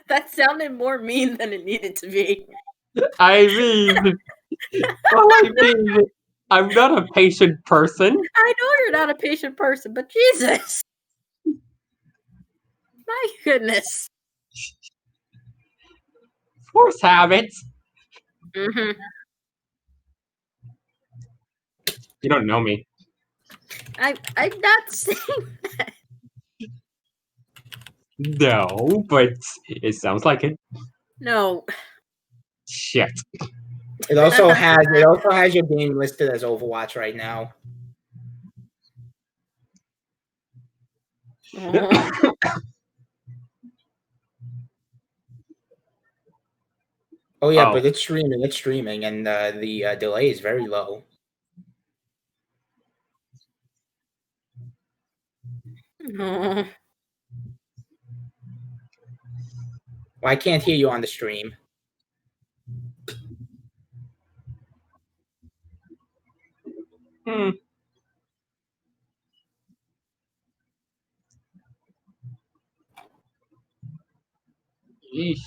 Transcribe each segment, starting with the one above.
That sounded more mean than it needed to be. I mean, I'm not a patient person. I know you're not a patient person, but Jesus. My goodness. Force habits. Mm-hmm. You don't know me. I'm not saying that. No, but it sounds like it. No. Shit. It also has your game listed as Overwatch right now. Oh. Oh yeah, but it's streaming, and the delay is very low. Oh. Well, I can't hear you on the stream. Eesh.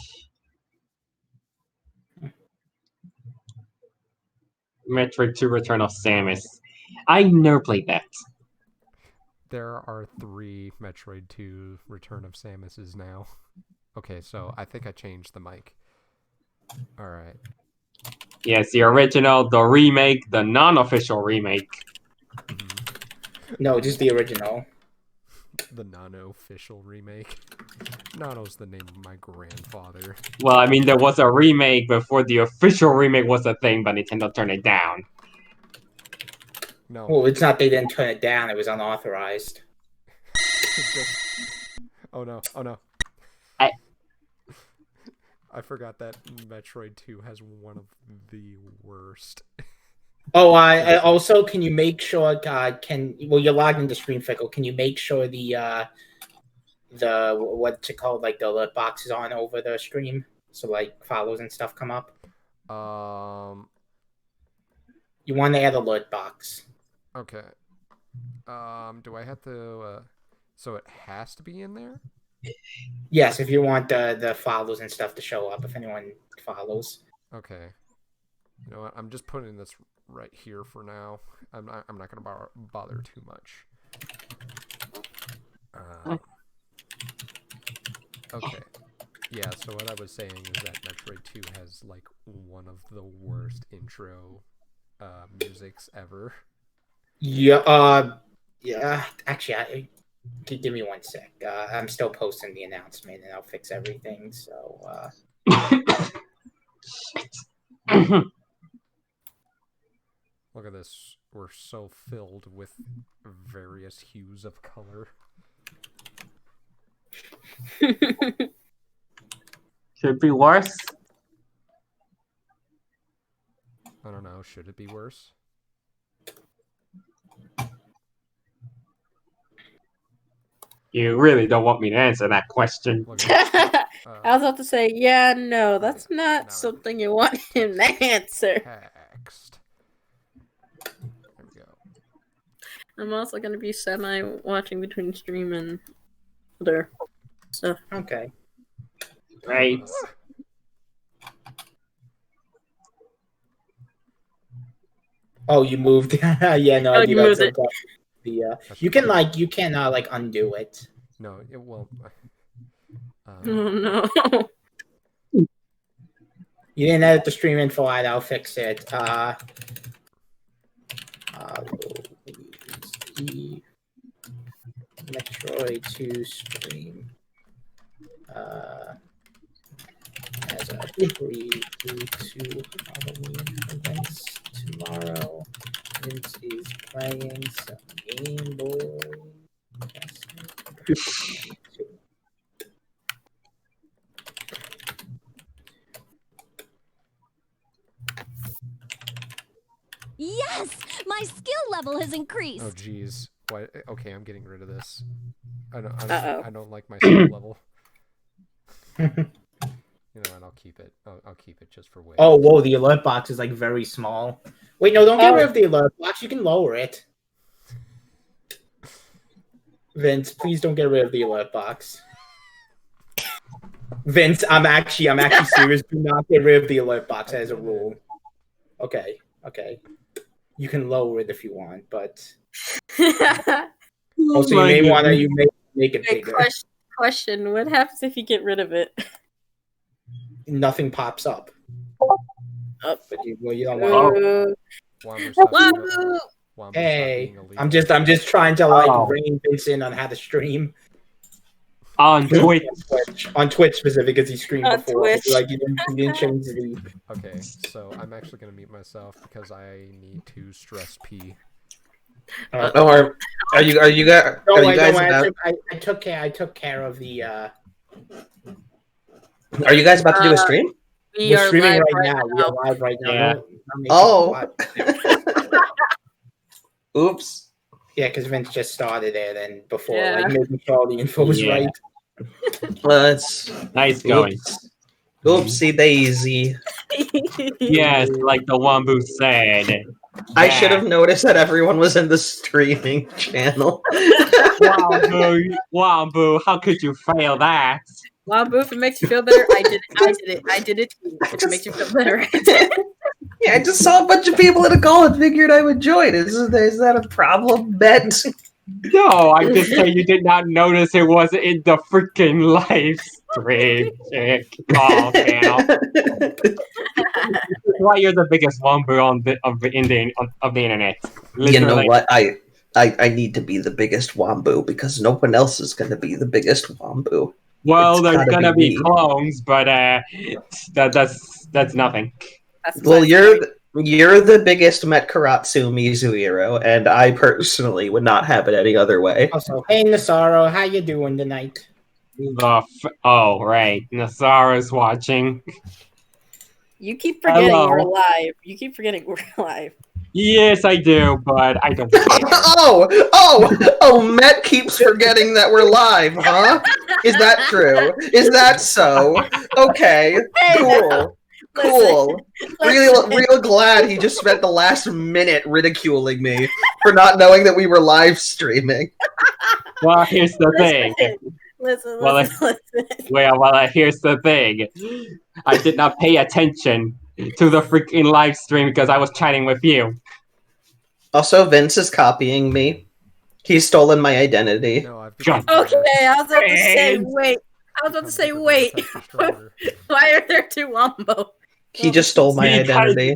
Metroid 2 Return of Samus. I never played that. There are 3 Metroid 2 Return of Samuses now. Okay, so I think I changed the mic. Alright. Yes, the original, the remake, the non-official remake. No, just the original. The non-official remake. Nano's the name of my grandfather. Well, I mean, there was a remake before the official remake was a thing, but Nintendo turned it down. No. Well, it's not they didn't turn it down, it was unauthorized. Oh no, oh no. I forgot that Metroid 2 has one of the worst. Oh, also, can you make sure, you're logged into StreamFickle, can you make sure the what's it called, like the alert box is on over the stream? So, like, follows and stuff come up? You want to add alert box. Okay. Do I have to, so it has to be in there? Yes, if you want the follows and stuff to show up, if anyone follows. Okay. You know what? I'm just putting this right here for now. I'm not gonna bother too much. Okay. Yeah. So what I was saying is that Metroid 2 has like one of the worst intro musics ever. Yeah. Yeah. Actually, give me 1 sec. I'm still posting the announcement, and I'll fix everything. So. Look at this. We're so filled with various hues of color. Could be worse. I don't know. Should it be worse? You really don't want me to answer that question. I was about to say, yeah, no, that's not something you want him to answer. Text. There we go. I'm also going to be semi-watching between stream and other stuff. Okay. Right. Oh, you moved. Yeah, no, Oh, I you do moved that. it. You can undo it. No, it will. Oh no. You didn't edit the stream info. I'll fix it. The Metroid 2 stream. As a preview to Halloween events tomorrow. Vince is playing some Game Boy. Yes! My skill level has increased! Oh, jeez. What? Okay, I'm getting rid of this. I don't like my skill level. You know what? I'll keep it. I'll keep it just for weight. Oh, whoa! The alert box is like very small. Wait, no! Don't get rid of the alert box. You can lower it. Vince, please don't get rid of the alert box. Vince, I'm actually serious. Do not get rid of the alert box as a rule. Okay. You can lower it if you want, but also you may make it bigger. Question: what happens if you get rid of it? Nothing pops up. Oh. But you don't want. Hey, I'm just trying to rein Vince in on how to stream. On Twitch. On Twitch specifically, because he streamed On before. Twitch. Like, you didn't change the... Okay, so I'm actually going to mute myself because I need to stress pee. Are you guys about... I took care of the... Are you guys about to do a stream? We're streaming right now. We are live right now. Yeah. Oh. Oops. Yeah, because Vince just started it and before, Yeah. making sure all the info was right. Well, that's Nice going. Oopsie daisy. Yes, like the Wombu said. I should have noticed that everyone was in the streaming channel. Wombu, how could you fail that? Wombu, if it makes you feel better, I did it too. If it makes you feel better, I did it. Yeah, I just saw a bunch of people in a call and figured I would join. Is that a problem, Bet? No, I just say you did not notice it was in the freaking live stream. Oh, channel. That's why you're the biggest Wombu of the internet. Literally. You know what? I need to be the biggest Wombu because no one else is going to be the biggest Wombu. Well, It's there's gotta gonna be be me. clones, but that's nothing. Well, you're the biggest Metkaratsu Mizuhiro, and I personally would not have it any other way. Also, hey Nasaro, how you doing tonight? Oh, right. Nasara's watching. You keep forgetting Hello. we're live. You keep forgetting we're live. Yes, I do, but I don't care. Oh, Met keeps forgetting that we're live, huh? Is that true? Is that so? Okay, cool. Cool. Real glad he just spent the last minute ridiculing me for not knowing that we were live streaming. Well, here's the thing. Listen. Well, here's the thing. I did not pay attention to the freaking live stream because I was chatting with you. Also, Vince is copying me. He's stolen my identity. No, I've Shut become Okay, I was about to say Hey. wait. Wait. Why are there two Wombo? He just stole my Because- identity.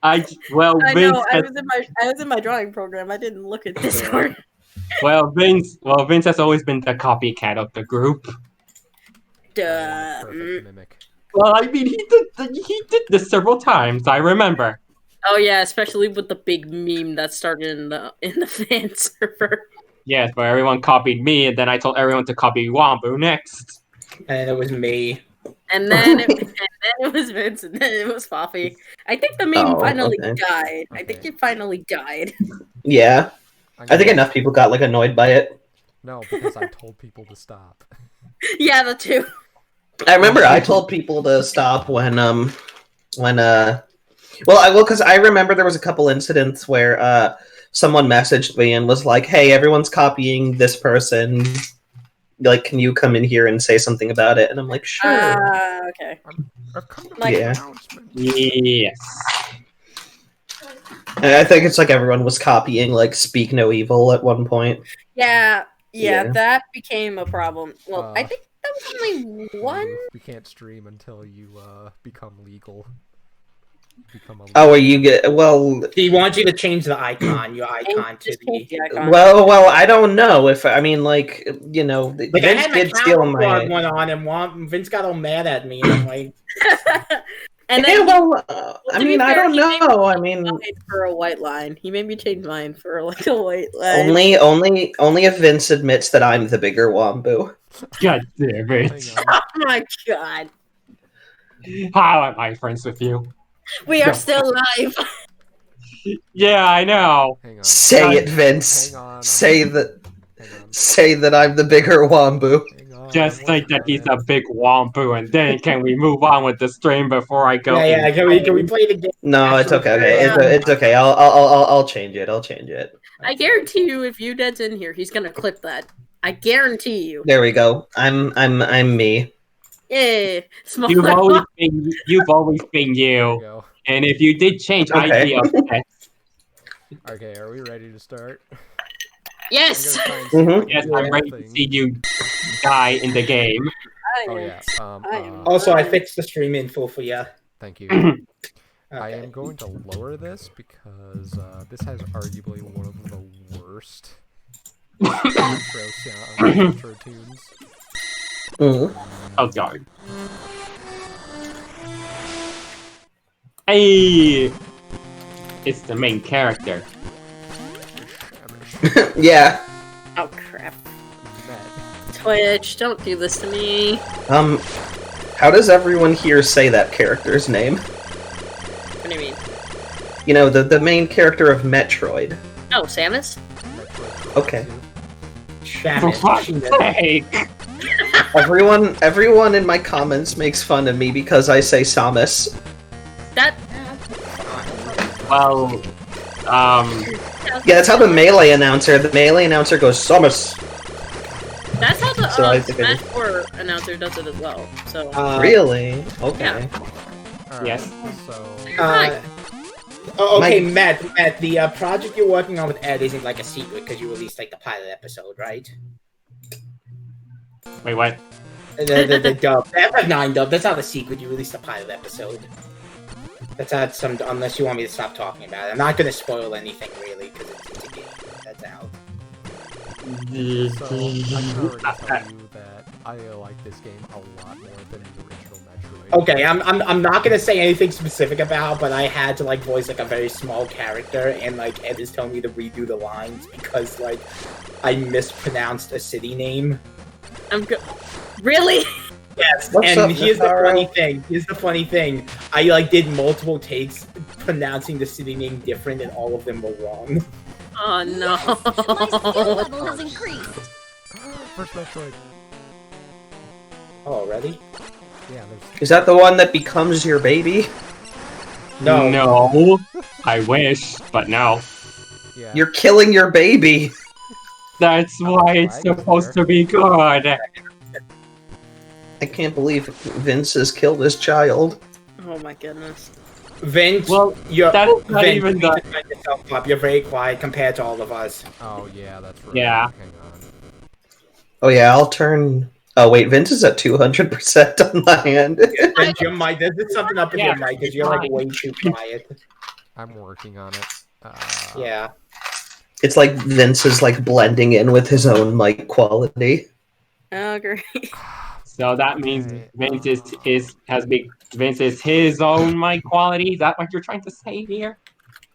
I Vince know. I has, was in my drawing program. I didn't look at Discord. Vince has always been the copycat of the group. Duh. perfect mimic. Well, I mean, he did this several times. I remember. Oh yeah, especially with the big meme that started in the fan server. Yes, but everyone copied me, and then I told everyone to copy Wombu next. And it was me. And then it was Vince, and then it was Poppy. I think the meme Oh, finally okay. died. I think Okay. it finally died. Yeah, I think enough people got annoyed by it. No, because I told people to stop. Yeah, the two. I remember I told people to stop because I remember there was a couple incidents where someone messaged me and was like, "Hey, everyone's copying this person. Like, can you come in here and say something about it?" And I'm like, "Sure." Okay. I've come to Like- make Yeah. announcement. Yes. And I think it's like everyone was copying like "Speak No Evil" at one point. Yeah, Yeah. that became a problem. Well, I Uh, think that was only one. We can't stream until you become legal. Become a Oh, where you get well. He wants you to change the icon, your icon to Just change the. the icon. Well, I don't know if I mean like Like I Vince had my did steal calendar my. one on, and Vince got all mad at me, and I'm like, And Yeah, then well, to I be mean, I fair, don't he made know. me I change mean, mine for a white line. He made me change mine for like a white line. only if Vince admits that I'm the bigger Wombu. God damn it. Hang on. Oh my god. How am I friends with you? We are still live. Yeah, I know. Hang on. Say it, Vince. Hang on. Say that. Hang on. Say that I'm the bigger Wombu. Hang on. Just think that he's a minute. big Wombu, and then can we move on with the stream before I go? yeah, in? can we play the game? No, it's okay. Actually, It's okay. I'll change it. I'll change it. I guarantee you, if you Dead's in here, he's gonna clip that. I guarantee you. There we go. I'm me. Yay! Small You've always There been we you. go. And if you did change, I'd Okay. be upset. Okay, are we ready to start? Yes! I'm gonna find Mhm. some Yes, cool I'm ready to thing. see you die in the game. Oh yeah. I am. Also, I fixed the stream info for you. Thank you. Okay. I am going to lower this because this has arguably one of the worst intro tunes. Mhm. Oh god. Hey! It's the main character. Yeah. Oh crap. Met. Twitch, don't do this to me. How does everyone here say that character's name? What do you mean? You know, the main character of Metroid. Oh, Samus? Okay. For Shamus. fuck's sake! Everyone in my comments makes fun of me because I say Samus. That. Well, Yeah, that's how the melee announcer goes Samus. That's how the So I think I Smash 4 announcer does it as well. So. Really? Okay. Alright, Yes. So Okay, My- Matt, the project you're working on with Ed isn't like a secret because you released like the pilot episode, right? wait, what? The dub, the FF9 dub. That's not a secret. You released the pilot episode. That's had some. Unless you want me to stop talking about it, I'm not gonna spoil anything really because it's a game that's out. So I can already tell you that I like this game a lot more than the original Metroid. Okay, I'm not gonna say anything specific about, but I had to like voice like a very small character, and like Ed is telling me to redo the lines because like I mispronounced a city name. I'm good. Really? Yes, What's and up, here's the Nataro? funny thing. Here's the funny thing. I like did multiple takes pronouncing the city name different, and all of them were wrong. Oh no. My skill level has increased. First Metroid. Oh, already? Yeah, there's Is that the one that becomes your baby? No. No. I wish, but no. yeah. You're killing your baby. That's why it's supposed to be good. I can't believe Vince has killed his child. Oh my goodness. Vince, Well, you're that's not Vince, even you need the- to shut yourself up. You're very quiet compared to all of us. Oh yeah, that's right. Yeah. Hang on. Oh yeah, I'll turn. Oh wait, Vince is at 200% on my end. Vince, your mic. There's something up with Yeah. your mic because you're like way too quiet. I'm working on it. Yeah. It's like Vince is like blending in with his own mic quality. Oh great. So that means Okay, Vince Vince is his own mic quality. Is that what you're trying to say here?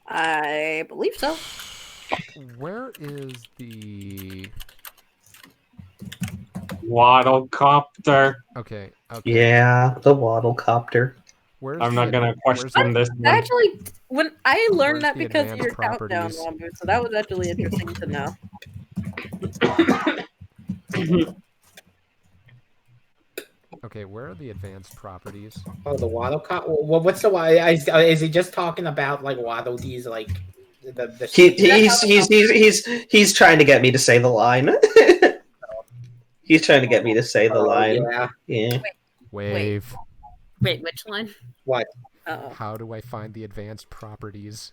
I believe so. Where is the? Waddlecopter. Okay. Okay. Yeah, the Waddlecopter. Where's I'm the- not gonna where's question the- this one. Actually, when I Where's learned that the because of advanced your countdown, properties? Wombo, so that was actually interesting to know. Okay, where are the advanced properties? Oh, the Waddle Cop. Well, what's the why? Is he just talking about like Waddle Dee's like the? He's trying to get me to say the line. He's trying to get me to say the line. Yeah. Yeah. Wave. Wait, which line? What? Oh. How do I find the advanced properties?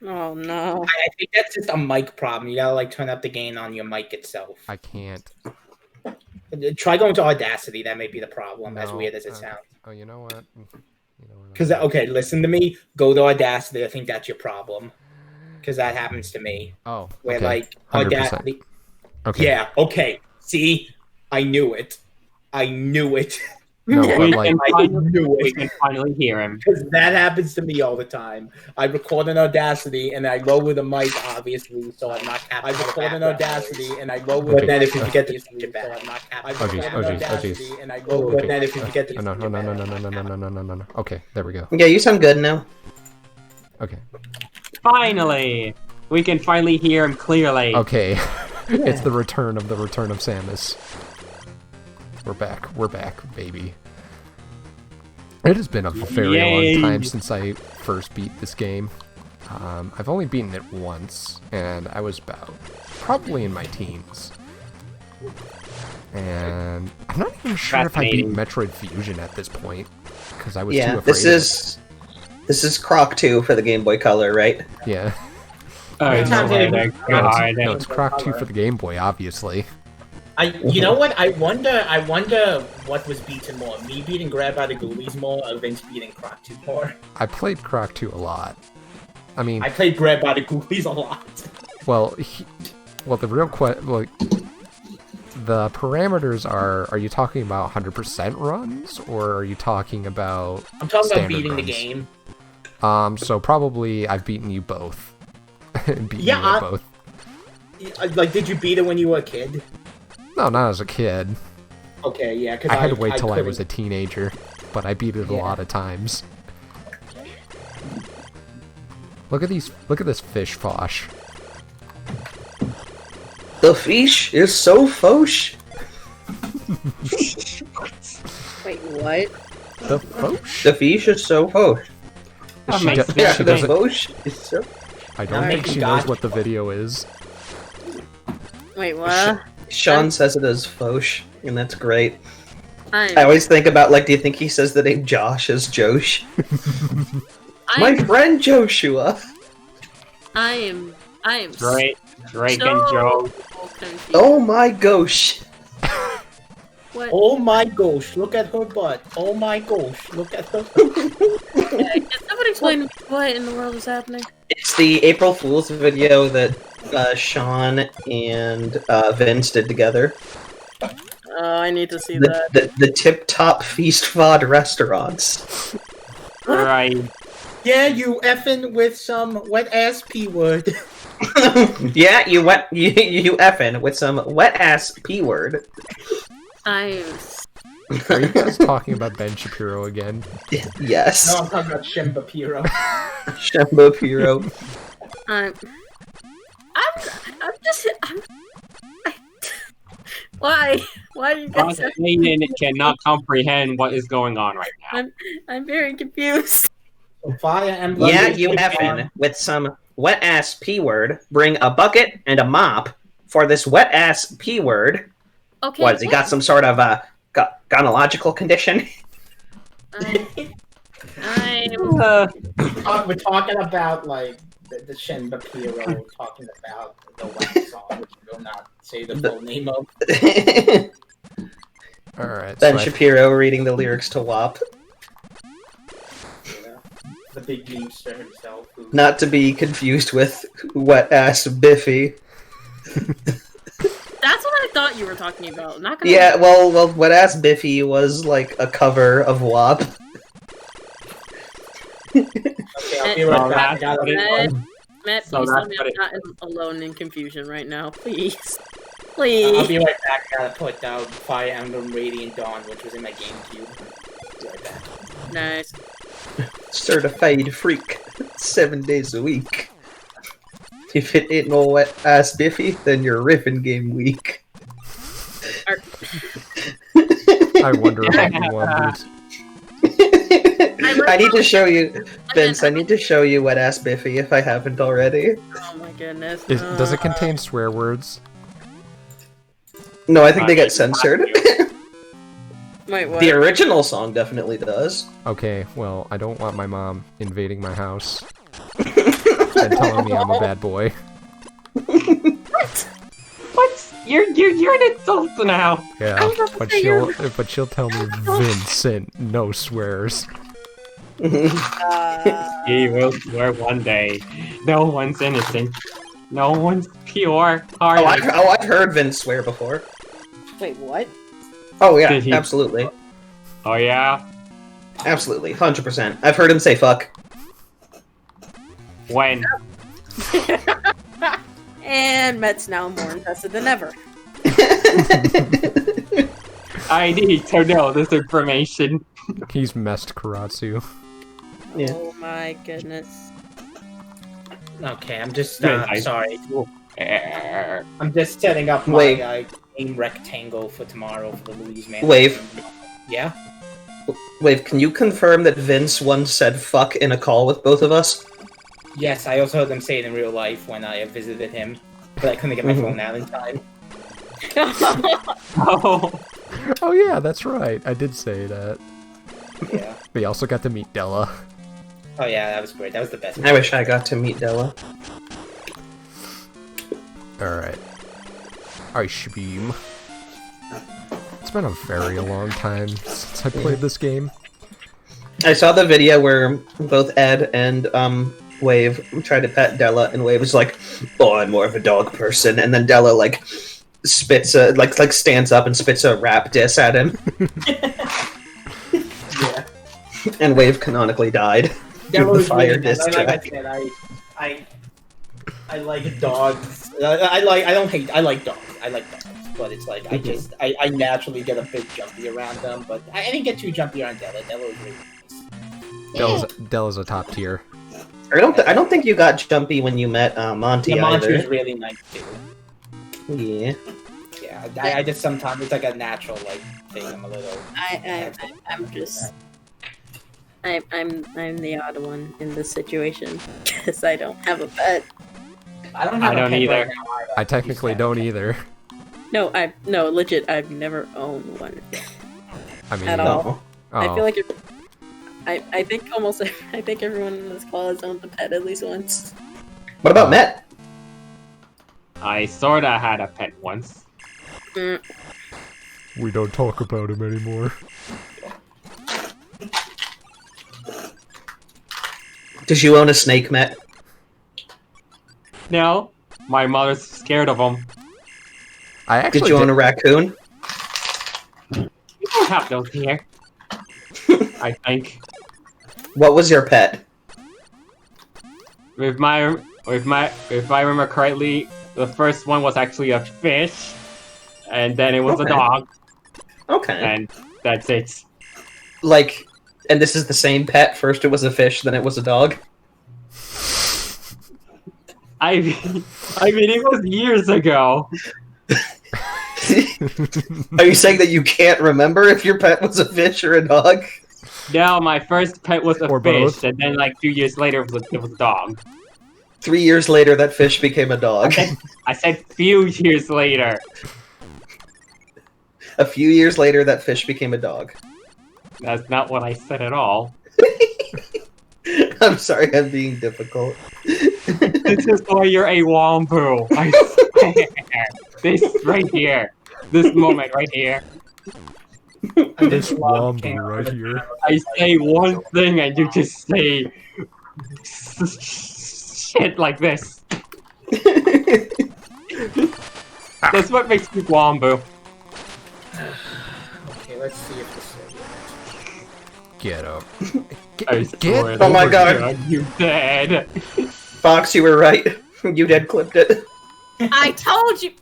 Oh no. I think that's just a mic problem. You gotta like turn up the gain on your mic itself. I can't. Try going to Audacity. That may be the problem. As No, weird as it uh, sounds. Oh, you know what? You know what? Because okay, listen to me. Go to Audacity. I think that's your problem. Because that happens to me. Oh, Where okay. like 100%. Audacity. Okay. Yeah. Okay. See, I knew it. I knew it. No, but We like, can I finally, knew we it. can finally hear him. Because that happens to me all the time. I record in Audacity and I lower the mic, obviously, so I'm not capturing. I record in Audacity and I lower. But then if you forget to switch it back, so I'm not capturing. Oh, jeez, oh, jeez, oh, Audacity jeez. and I lower. But then if you forget to. no, no, no, no, no, no, no, no, no, no, no, no, no. Okay, there we go. Yeah, you sound good now. Okay. Finally! We can finally hear him clearly. Okay. It's the return of Samus. We're back, baby. It has been a very Yay. long time since I first beat this game. I've only beaten it once, and I was probably in my teens. And I'm not even sure if I beat Fascinating. Metroid Fusion at this point, because I was too Yeah, afraid this is Croc 2 for the Game Boy Color, right? of it. Yeah. Oh, It's not my very- God. No, it's Croc 2 for the Game Boy, obviously. You know what? I wonder what was beaten more, me beating Grab by the Ghoulies more, or Vince beating Croc 2 more. I played Croc 2 a lot. I mean, I played Grab by the Ghoulies a lot. well, the real the parameters are you talking about 100% runs, or are you talking about I'm talking about standard beating the runs? game. So probably I've beaten you both. Beaten Yeah, you at both. Like, did you beat it when you were a kid? No, not as a kid. Okay, yeah, because I had to wait till I couldn't- was a teenager, but I beat it a Yeah. lot of times. Look at this fish fosh. The fish is so fosh. Wait, what? The fosh? The fish is so fosh. That She makes do- Yeah, sense. she the doesn't- fosh is so. I don't Now think making she knows God- what the video is. Wait, what? Sean says it as fosh, and that's great. I I'm, always think about, like, do you think he says the name Josh as Josh? My I'm, friend Joshua. I am Drake and so Joe. confused. Oh my gosh. What? Oh my gosh, look at her butt. Oh my gosh, look at her. Can somebody explain to me what in the world is happening? It's the April Fool's video that Sean and Vince did together. Oh, I need to see that. The Tip Top Feast Fod restaurants. Right. Yeah, you effing with some wet ass P word. Yeah, you effing with some wet ass P word. I'm Are you guys talking about Ben Shapiro again? Yes. No, I'm talking about Shemba Piro. Shembo Piro. I'm just why do you guys Aiden cannot comprehend what is going on right now. I'm very confused. Fire Emblem. Yeah, you effing with some wet ass P word. Bring a bucket and a mop for this wet ass P word. Okay. What, has he got some sort of gynecological condition? I'm We're talking about, like, the Shemba Piro, talking about the wax song, which we will not say the full name of. Alright, Ben so Shapiro reading the lyrics to WAP. You know, the big gamester himself. Who... Not to be confused with wet ass Biffy. That's what I thought you were talking about. Not gonna. Yeah, well, wet ass Biffy was like a cover of WAP. Okay, I'll be right back. I gotta Matt, So please that's tell me what I'm it- not alone in confusion right now. Please. I'll Please. be right back. I gotta put down Fire Emblem Radiant Dawn, which was in my GameCube. Be right back. Nice. Certified freak. 7 days a week. If it ain't no wet ass Biffy, then you're riffing game week. I wonder if I can won these. I need to show you, Vince. I need to show you wet ass Biffy if I haven't already. Oh my goodness. Does it contain swear words? No, I think they get censored. Wait, what? The original song definitely does. Okay, well, I don't want my mom invading my house and telling me I'm a bad boy. What? What? You're an adult now. Yeah, I was about to but say she'll tell me Vincent, no swears. He will swear one day. No one's innocent. No one's pure. I've heard Vince swear before. Wait, what? Oh yeah, Did he? absolutely. Oh yeah? Absolutely, 100%. I've heard him say fuck. When? And Matt's now more invested than ever. I need to know this information. He's messed Karatsu. Yeah. Oh my goodness. Okay, I'm just Yeah, sorry. Eh, I'm just setting up my Wave. game rectangle for tomorrow for the Louise Man. Wave. Yeah. Wait, can you confirm that Vince once said fuck in a call with both of us? Yes, I also heard them say it in real life when I visited him, but I couldn't get my phone out in time. Oh, Oh yeah, that's right. I did say that. Yeah. We also got to meet Della. Oh yeah, that was great. That was the best. I wish I got to meet Della. Alright. Ice beam. It's been a very long time since I played this game. I saw the video where both Ed and Wave tried to pet Della, and Wave was like, "Oh, I'm more of a dog person," and then Della like spits a like stands up and spits a rap diss at him, Yeah. and Wave canonically died. That The was fire really nice. diss Like I track. said, I like dogs. I like dogs. I like dogs. But it's like I naturally get a bit jumpy around them. But I didn't get too jumpy around Della. Della was really nice. Della's a top tier. I don't think you got jumpy when you met Monty The Monty was either. really nice too. Yeah. Yeah, I just sometimes it's like a natural like thing. I'm a little. I'm just. I'm the odd one in this situation because I don't have a pet. I don't have I a don't pet either. right now, either. I technically don't either. No, legit. I've never owned one I mean, at all. Oh. I feel like I think I think everyone in this call has owned a pet at least once. What about Met? I sorta had a pet once. Mm. We don't talk about him anymore. Did you own a snake, Met? No, my mother's scared of them. I actually Did you own a raccoon? We don't have those here. I think. What was your pet? If I remember correctly, the first one was actually a fish, and then it was a Okay. dog, Okay. and that's it. Like, and this is the same pet. First it was a fish, then it was a dog. I mean, it was years ago. Are you saying that you can't remember if your pet was a fish or a dog? No, my first pet was a Or fish, both. and then like 2 years later, it was a dog. 3 years later, that fish became a dog. I said few years later. A few years later, that fish became a dog. That's not what I said at all. I'm sorry, I'm being difficult. This is why you're a wombo. I swear. This right here. This moment right here. I This just love wombo King right Arthur. here. I say one thing and you just say shit like this. That's what makes me wombo. Okay, let's see if this. Get up. I swear Oh my to God. You dead. Fox, you were right. You dead clipped it. I told you.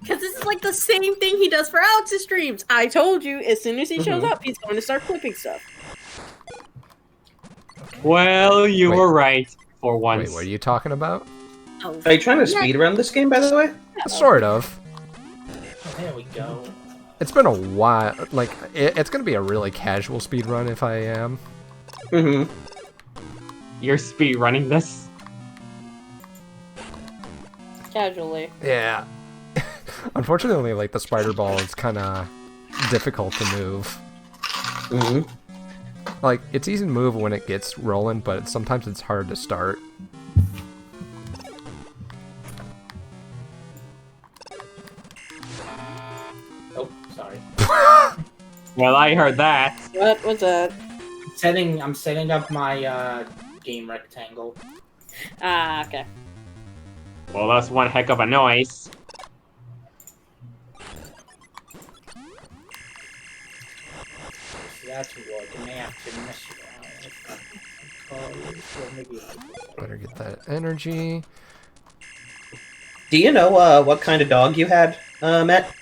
Because this is like the same thing he does for Alex's streams. I told you, as soon as he shows up, he's going to start clipping stuff. Well, you Wait. were right for once. Wait, what are you talking about? Oh, Are you trying to speed run this game, by the way? Sort of. Oh, there we go. It's been a while. Like, it's gonna be a really casual speed run if I am. Mm-hmm. You're speed running this? casually. Yeah. Unfortunately, like, the spider ball is kind of difficult to move. Mm-hmm. Like, it's easy to move when it gets rolling, but sometimes it's hard to start. Oh, sorry. Well, I heard that. What was that? I'm setting up my game rectangle. Ah, okay. Well, that's one heck of a noise. So that's what I may have to mess around with. Well, maybe Better get that energy. Do you know what kind of dog you had, Matt?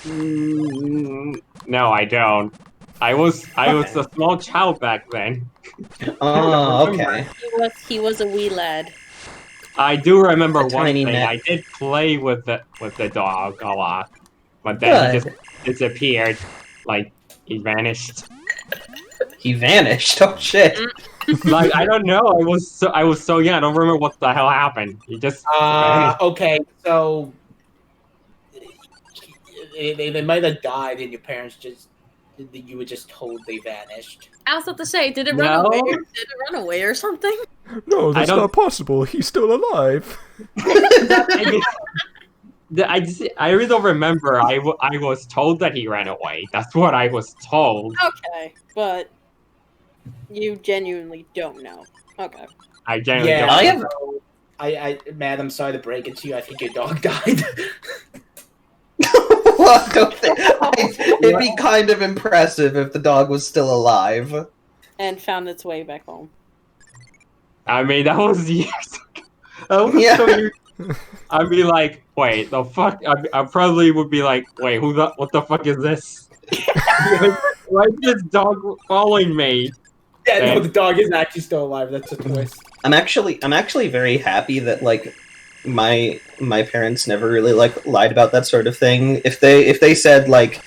No, I don't. I was a small child back then. Oh, okay. He was a wee lad. I do remember A one tiny thing. Matt. I did play with the dog a lot, but then he Good. just disappeared. Like he vanished. He vanished. Oh shit. Like I don't know. I was so young. I don't remember what the hell happened. He just vanished. Okay, so they might have died, and your parents you were just told they vanished. I was about to say, did it No. run away? Did it run away or something? No, that's don't- not possible. He's still alive. I really don't remember. I was told that he ran away. That's what I was told. Okay, but you genuinely don't know. Okay. I generally Yeah, don't. I have- Matt, I'm sorry to break it to you. I think your dog died. Well, it'd be kind of impressive if the dog was still alive. And found its way back home. I mean, that was years ago. That was Yeah. so years. I'd be like, wait, the fuck? I probably would be like, wait, what the fuck is this? Why is this dog following me? Yeah, no, the dog is actually still alive. That's a twist. I'm actually very happy that like my parents never really like lied about that sort of thing. If they said like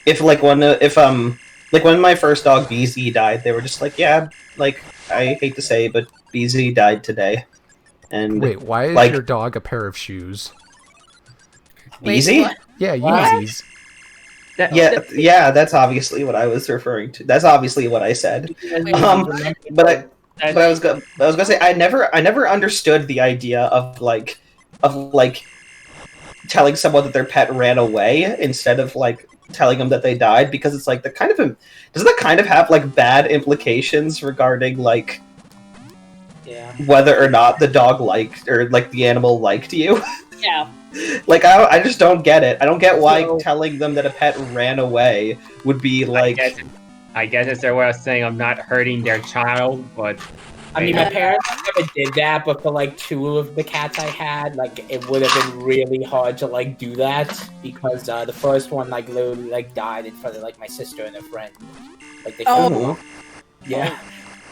when my first dog BZ died, they were just like, yeah, like I hate to say, but BZ died today. And Wait, why is like- your dog a pair of shoes? Wait, BZ? what? Yeah, What? Yeezys. Yeah, that's obviously what I was referring to. That's obviously what I said. But I was gonna say I never understood the idea of like telling someone that their pet ran away instead of like telling them that they died, because it's like doesn't that kind of have like bad implications regarding like Yeah. whether or not the dog liked or like the animal liked you? Yeah. Like I just don't get it. I don't get why So- telling them that a pet ran away would be like I guess it's their way of saying I'm not hurting their child, but I mean, my parents never did that, but for like 2 of the cats I had, like it would have been really hard to like do that because the first one like literally like died in front of like my sister and a friend. Like they Oh. found yeah,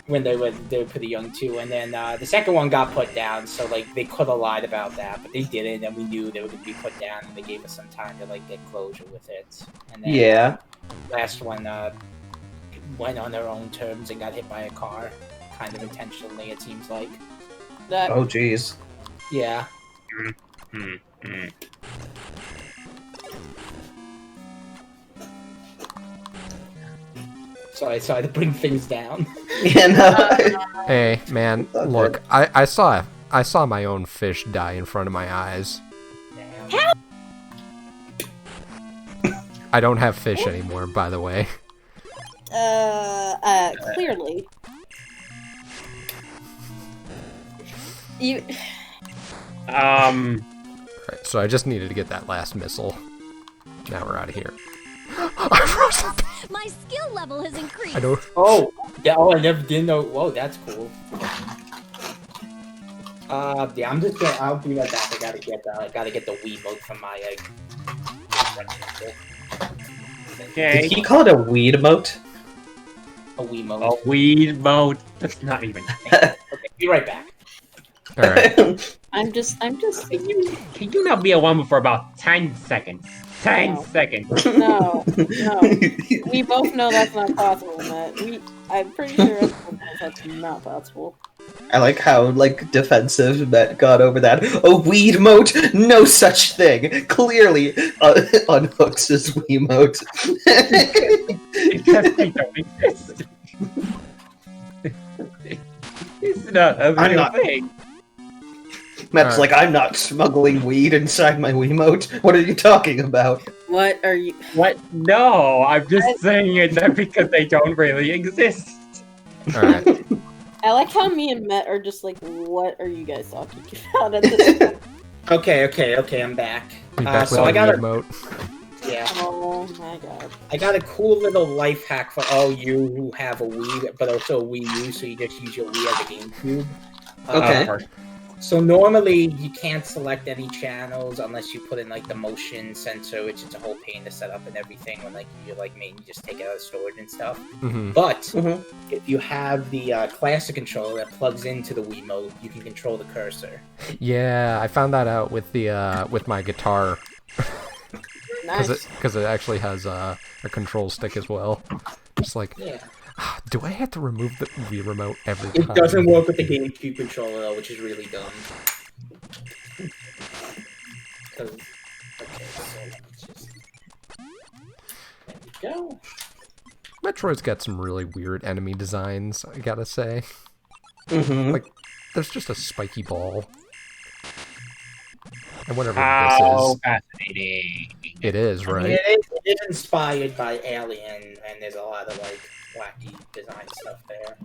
when they were pretty young too. And then the second one got put down, so like they could have lied about that, but they didn't, and we knew they were gonna be put down, and they gave us some time to like get closure with it. And then yeah. last one went on their own terms and got hit by a car, kind of intentionally, it seems like. That Oh jeez. Yeah. Sorry to bring things down. Yeah, no. Hey, man, That's look, I saw my own fish die in front of my eyes. Damn. I don't have fish anymore, by the way. clearly. You um, Alright, so I just needed to get that last missile. Now we're out of here. I froze the- My skill level has increased. I don't. Oh, yeah, I never did know. Whoa, that's cool. Yeah, I'll be right back. I gotta get the Wiimote from my okay. Did he call it a weed emote? a Wiimote. A weed mode. That's not even. Okay, be right back. Alright. I'm just Can you not be a woman for about 10 seconds? 10 No. seconds. no. We both know that's not possible, Matt. I'm pretty sure everyone knows that's not possible. I like how like defensive Matt got over that. A weed moat? No such thing. Clearly unhooks his Wiimote. Because they don't exist. It's not a I'm real not- thing. Matt's Alright. like, I'm not smuggling weed inside my Wiimote. What are you talking about? What are you? What? No, I'm just saying it not because they don't really exist. Alright. I like how me and Matt are just like, what are you guys talking about at this point? Okay, I'm back. Be back So with I got the a emote. yeah, Oh my god. I got a cool little life hack for all you who have a Wii, but also a Wii U, so you just use your Wii as a GameCube. Okay. So normally you can't select any channels unless you put in like the motion sensor, which is a whole pain to set up and everything. When like you like mainly just take it out of storage and stuff. Mm-hmm. But Mhm. if you have the classic controller that plugs into the Wiimote, you can control the cursor. Yeah, I found that out with the with my guitar Nice. because it actually has a control stick as well. Just like, Yeah. do I have to remove the Wii remote every It time? doesn't work with the GameCube controller though, which is really dumb. 'Cause- okay, so let's just... go. Metroid's got some really weird enemy designs, I gotta say. Mm-hmm. Like, there's just a spiky ball. And whatever How this fascinating. is, it is, I mean, right? it is inspired by Alien, and there's a lot of like wacky design stuff there.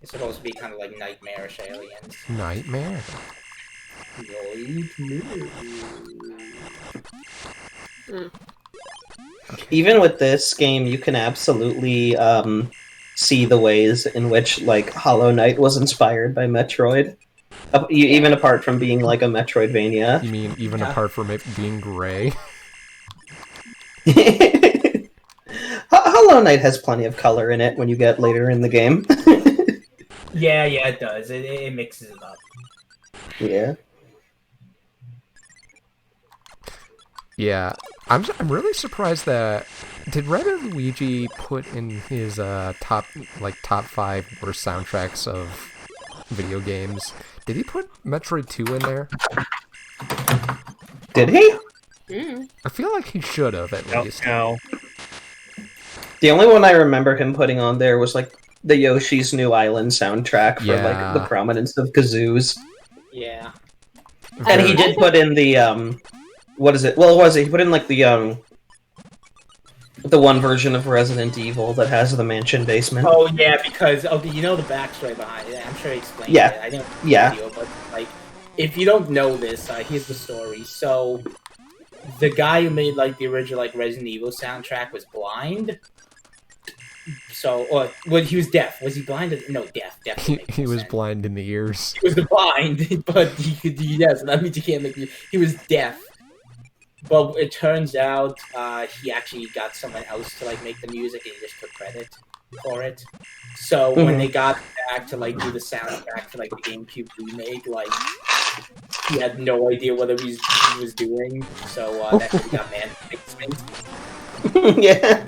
It's supposed to be kind of like nightmarish aliens. Nightmare. Even with this game, you can absolutely see the ways in which like Hollow Knight was inspired by Metroid. Even apart from being like a Metroidvania. You mean even apart from it being gray? Hollow Knight has plenty of color in it when you get later in the game. Yeah, it does. It mixes it up. Yeah. Yeah, I'm really surprised that did Red and Luigi put in his top 5 worst soundtracks of video games? Did he put Metroid 2 in there? Did he? Mm. I feel like he should have at least. No. The only one I remember him putting on there was like the Yoshi's New Island soundtrack for like the Yeah. prominence of kazoos. Yeah. And he did put in the what is it? Well, what was it? He put in like the one version of Resident Evil that has the mansion basement. Oh yeah, because you know the backstory behind it. I'm sure he explained Yeah. it. I didn't Yeah. video, but like, if you don't know this, here's the story. So, the guy who made like the original like Resident Evil soundtrack was blind. So, he was deaf. Was he blind? No, deaf. Deaf. He was blind in the ears. He was blind, but he could. Yes, that means he can't make. He was deaf. But it turns out he actually got someone else to like make the music, and he just took credit for it. So when they got back to like do the soundtrack for like the GameCube remake, like he had no idea what he was doing. So that's when he got mad at Space. Yeah.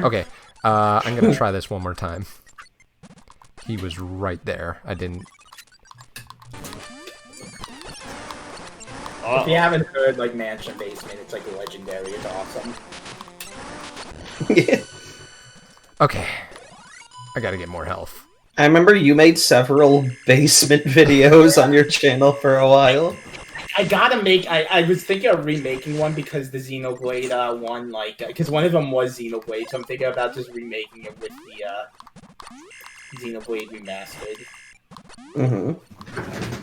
Okay, I'm gonna try this one more time. He was right there. I didn't. If you haven't heard like Mansion Basement, it's like legendary. It's awesome. Yeah. Okay, I gotta get more health. I remember you made several basement videos on your channel for a while. I gotta make. I was thinking of remaking one because the Xenoblade one, like, because one of them was Xenoblade, so I'm thinking about just remaking it with the Xenoblade remastered. Mm-hmm.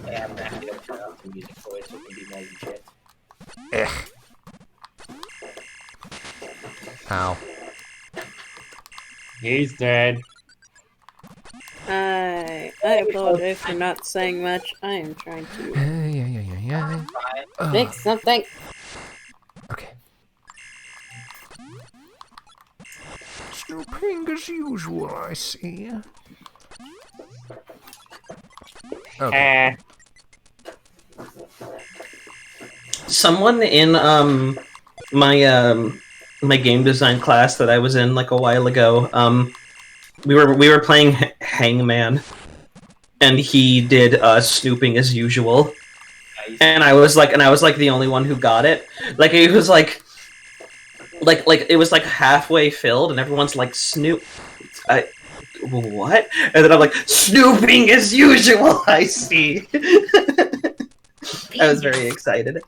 And I'm actually gonna turn off the music for it so it can be more legit. Ow. He's dead. I apologize for not saying much. I am trying to Yeah. fix something. Okay. Snooping as usual, I see. Okay. Someone in my game design class that I was in like a while ago, we were playing Hangman, and he did snooping as usual, Nice. and I was like the only one who got it. Like it was like it was like halfway filled, and everyone's like Snoop. What? And then I'm like, snooping as usual, I see. I was very excited.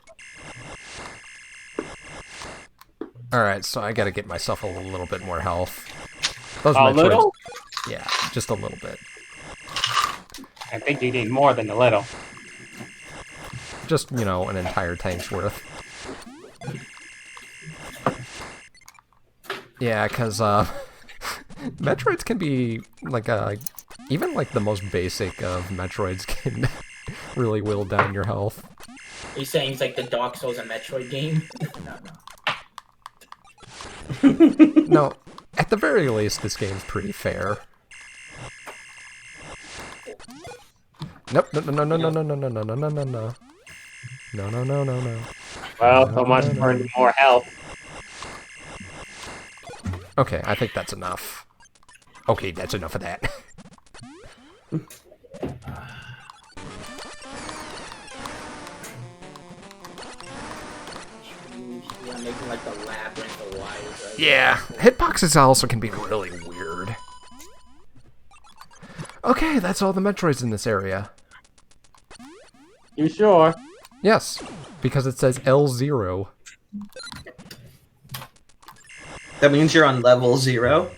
Alright, so I gotta get myself a little bit more health. Those A Metroids- little? Yeah, just a little bit. I think you need more than a little. Just, you know, an entire tank's worth. Yeah, because, Metroids can be, like, even, like, the most basic of Metroids can really whittle down your health. Are you saying it's like the Dark Souls and Metroid game? No. No, at the very least, this game's pretty fair. Nope, no. Well, so much for more health. Okay, I think that's enough. Okay, that's enough of that. making like the labyrinth of wires. Right? Yeah, hitboxes also can be really weird. Okay, that's all the Metroids in this area. You sure? Yes, because it says L0. That means you're on level 0?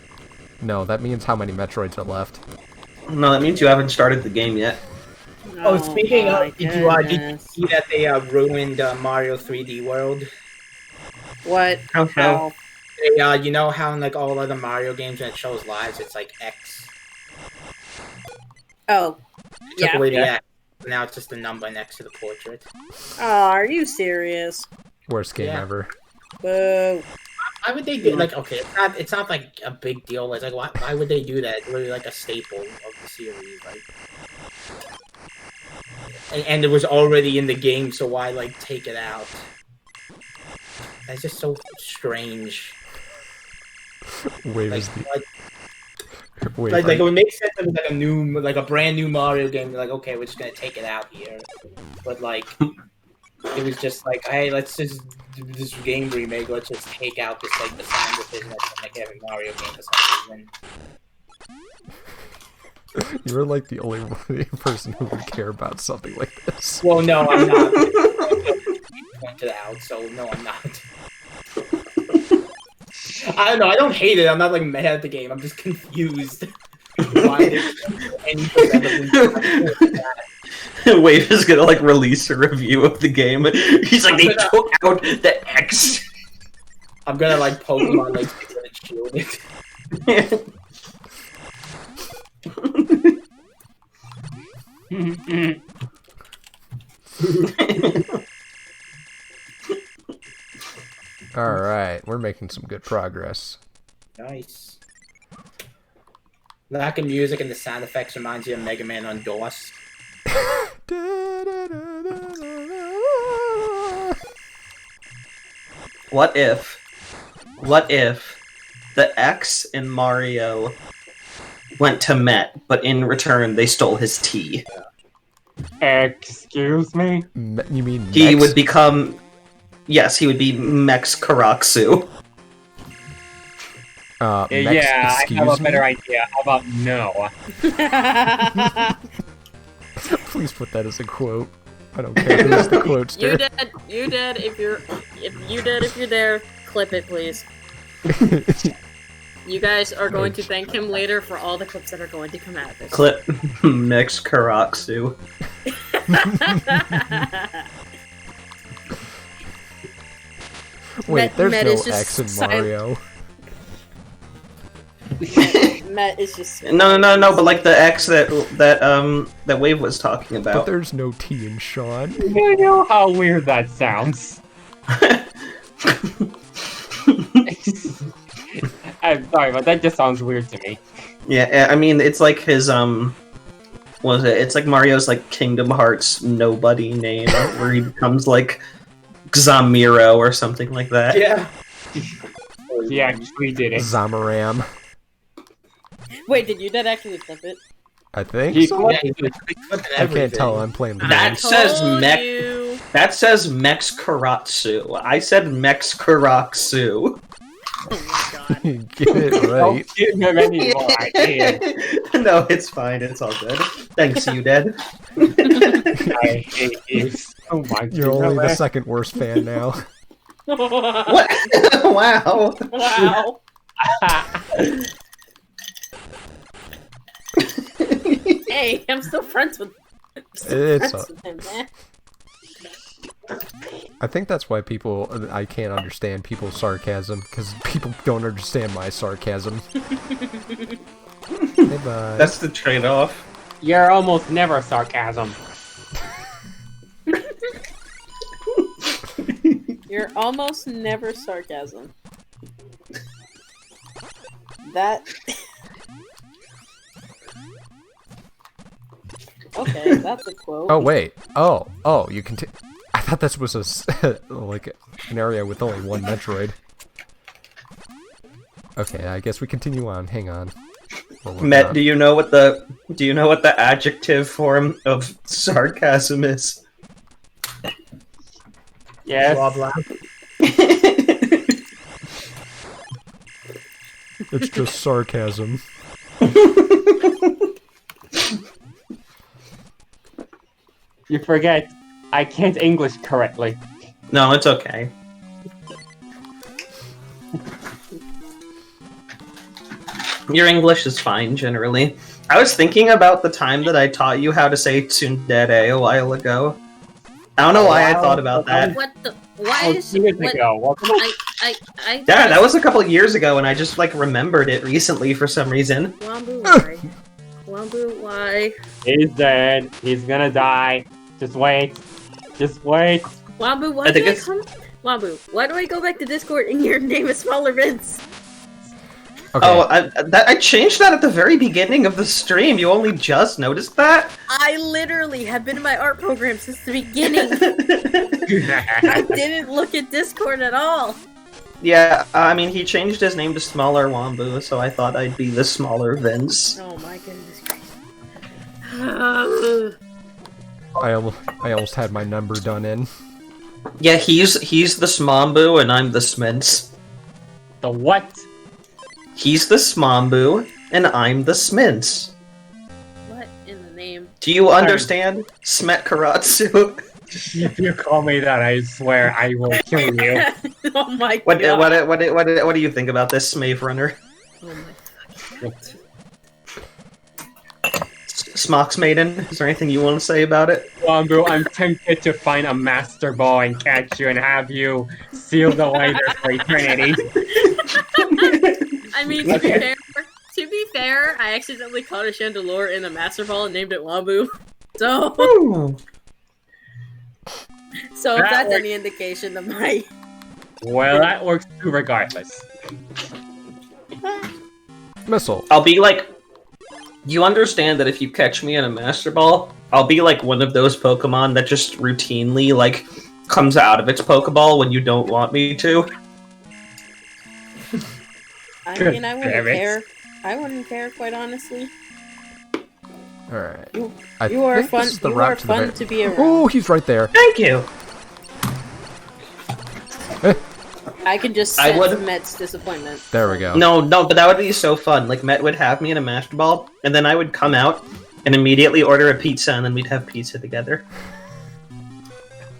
No, that means how many Metroids are left. No, that means you haven't started the game yet. Oh, speaking my of, did you goodness. see that they ruined Mario 3D World? What? How How? They, you know how in like all other Mario games when it shows lives, it's like X. Oh. Took Yeah. away the X. Now it's just a number next to the portrait. Oh, are you serious? Worst game Yeah. ever. Boo. Why would they do like? Okay, it's not like a big deal. It's like why would they do that? It's literally like a staple of the series, like. And it was already in the game, so why like take it out? That's just so strange. Wave Like, is the... like, Wave, like it would make sense if it was like a new, like a brand new Mario game. They're like, okay, we're just gonna take it out here. But like, it was just like, hey, let's just do this game remake. Let's just take out this like the sound decision that's in like every Mario game for some reason. You're like the only person who would care about something like this. Well, no, I'm not. Pointed out, so no, I'm not. I don't know. I don't hate it. I'm not like mad at the game. I'm just confused. Why there's anything that Wave is gonna like release a review of the game. He's like, they took out the X. I'm gonna like Pokemon like shield it. Alright, we're making some good progress. Nice. Lack of music and the sound effects reminds you of Mega Man on DOS. What if the X in Mario went to Met, but in return they stole his T? Excuse me? You mean He Mex? would become... Yes, he would be Mex Karaksu. Mex, Yeah, I have a excuse me? better idea. How about no? Please put that as a quote. I don't care who's the quotes You there. dead. You dead. If you're there, clip it, please. You guys are going to thank him later for all the clips that are going to come out of this. Clip Mex Karaksu. Wait, there's Met no is just X in silent. Mario. Matt is just No, but like the X that Wave was talking But about. there's no T in Sean. You know how weird that sounds. I'm sorry, but that just sounds weird to me. Yeah, I mean, it's like his, what was it? It's like Mario's, like, Kingdom Hearts nobody name, where he becomes, like, Xamiro or something like that. Yeah. He actually did it. Zamaram. Wait, did you dead actually clip it? I think He so. clipped it. I can't tell. I'm playing the That game. says Told Mech. you. That says Mex Karatsu. I said Mex Karaksu. Oh my god. Get it right. Don't give him any more ideas. No, it's fine. It's all good. Thanks, you dead. I hate you so much. You're only the second worst fan now. What? Wow. Wow. Hey, I'm still friends with. It's friends with him, man. I think that's why I can't understand people's sarcasm, because people don't understand my sarcasm. Hey, bye. That's the trade-off. You're almost never sarcasm. You're almost never sarcasm. That. Okay, that's a quote. Oh wait. Oh, you can. I thought this was like an area with only one Metroid. Okay, I guess we continue on. Hang on. Met, do you know what the adjective form of sarcasm is? Yes. Blah, blah. It's just sarcasm. You forget, I can't English correctly. No, it's okay. Your English is fine, generally. I was thinking about the time that I taught you how to say tsundere a while ago. I don't know why I thought about that. What the? Why Oh, is years what, ago. Welcome. I Yeah, that was a couple years ago, and I just, like, remembered it recently for some reason. Wambu, why? Wambu, why? He's dead. He's gonna die. Just wait. Just wait. Wambu, why I think do I it's- come? Wambu, why do I go back to Discord and your name is Smaller Vince? Okay. Oh, I changed that at the very beginning of the stream. You only just noticed that? I literally have been in my art program since the beginning. I didn't look at Discord at all. Yeah, I mean, he changed his name to Smaller Wambu, so I thought I'd be the Smaller Vince. Oh my goodness gracious. I almost had my number done in. Yeah, he's the Smombu, and I'm the Smints. The what? He's the Smombu, and I'm the Smints. What in the name? Do you understand, Smet Karatsu? If you call me that, I swear I will kill you. Oh my What god. what do you think about this, Smave Runner? Oh my Smocks Maiden? Is there anything you want to say about it? Wambu, I'm tempted to find a master ball and catch you and have you sealed away there for eternity. I mean, to be fair, I accidentally caught a Chandelure in a Master Ball and named it Wambu. So, Ooh. if That that's works. any indication of my... Well, that works too regardless. Missile. I'll be like, you understand that if you catch me in a Master Ball, I'll be like one of those Pokemon that just routinely, like, comes out of its Pokeball when you don't want me to. I Good mean, I wouldn't damn it. care. I wouldn't care, quite honestly. Alright. You are think fun. this is the You route are to the fun very- to be around. Oh, he's right there. Thank you! I can just I sense would- Met's disappointment. There we go. No, but that would be so fun. Like, Met would have me in a Master Ball, and then I would come out and immediately order a pizza, and then we'd have pizza together.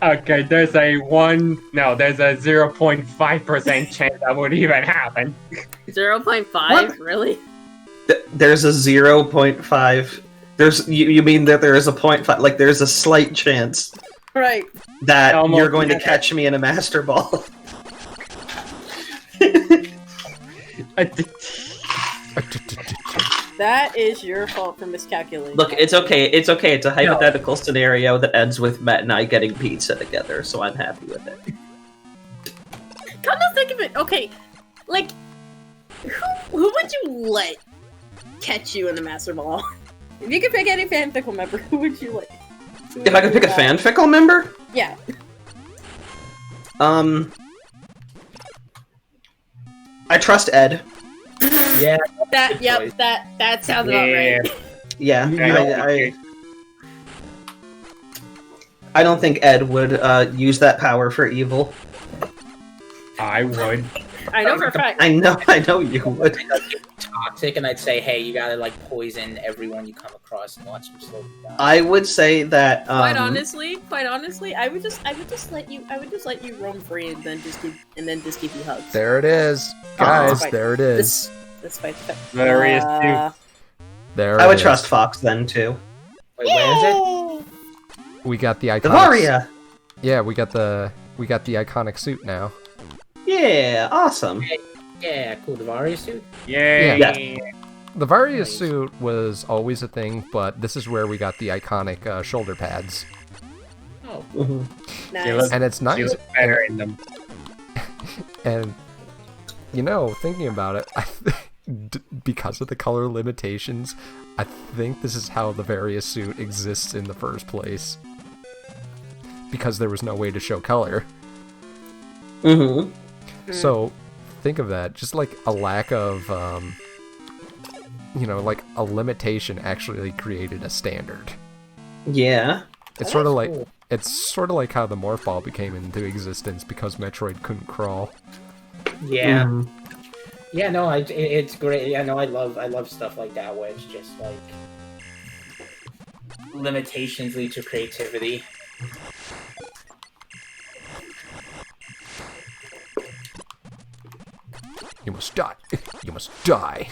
Okay, there's a 0.5% chance that would even happen. 0.5? What? Really? There's a 0.5... You mean that there is a 0.5... Like, there's a slight chance Right. that Almost you're going to never. catch me in a Master Ball. That is your fault for miscalculating. Look, it's okay. It's okay. It's a hypothetical scenario that ends with Matt and I getting pizza together, so I'm happy with it. Come to think of it, okay, like, who would you let catch you in the Master Ball? If you could pick any fanfickle member, who would you let? If I could pick a fanfickle member, Yeah. I trust Ed. Yeah. That sounds about right. Yeah, Yeah. I don't think Ed would use that power for evil. I would. I know for a fact. I know you would. Toxic, and I'd say, hey, you gotta like poison everyone you come across and watch them slowly die. I would say that. Quite honestly, I would just let you roam free and then just give you hugs. There it is. Guys, Despite- there it is. Despite the fact. There is too. There I it would is. trust Fox then too. Wait, where is it? We got the iconic. Davaria. Yeah, we got the iconic suit now. Yeah, awesome. Yeah, cool. The Varia suit. Yay! Yeah. The Varia Nice. suit was always a thing, but this is where we got the iconic shoulder pads, Oh, Mhm. Nice. and it's She nice. looks better in them. And thinking about it, because of the color limitations, I think this is how the Varia suit exists in the first place. Because there was no way to show color. Mhm. So, think of that. Just like a lack of, like a limitation actually created a standard. Yeah. It's sort of that's like cool. it's sort of like how the morph ball became into existence because Metroid couldn't crawl. Yeah. Mhm. Yeah, no, it's great. Yeah, no, I love stuff like that where it's just like limitations lead to creativity. You must die. You must die.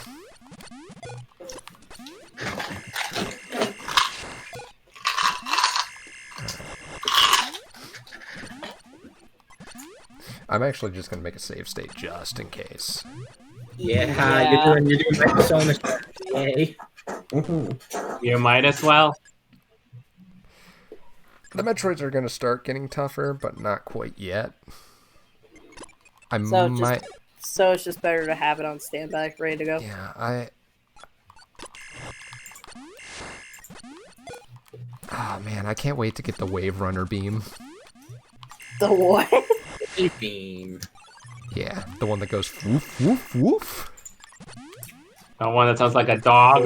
I'm actually just gonna make a save state just in case. Yeah. You're doing Persona. Yay. You might as well. The Metroids are gonna start getting tougher, but not quite yet. So it's just better to have it on standby, ready to go. Yeah, Oh man, I can't wait to get the Wave Runner beam. The what? Beam. Yeah, the one that goes woof woof woof. The one that sounds like a dog.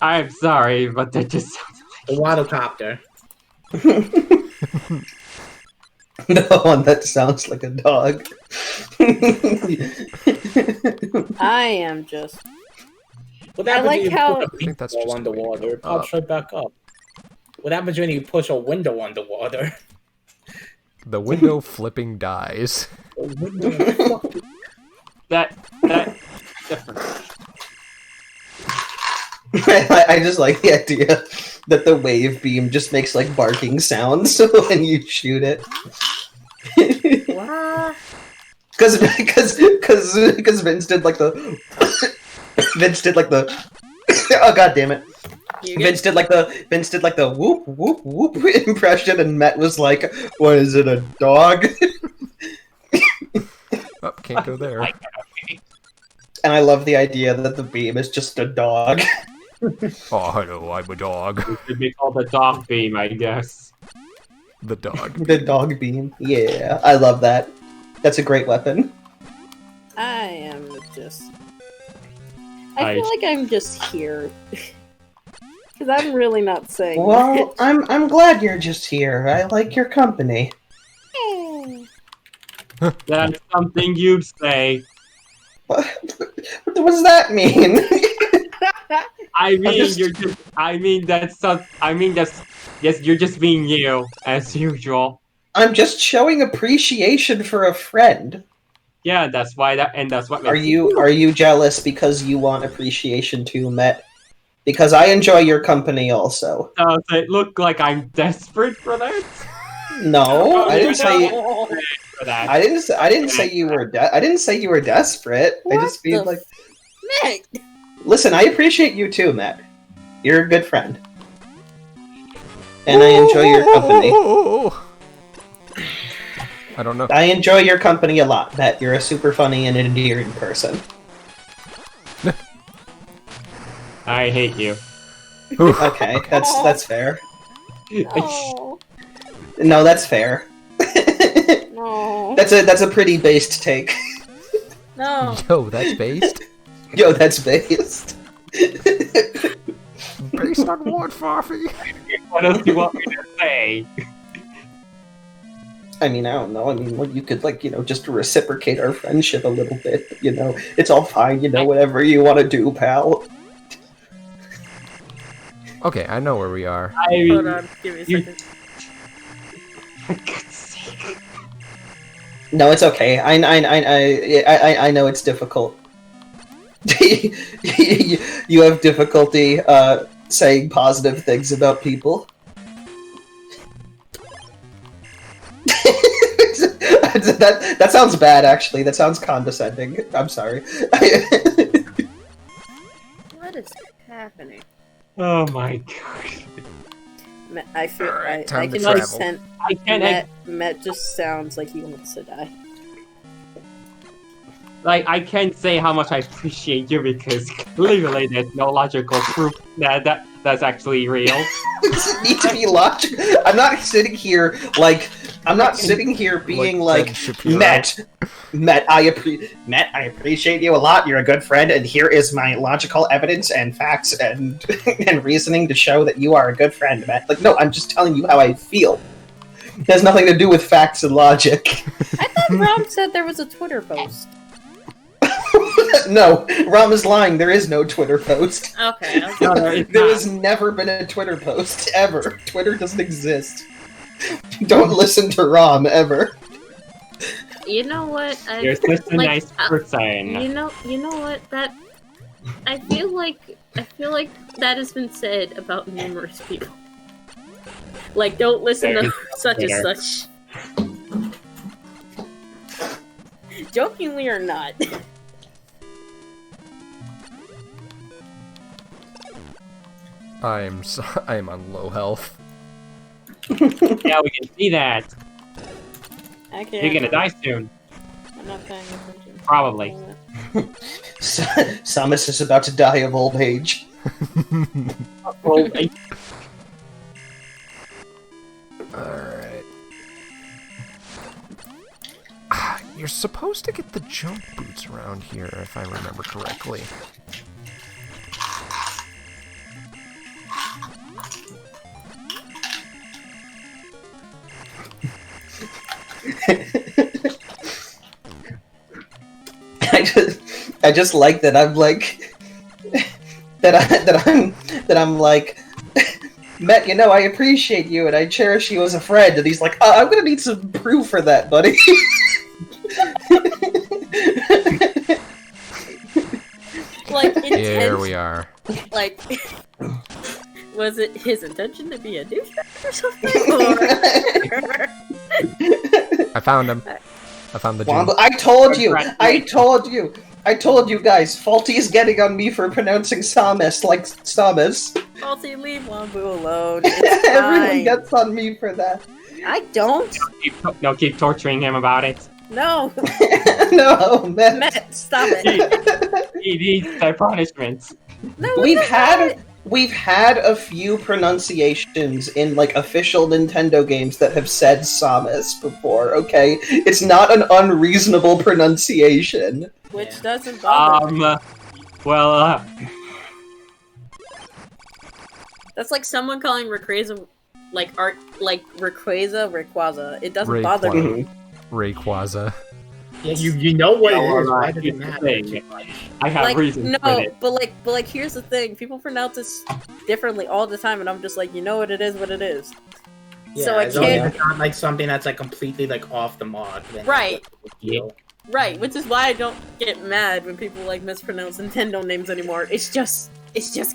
I'm sorry, but that just sounds The Waddlecopter. The one that sounds like a dog. I am just. What happens like when you how- put a I think that's ball just underwater? It pops right back up. What happens when you push a window underwater? The window flipping dies. A window that different. I just like the idea that the wave beam just makes like barking sounds when you shoot it. What? Because Vince did like the oh god damn it. Vince did like the whoop whoop whoop impression, and Met was like, "What is it, a dog?" Oh, can't go there. And I love the idea that the beam is just a dog. Oh, hello, I'm a dog. It should be called the dog beam, I guess. The dog. The dog beam. Yeah, I love that. That's a great weapon. I am just. I feel like I'm just here. Because I'm really not saying Well, I'm glad you're just here. I like your company. That's something you'd say. What does that mean? I mean, yes, you're just being you, as usual. I'm just showing appreciation for a friend. Yeah, that's what makes Are you jealous because you want appreciation too, Met? Because I enjoy your company also. Does it look like I'm desperate for that? No, I didn't say. For that. I didn't say you were. I didn't say you were desperate. I just feel like. Meg! Listen, I appreciate you too, Matt. You're a good friend, and I enjoy your company. I don't know. I enjoy your company a lot, Matt. You're a super funny and endearing person. I hate you. Okay, that's fair. No. No, that's fair. No. That's a pretty based take. No. Yo, that's based? Yo, that's based. Based on what, Farfy? What else do you want me to say? I mean, I don't know. I mean, well, you could, like, just reciprocate our friendship a little bit. It's all fine. Whatever you want to do, pal. Okay, I know where we are. Hold on, give me a second. For God's sake. No, it's okay. I know it's difficult. You have difficulty saying positive things about people. That sounds bad, actually. That sounds condescending. I'm sorry. What is happening? Oh my god. I feel Alright, I time to can travel. just sense I can't Met just sounds like he wants to die. I can't say how much I appreciate you because clearly there's no logical proof that that's actually real. Does it need to be logical? I'm not sitting here being Like like, Ben Shapiro. Met, I appreciate you a lot. You're a good friend, and here is my logical evidence and facts and and reasoning to show that you are a good friend, Met. Like, no, I'm just telling you how I feel. It has nothing to do with facts and logic. I thought thought Rob said there was a Twitter post. No, Rom is lying. There is no Twitter post. Okay. I was No, no, it's There not. has never been a Twitter post, ever. Twitter doesn't exist. Don't listen to Rom, ever. You know what? You're such a like, nice person. You know what? I feel like that has been said about numerous people. Like, don't listen to such and such. Jokingly or not. I am on low health. Yeah, we can see that. Okay. You're gonna die soon. I'm not paying attention. Probably. Samus is about to die of old age. Oh, Alright. You're supposed to get the jump boots around here, if I remember correctly. I just like that I'm like that I'm like Matt, you know, I appreciate you and I cherish you as a friend, and he's like, I'm gonna need some proof for that, buddy. Like, Here we are. Like, was it his intention to be a douchebag or something? Or... I found him. I found the Wombo, gym. I told you guys, Faulty is getting on me for pronouncing Samus like Samus. Faulty, leave Wombo alone. It's Everyone fine. gets on me for that. I don't. keep torturing him about it. No. No, man. Matt, stop it. He needs their punishments. No, We've had a few pronunciations in like official Nintendo games that have said Samus before, okay? It's not an unreasonable pronunciation. Which doesn't bother me. Well, That's like someone calling Rayquaza Rayquaza. It doesn't bother me. Rayquaza. Yeah, you know what it is. Why here's does it the matter thing. too much? I have Like, reasons no, for it. but like here's the thing. People pronounce this differently all the time, and I'm just like, you know what it is, what it is. Yeah, So I as long as can't. it's not like something that's like completely like off the mark. Then Right. that's a big deal. Right, which is why I don't get mad when people like mispronounce Nintendo names anymore. It's just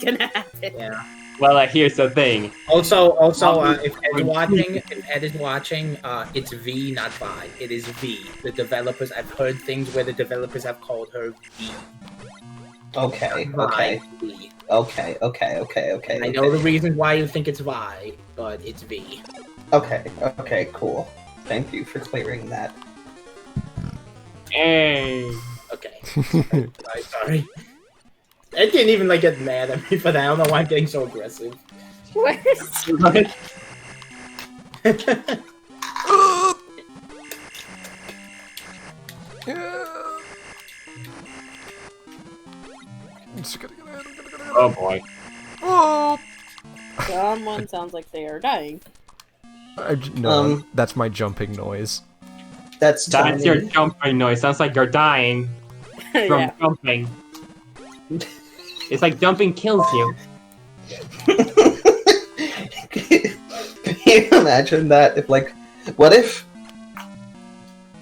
gonna happen. Yeah. Well, here's the thing. Also, if Ed is watching, it's V, not Vi. It is V. The developers, I've heard things where the developers have called her V. Okay, Vi, okay, V. okay. I know the reason why you think it's Vi, but it's V. Okay, cool. Thank you for clearing that. Hey. Okay. Sorry. Ed can't even like get mad at me for that. I don't know why I'm getting so aggressive. What? Oh boy. Oh! Someone sounds like they are dying. No, that's my jumping noise. That's That's your jumping noise. Sounds like you're dying from Yeah. jumping. It's like jumping kills you. Can you imagine that? If like, what if?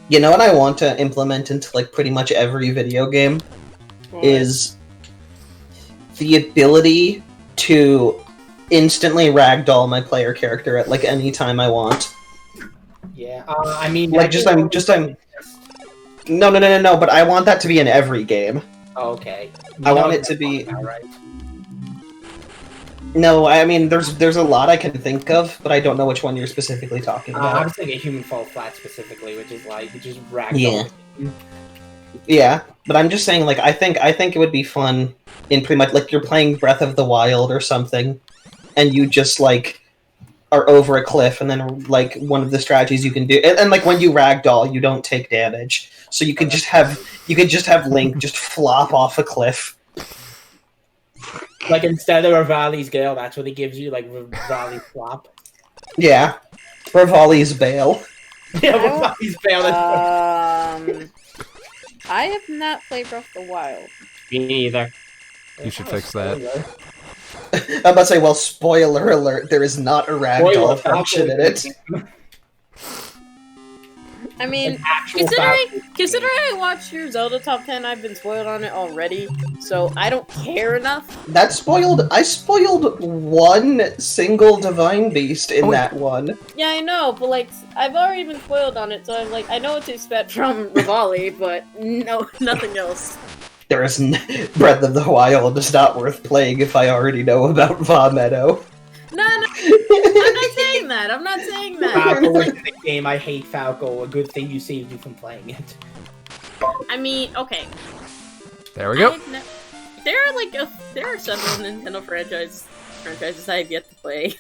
You know what I want to implement into like pretty much every video game is the ability to instantly ragdoll my player character at like any time I want. Yeah. I mean, Like I'm no. But I want that to be in every game. Oh, okay. I want it to be. All right. No, I mean there's a lot I can think of, but I don't know which one you're specifically talking I about. was thinking Human Fall Flat specifically, which is Yeah. ragdoll. Yeah, but I'm just saying, like, I think it would be fun in pretty much like you're playing Breath of the Wild or something, and you just like are over a cliff, and then like one of the strategies you can do, and like when you ragdoll, you don't take damage, so you could just have Link just flop off a cliff. Like instead of Rivali's Gale, that's what he gives you, like Rivali Flop. Yeah, Rivali's Bail. Yeah, he's failing. I have not played Breath of the Wild. Me neither. You should fix that. I'm about to say, well, spoiler alert, there is not a ragdoll function in it. I mean, Actual considering I watched your Zelda top 10, I've been spoiled on it already, so I don't care enough. I spoiled one single Divine Beast in that one. Yeah, I know, but like, I've already been spoiled on it, so I'm like, I know what to expect from Rivali, but no, nothing else. Breath of the Wild is not worth playing if I already know about Va Meadow. No, I'm not saying that. I'm not saying that. Falco is in the game. I hate Falco. A good thing you saved you from playing it. I mean, okay. There we go. There are several Nintendo franchises I have yet to play.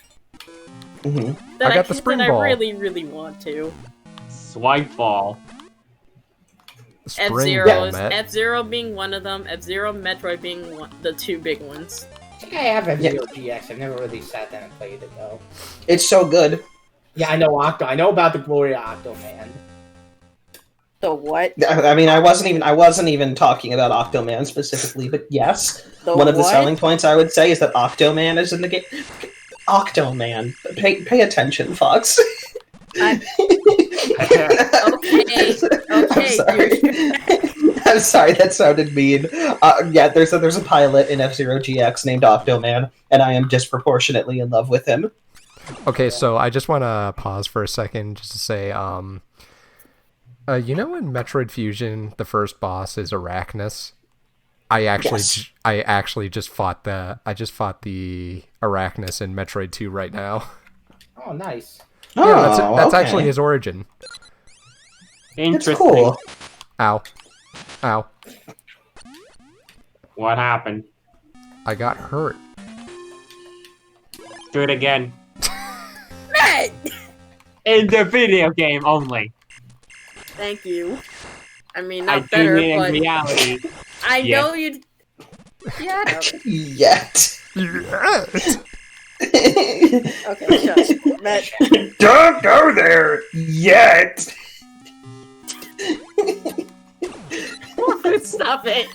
Mm-hmm. That I got the spring that ball. I really, really want to. Swipe ball. Spring ball, Matt. F-Zero being one of them. F-Zero, Metroid being the two big ones. I think I have F-Zero GX. I've never really sat down and played it though. It's so good. Yeah, I know Octo. I know about the glory of Octo Man. The what? I mean, I wasn't even talking about Octoman specifically, but yes, one of the selling points I would say is that Octoman is in the game. Octoman, pay attention, Fox. Okay. I'm sorry. I'm sorry, that sounded mean. Yeah, there's a pilot in F-Zero GX named Octoman, and I am disproportionately in love with him. Okay, so I just want to pause for a second just to say, you know in Metroid Fusion, the first boss is Arachnus? I actually just fought the Arachnus in Metroid 2 right now. Oh, nice. Yeah, that's okay. actually his origin. Interesting. That's cool. Ow. Ow. What happened? I got hurt. Do it again. Matt! In the video game only. Thank you. I mean, I not better, do mean in but reality. I Yeah. know you. Yeah. I know. Yet. Okay, shush. Matt. Don't go there yet. Stop it.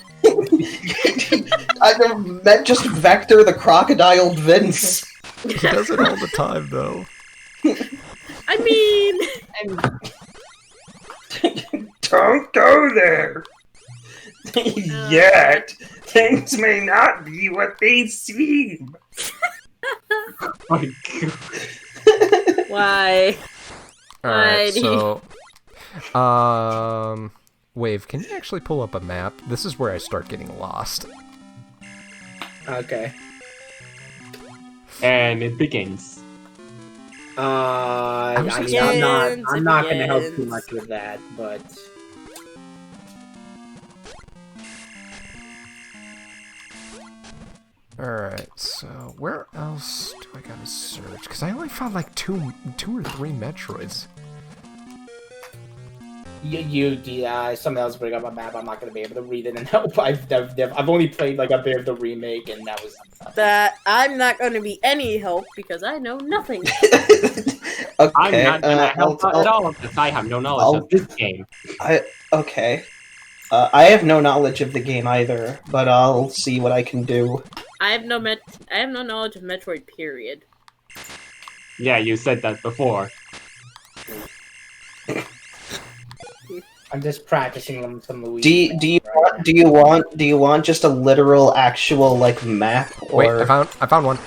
I meant just Vector the Crocodile Vince. He does it all the time, though. I mean, Don't go there yet. Things may not be what they seem. Oh my God. why? Alright, Alrighty. so... Wave, can you actually pull up a map? This is where I start getting lost. Okay. And it begins. I mean, begins, I'm it not going to help begins. too much with that, but Alright, so where else do I gotta search? Because I only found like two or three Metroids. someone else bring up a map. I'm not going to be able to read it and help. I've only played like a bit of the remake, and that was That I'm not going to be any help because I know nothing. Okay, I'm not gonna help at I'll- all because I have no knowledge of this game. okay. I have no knowledge of the game either, but I'll see what I can do. I have no knowledge of Metroid. Period. Yeah, you said that before. I'm just practicing some Luigi. Do you want just a literal actual like map or Wait, I found one.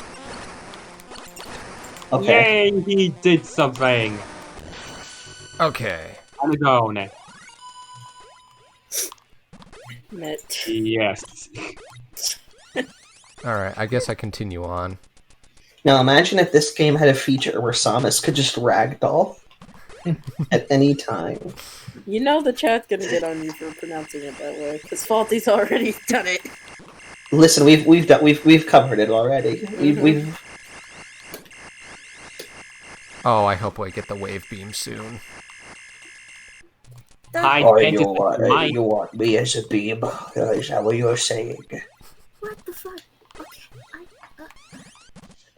okay? Yay, he did something Okay. on his own. Met. Yes. Alright, I guess I continue on. Now imagine if this game had a feature where Samus could just ragdoll at any time. You know the chat's gonna get on you for pronouncing it that way because Faulty's already done it. Listen, we've covered it already. We've Oh, I hope I get the wave beam soon. I Or tend you to want, you want me as a beam? Is that what you're saying? What the fuck?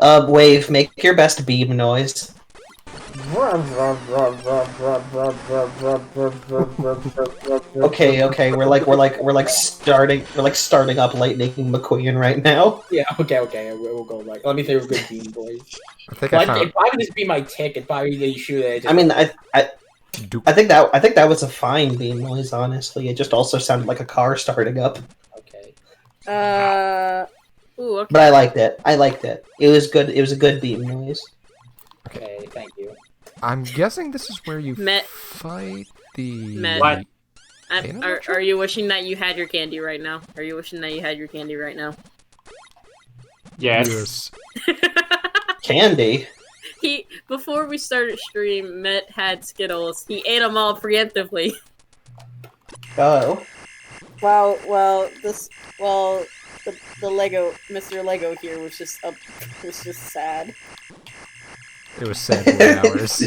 Okay. Wave, make your best beam noise. Okay, we're like starting up Lightning McQueen right now. Yeah, okay, we'll go like. Let me think of good Bean Boys. I think Well, I found it'd probably just be my tick. It'd probably be the issue that. I mean, Duke. I think that was a fine beam noise. Honestly, it just also sounded like a car starting up. Okay. Ooh, okay. But I liked it. It was good. It was a good beam noise. Okay, thank you. I'm guessing this is where you Met. fight the. Met. What? Are you wishing that you had your candy right now? Are you wishing that you had your candy right now? Yes. Candy. Before we started stream, Met had Skittles. He ate them all preemptively. Oh. The Lego, Mr. Lego here was just sad. It was sad boy hours.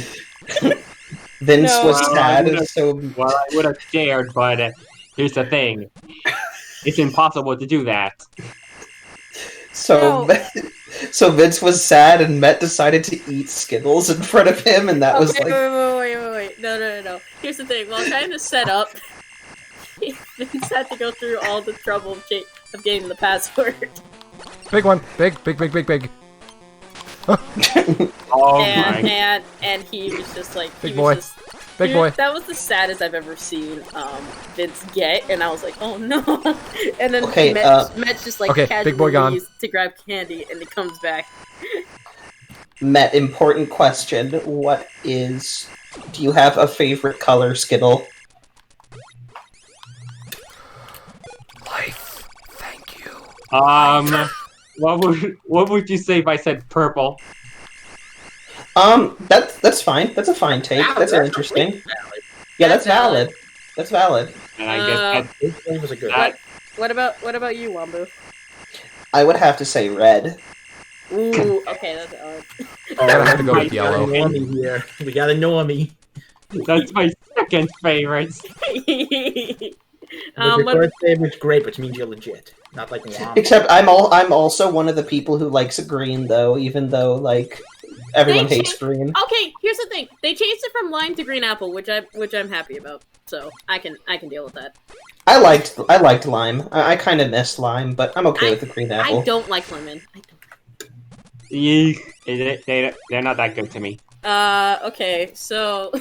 Vince No. was Well, sad. I would've- So Well, I would have shared, but here's the thing. It's impossible to do that. so No. so Vince was sad, and Met decided to eat Skittles in front of him, and that was Okay, like. wait. No. Here's the thing. While trying to set up, Vince had to go through all the trouble of getting the password. Big one. Big. Oh my. And he was just like, Big boy. Big boy. That was the saddest I've ever seen Vince get, and I was like, oh no. And then Okay, Matt's just like okay, casually big boy gone. leaves to grab candy, and he comes back. Met, important question. Do you have a favorite color Skittle? Life. Thank you. What would you say if I said purple? That's fine. That's a fine take. That's interesting. Yeah, that's valid. That's valid. And I guess It was a good. that What about you, Wambu? I would have to say red. Ooh, okay, that's odd. Oh, Gotta have to go with yellow. Normie here. We got a normie. that's my second favorite. Your What, first favorite's grape, which means you're legit. Not like Wom. Except I'm also one of the people who likes green though, even though like everyone They hates green. okay, here's the thing. They changed it from lime to green apple, which I'm happy about. So I can deal with that. I liked lime. I kind of missed lime, but I'm okay with the green apple. I don't like lemon. They're not that good to me. Okay, so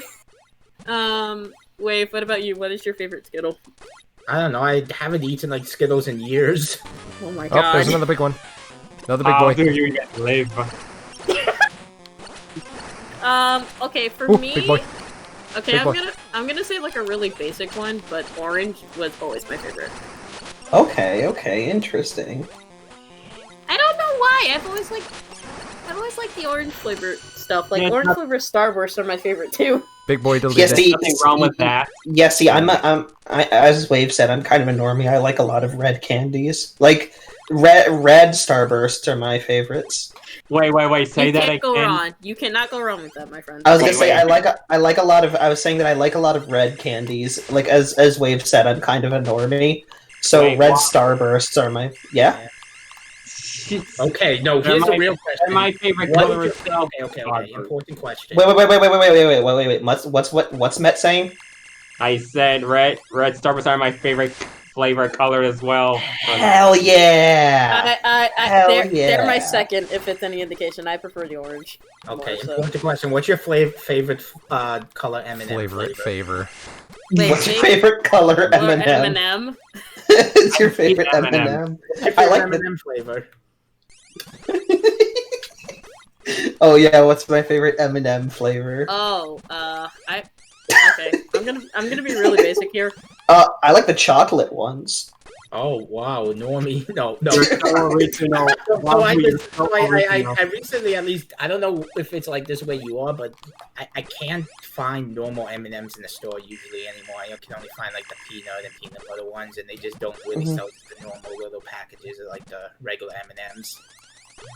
Wave, what about you? What is your favorite Skittle? I don't know. I haven't eaten like Skittles in years. Oh my Oh, god. there's another big one. Another big How boy. do you get live? Okay, for Ooh, me, big boy. okay, Big boy. I'm gonna say like a really basic one, but orange was always my favorite. Okay, interesting. I don't know why. I've always liked the orange flavor stuff. Like Yeah, it's orange not- flavor Starburst are my favorite too. Big boy deleted. Yeah, see, Nothing wrong with that. Yeah, see, as Wave said, I'm kind of a normie. I like a lot of red candies. Like red Starbursts are my favorites. Wait. Say You that can't go again. wrong. You cannot go wrong with that, my friend. I was gonna Wait, say wait. I like a lot of. I was saying that I like a lot of red candies. Like as Wave said, I'm kind of a normie. So Wait, red what? Starbursts are my Okay, no. They're Here's the my- real question. My favorite What color is is your- okay. Important question. Wait. What's Met saying? I said red Starbursts are my favorite flavor color as well. Hell yeah! Hell They're my yeah. second, if it's any indication. I prefer the orange. Okay, more so. important question. What's your favorite color M&M Favorite flavor? favor. Wait, What's your favorite color Or M&M? M&M. It's your favorite M&M. M&M. What's your I like favorite the- M&M flavor. Oh yeah, what's my favorite M&M flavor? Oh, okay. I'm gonna be really basic here. I like the chocolate ones. Oh wow, normie. No. You're so original. So You're so original. I recently, at least, I don't know if it's like this way you are, but I can't find normal M&Ms in the store usually anymore. I can only find like the peanut and peanut butter ones, and they just don't really Mhm. sell the normal little packages of like the regular M&Ms.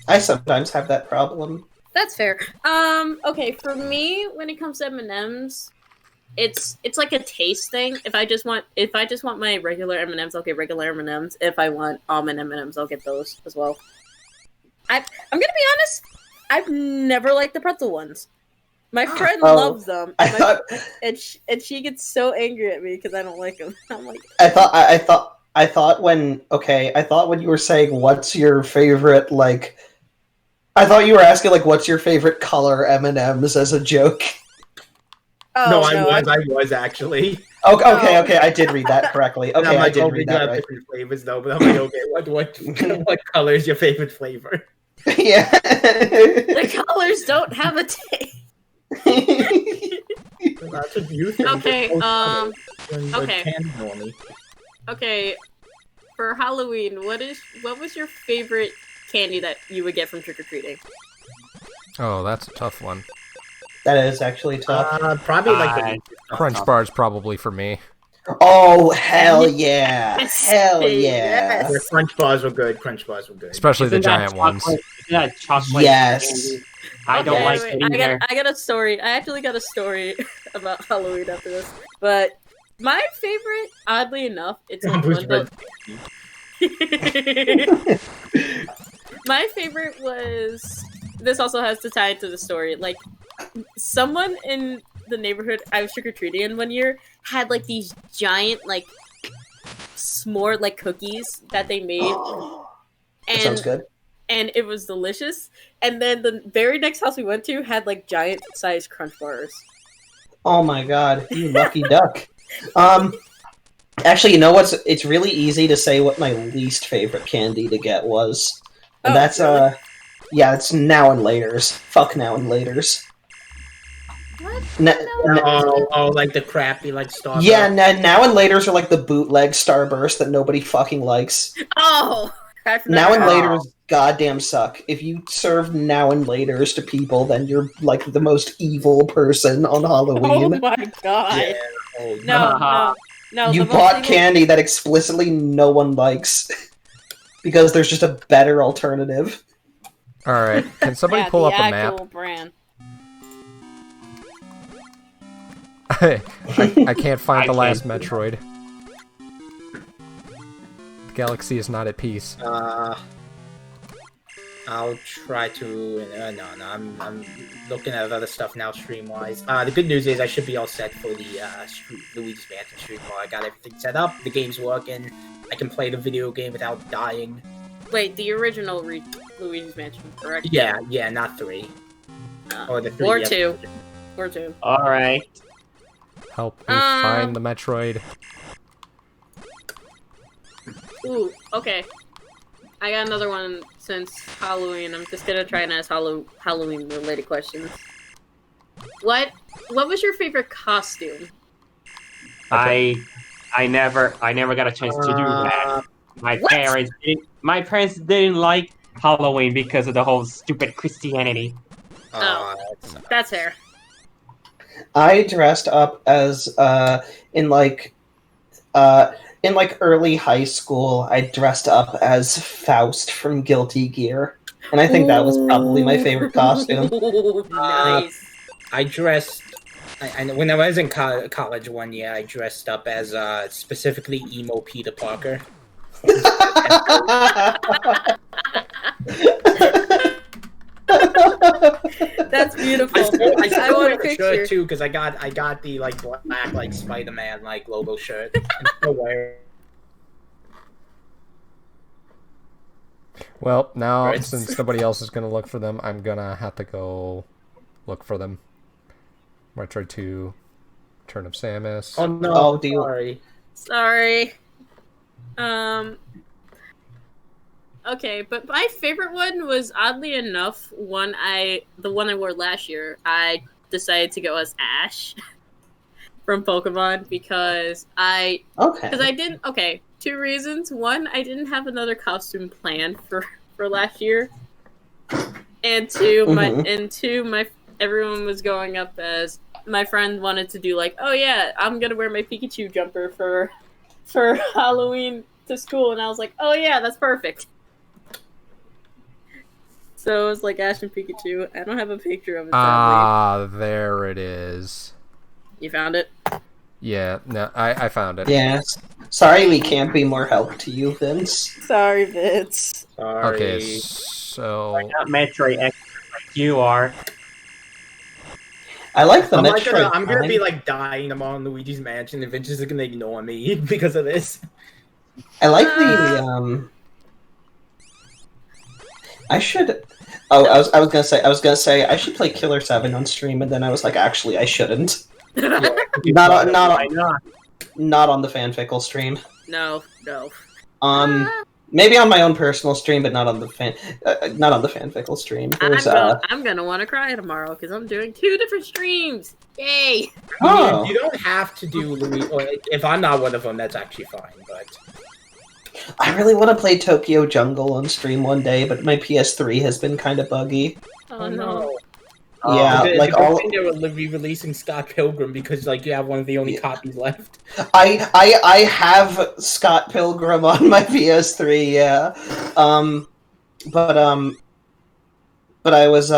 I sometimes have that problem. That's fair. Okay, for me, when it comes to M&Ms, it's like a taste thing. If I just want my regular M&Ms, I'll get regular M&Ms. If I want almond M&Ms, I'll get those as well. I'm gonna be honest. I've never liked the pretzel ones. My friend Oh, loves them, I thought and she gets so angry at me because I don't like them. I'm like, I thought when you were saying what's your favorite like, I thought you were asking like what's your favorite color M&Ms as a joke. oh No, no, I was actually. Okay, I did read that correctly. And Okay, I'm I like, did oh, we read do that have right. different flavors though. But I'm like, okay, what color is your favorite flavor? Yeah. the colors don't have a taste. That's what you think. Okay, Okay. okay. Okay, for Halloween, what was your favorite candy that you would get from trick or treating? Oh, that's a tough one. That is actually tough. Probably like the Crunch bars probably for me. Oh hell yeah! Yes. Hell yeah! Yes. the Crunch bars were good. Crunch bars were good. Especially the Isn't that giant ones. chocolate- Isn't that chocolate Yes. candy? I don't like wait, it either. I got a story. I actually got a story about Halloween after this. But my favorite, oddly enough, it's on Bruce one My favorite was. This also has to tie into the story. Like, someone in the neighborhood I was trick or treating in one year had like these giant like s'more like cookies that they made, That sounds good. and it was delicious. And then the very next house we went to had like giant sized crunch bars. Oh my god, you lucky duck. Actually, you know what's? It's really easy to say what my least favorite candy to get was, and Oh, that's really? yeah, it's Now and Laters. Fuck Now and Laters. What? Like the crappy like Starbucks. Yeah, Now and Laters are like the bootleg Starburst that nobody fucking likes. Oh, I forgot Now and about- Laters goddamn suck. If you serve Now and Laters to people, then you're like the most evil person on Oh Halloween. my god! Yeah. Oh, No. You the most bought evil- candy that explicitly no one likes because there's just a better alternative. Alright, can somebody Yeah, pull the up a map? actual brand. I can't find I the last can't. Metroid. The galaxy is not at peace. I'll try to. No, I'm looking at other stuff now, stream wise. The good news is I should be all set for the Luigi's Mansion stream. While I got everything set up, the game's working. I can play the video game without dying. Wait, the original Luigi's Mansion, correct? Yeah, not 3 or the 3. Or 2. Or 2. Alright. Help me find the Metroid. Ooh, okay. I got another one since Halloween. I'm just gonna try and ask Halloween related questions. What was your favorite costume? I never got a chance to do that. My parents didn't like Halloween because of the whole stupid Christianity. That's fair. I dressed up as in early high school. I dressed up as Faust from Guilty Gear, and I think that was probably my favorite costume. Ooh, nice. I dressed. When I was in college one year, I dressed up as specifically emo Peter Parker. That's beautiful. I want a picture shirt too because I got the like black like Spider-Man like logo shirt. And still wear it. Well, now, Right. since nobody else is gonna look for them, I'm gonna have to go look for them. Metroid 2, Turn of Samus. Oh no! Oh, do you- Sorry. Sorry. Okay, but my favorite one was oddly enough the one I wore last year. I decided to go as Ash from Pokemon because I didn't. Okay, 2 reasons. One, I didn't have another costume planned for last year, and two, my everyone was going up as my friend wanted to do like, oh yeah, I'm gonna wear my Pikachu jumper for Halloween to school, and I was like, oh yeah, that's perfect. So it was like Ash and Pikachu. I don't have a picture of it. Sadly. There it is. You found it? Yeah, no, I found it. Yes. Sorry, we can't be more help to you, Vince. Sorry, Vince. Sorry. Okay, so... Not Metroid expert like you are. I like the I'm Metroid. gonna be like dying tomorrow in Luigi's Mansion, and Vince is gonna ignore me because of this. I like the I should. Oh, I was gonna say I should play Killer 7 on stream, and then I was like, actually, I shouldn't. Not on the Fanfickle stream. No. Maybe on my own personal stream, but not on the Fanfickle stream. I'm gonna want to cry tomorrow because I'm doing 2 different streams. Yay! Oh. You don't have to do Luigi. Or if I'm not one of them, that's actually fine. But I really want to play Tokyo Jungle on stream one day, but my PS3 has been kind of buggy. Oh no. Yeah, like all. They were re-releasing Scott Pilgrim because like you have one of the only copies left. I have Scott Pilgrim on my PS3. Yeah, but I was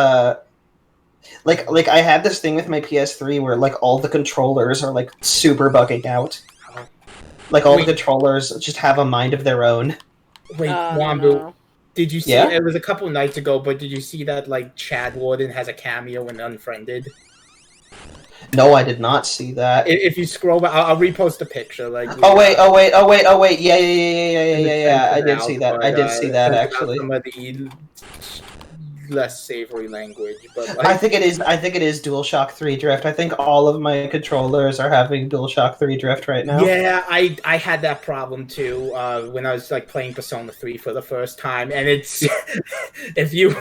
like I had this thing with my PS3 where like all the controllers are like super bugging out. Like all the controllers just have a mind of their own. Wait, Wambu. No. Did you see? Yeah? It was a couple nights ago, but did you see that like Chad Warden has a cameo in Unfriended? No, I did not see that. If you scroll back, I'll repost a picture. Like, Oh wait! Yeah! I did see that. I did see that actually. Some of the less savory language, but like, I think it is DualShock 3 drift. I think all of my controllers are having DualShock 3 drift right now. yeah, I had that problem too when I was like playing Persona 3 for the first time, and it's if you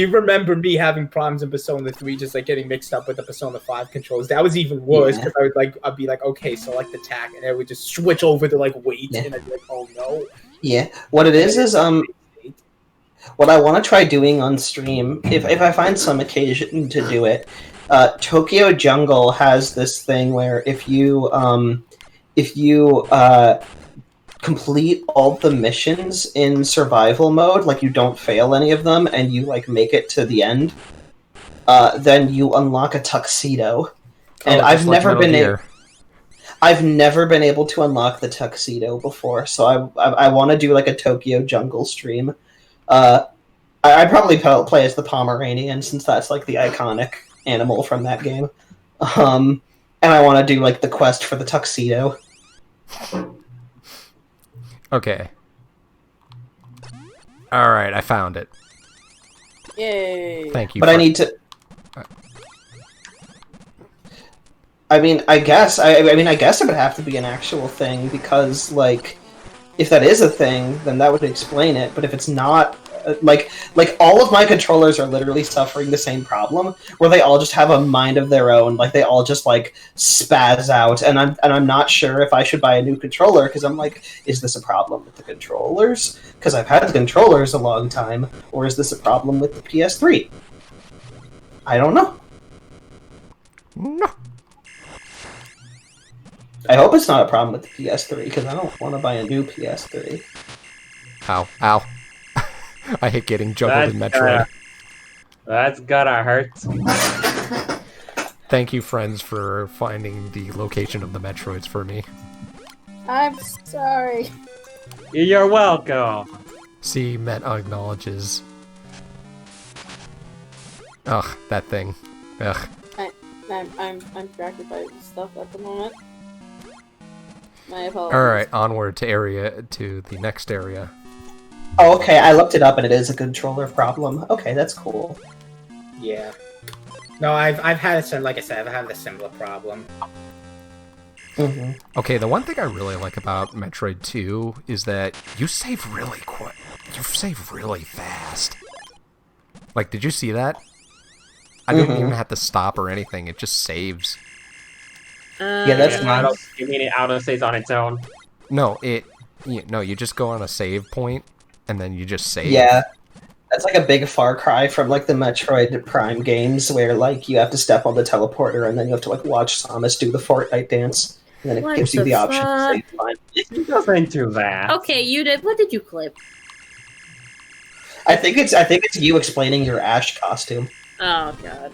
remember me having problems in Persona 3, just like getting mixed up with the Persona 5 controls. That was even worse because I'd be like, okay, select attack, and it would just switch over to like wait, and I'd be like, oh no. Yeah, what it is what I want to try doing on stream, if I find some occasion to do it, Tokyo Jungle has this thing where if you complete all the missions in survival mode, like you don't fail any of them, and you like make it to the end, then you unlock a tuxedo. And I've never been able to unlock the tuxedo before, so I want to do like a Tokyo Jungle stream. I'd probably play as the Pomeranian since that's like the iconic animal from that game. And I want to do like the quest for the tuxedo. Okay. All right, I found it. Yay! Thank you. But I need to. I mean, I guess it would have to be an actual thing because, like, if that is a thing, then that would explain it. But if it's not, like all of my controllers are literally suffering the same problem, where they all just have a mind of their own. Like they all just like spaz out, and I'm not sure if I should buy a new controller because I'm like, is this a problem with the controllers? Because I've had the controllers a long time, or is this a problem with the PS3? I don't know. No. I hope it's not a problem with the PS3 because I don't want to buy a new PS3. Ow. I hate getting juggled in Metroid. That's gotta hurt. Thank you, friends, for finding the location of the Metroids for me. I'm sorry. You're welcome. See, Met acknowledges. Ugh, that thing. Ugh. I'm distracted by stuff at the moment. My apologies. Alright, onward to the next area. Oh, okay, I looked it up and it is a controller problem. Okay, that's cool. Yeah. No, I've had like I said, I've had a similar problem. Mm-hmm. Okay, the one thing I really like about Metroid 2 is that you save really quick. You save really fast. Like, did you see that? I didn't even have to stop or anything. It just saves. Yeah, that's nice. You mean it auto saves on its own? No, you just go on a save point and then you just save. Yeah. That's like a big far cry from like the Metroid Prime games where like you have to step on the teleporter and then you have to like watch Samus do the Fortnite dance. And then it gives you the option to save time. It doesn't do that. Okay, you did. What did you clip? I think it's you explaining your Ash costume. Oh god.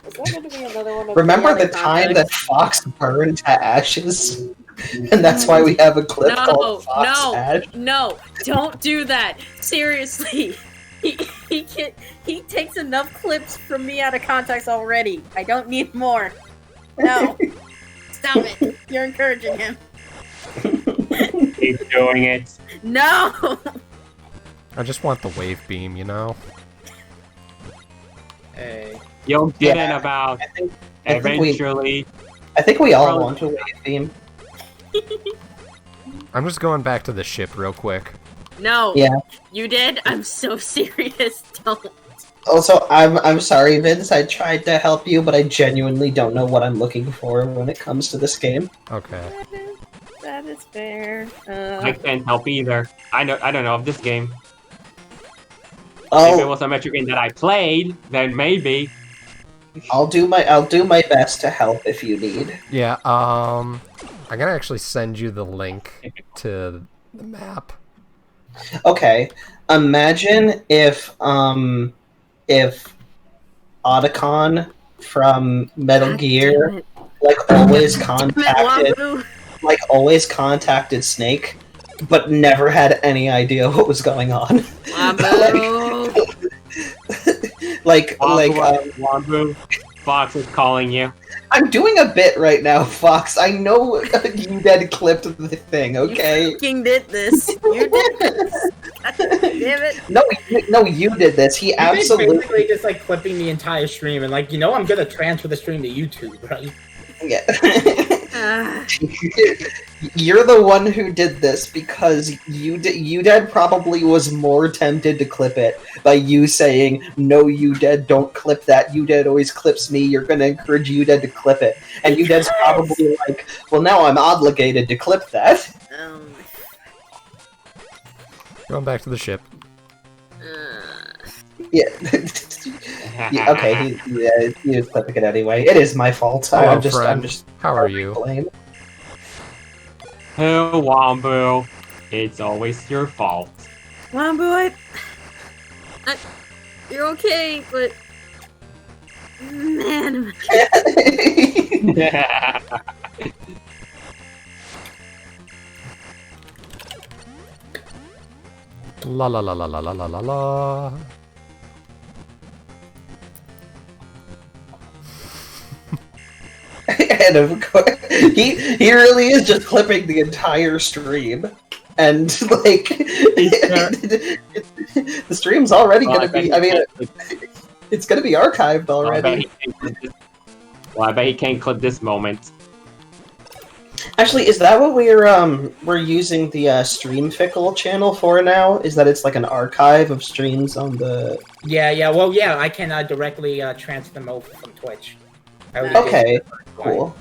Is that going to be another one of Remember the time that Fox burned to ashes? And that's why we have a clip called Fox Ash? No, don't do that. Seriously. He he takes enough clips from me out of context already. I don't need more. No. Stop it. You're encouraging him. Keep doing it. No! I just want the wave beam, you know? Hey. You'll get it about I think eventually. I think we all Probably- want a wave beam. I'm just going back to the ship real quick. No. Yeah. You did? I'm so serious. Don't. Also, I'm sorry, Vince. I tried to help you, but I genuinely don't know what I'm looking for when it comes to this game. Okay. That is fair. I can't help either. I don't know of this game. If it Oh, was a Metroid game that I played, then maybe. I'll do my best to help if you need. Yeah, I'm gonna actually send you the link to the map. Okay. Imagine if Otacon from Metal Gear always contacted Snake, but never had any idea what was going on. Wambu, Fox is calling you. I'm doing a bit right now, Fox. I know you dead clipped the thing, okay? You fucking did this. You did this. God damn it. No, you did this. He You've absolutely. basically just like clipping the entire stream and like, I'm gonna transfer the stream to YouTube, right? Yeah. Ah. You're the one who did this because UDead probably was more tempted to clip it by you saying, "No, UDead, don't clip that. UDead always clips me. You're going to encourage UDead to clip it." And UDead's probably like, "Well, now I'm obligated to clip that." Going back to the ship. Yeah. Yeah, okay, he was clipping it anyway. It is my fault. Hello, I'm friend. just. How are you? Blame. Oh, Wambu, it's always your fault. Wambu, you're okay, but man, La la la la la la la la la. And of course, he really is just clipping the entire stream, and like the stream's already Well, gonna be. I mean, it's gonna be archived already. I bet he can't clip this moment. Actually, is that what we're using the Stream Fickle channel for now? Is that it's like an archive of streams on the? Yeah. Well, yeah, I can directly transfer them over from Twitch. Okay, cool.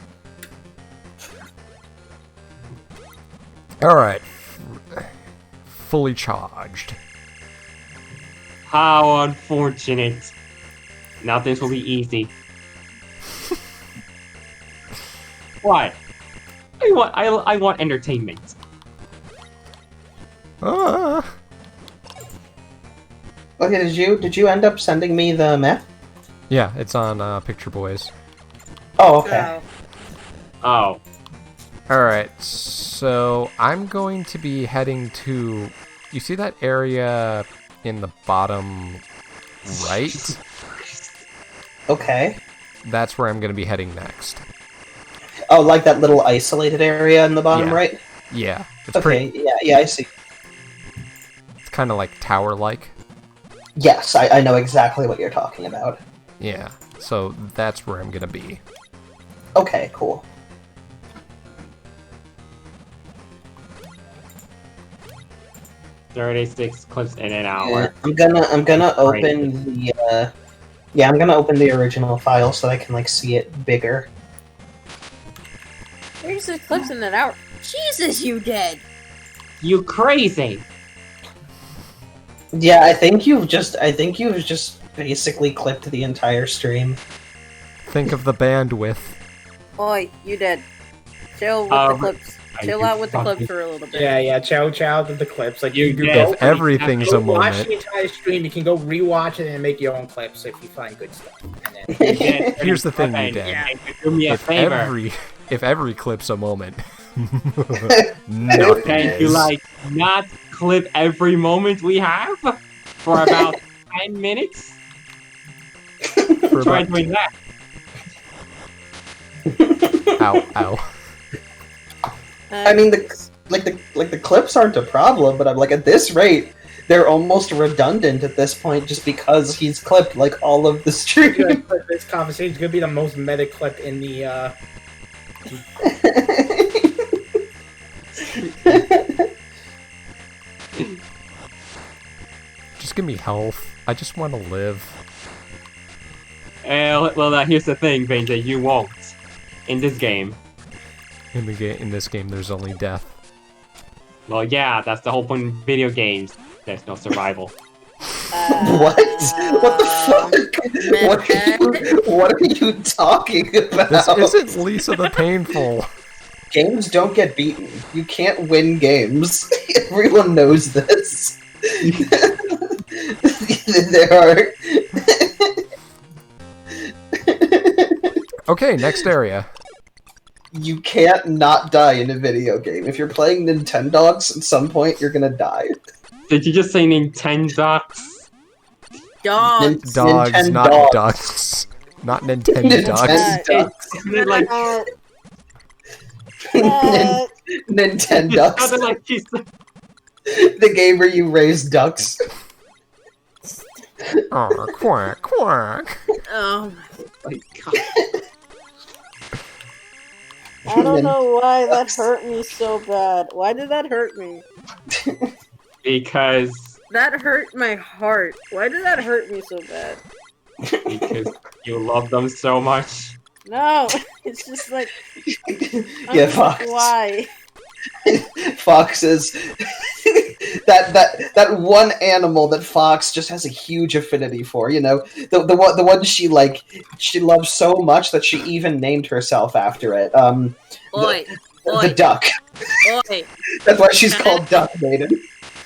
Alright. Fully charged. How unfortunate. Now this will be easy. What? I want entertainment. Ah. Okay, did you end up sending me the map? Yeah, it's on Picture Boys. Oh, okay. Oh. Alright, so I'm going to be heading to... You see that area in the bottom right? Okay. That's where I'm going to be heading next. Oh, like that little isolated area in the bottom Yeah. right? Yeah. It's Okay, pretty... yeah, I see. It's kind of like tower-like. Yes, I know exactly what you're talking about. Yeah, so that's where I'm going to be. Okay, cool. "36 clips in an Yeah, hour." I'm gonna open the I'm gonna open the original file so I can like see it bigger. 36 clips in an hour. Jesus, you dead. You crazy! Yeah, I think you've just basically clipped the entire stream. Think of the bandwidth. Oi, you dead. Chill with the clips. Chill out with the clips for a little bit. Yeah. Chow to the clips. Like You can did. go, If everything's a watch moment. the entire stream. You can go rewatch it and make your own clips if you find good stuff. And then, Here's the thing, you Dad. dad. Do me a favor. If every clip's a moment, Can nothing you is. not clip every moment we have for about 10 minutes? For Try about... doing that. Ow, ow. I mean, the clips aren't a problem, but I'm like, at this rate, they're almost redundant at this point, just because he's clipped like all of the stream. This conversation is gonna be the most meta clip in the. Just give me health. I just want to live. Well, here's the thing, Benja, you won't. In this game. In this game, there's only death. Well, yeah, that's the whole point of video games. There's no survival. What? What the fuck? What are you talking about? This isn't Lisa the Painful. Games don't get beaten. You can't win games. Everyone knows this. There are... Okay, next area. You can't not die in a video game. If you're playing Nintendogs, at some point you're gonna die. Did you just say Nintendogs? Dogs. Dogs, Nintendogs. not ducks. Not Nintendo dogs. Isn't it like... Nintendogs. It sounded like she's... The game where you raise ducks. Oh, quack, quack. Oh my god. I don't know why that hurt me so bad. Why did that hurt me? Because... That hurt my heart. Why did that hurt me so bad? Because you love them so much. No, it's just like... Yeah, Fox. Why? Fox is... that one animal that Fox just has a huge affinity for, you know? The one she loves so much that she even named herself after it. Oi. The duck. Oi. That's why she's called Duck Maiden.